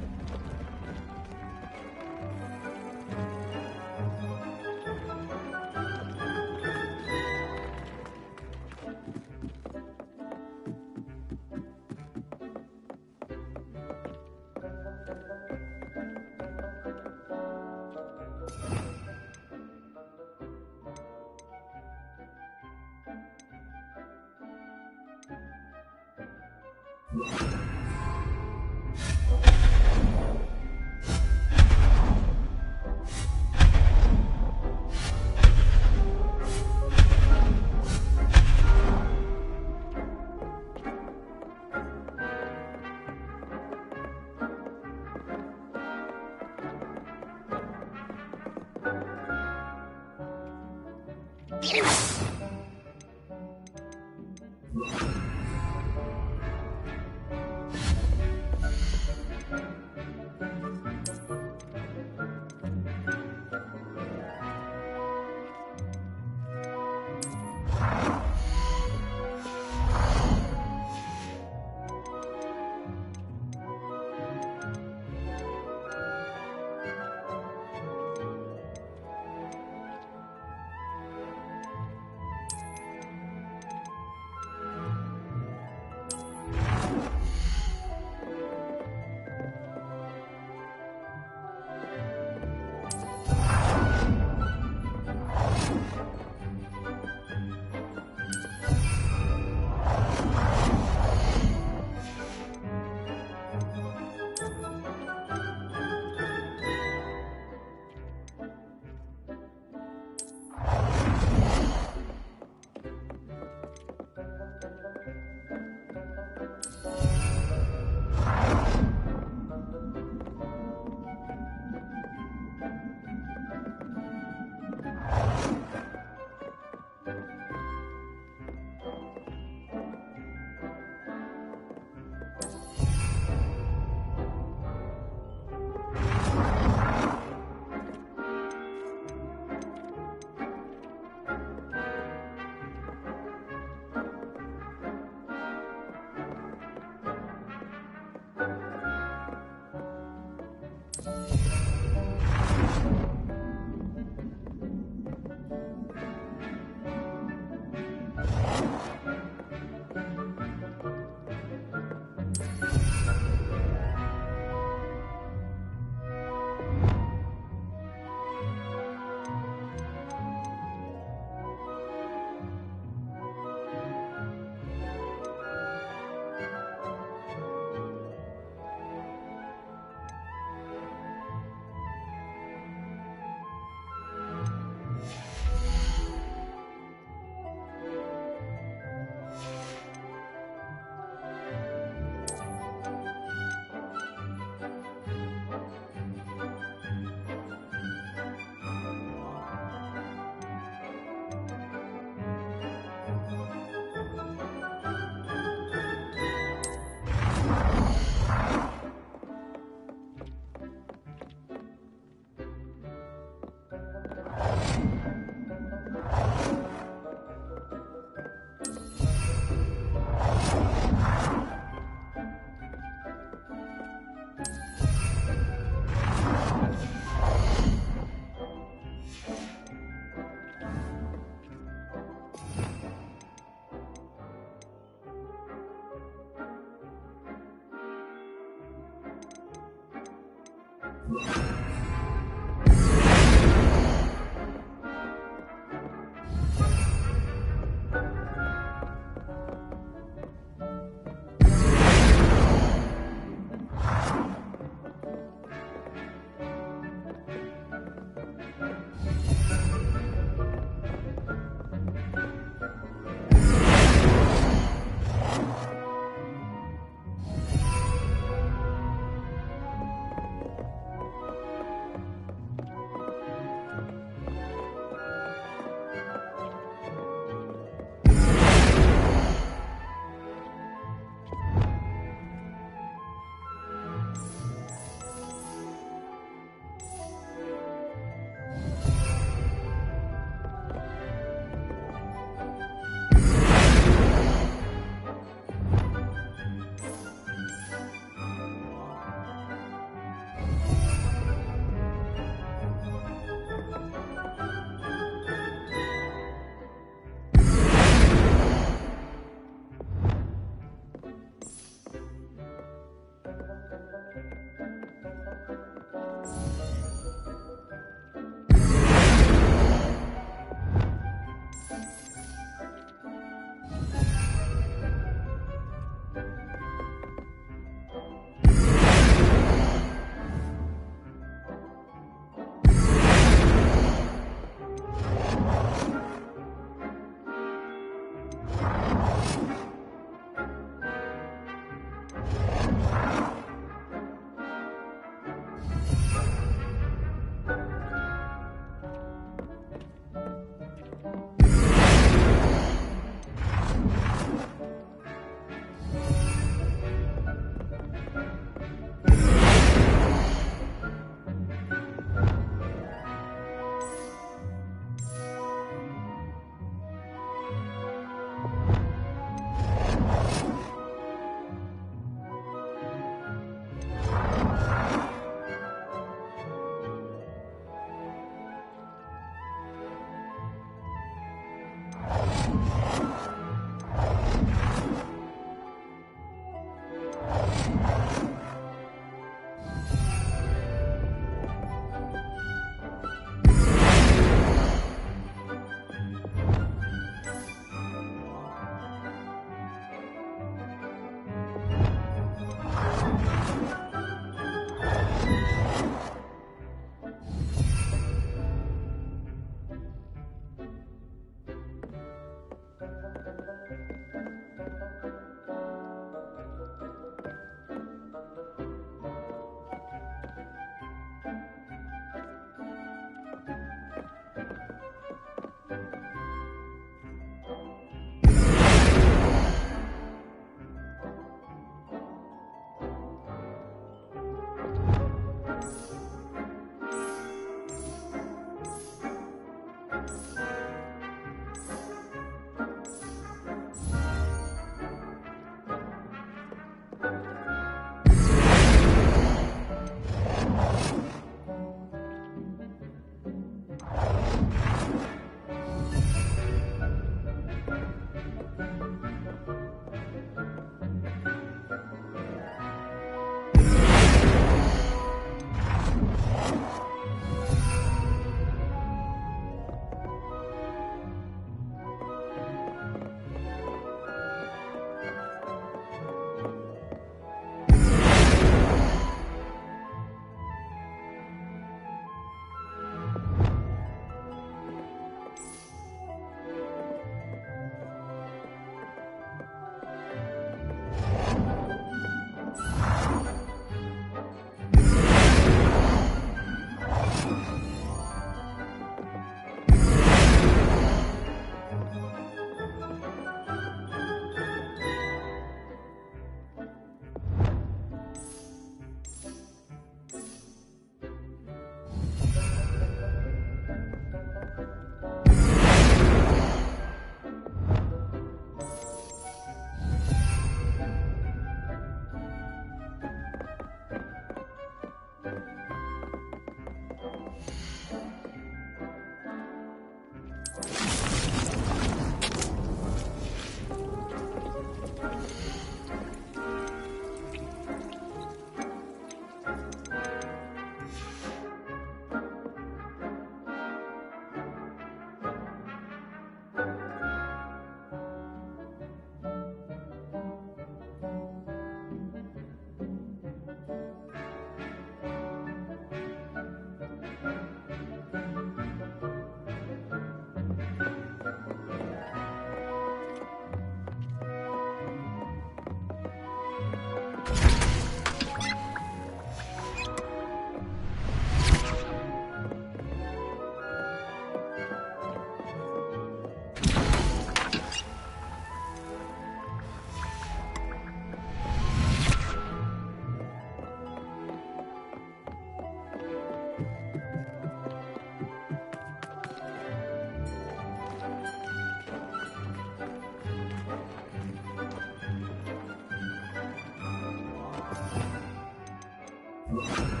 you.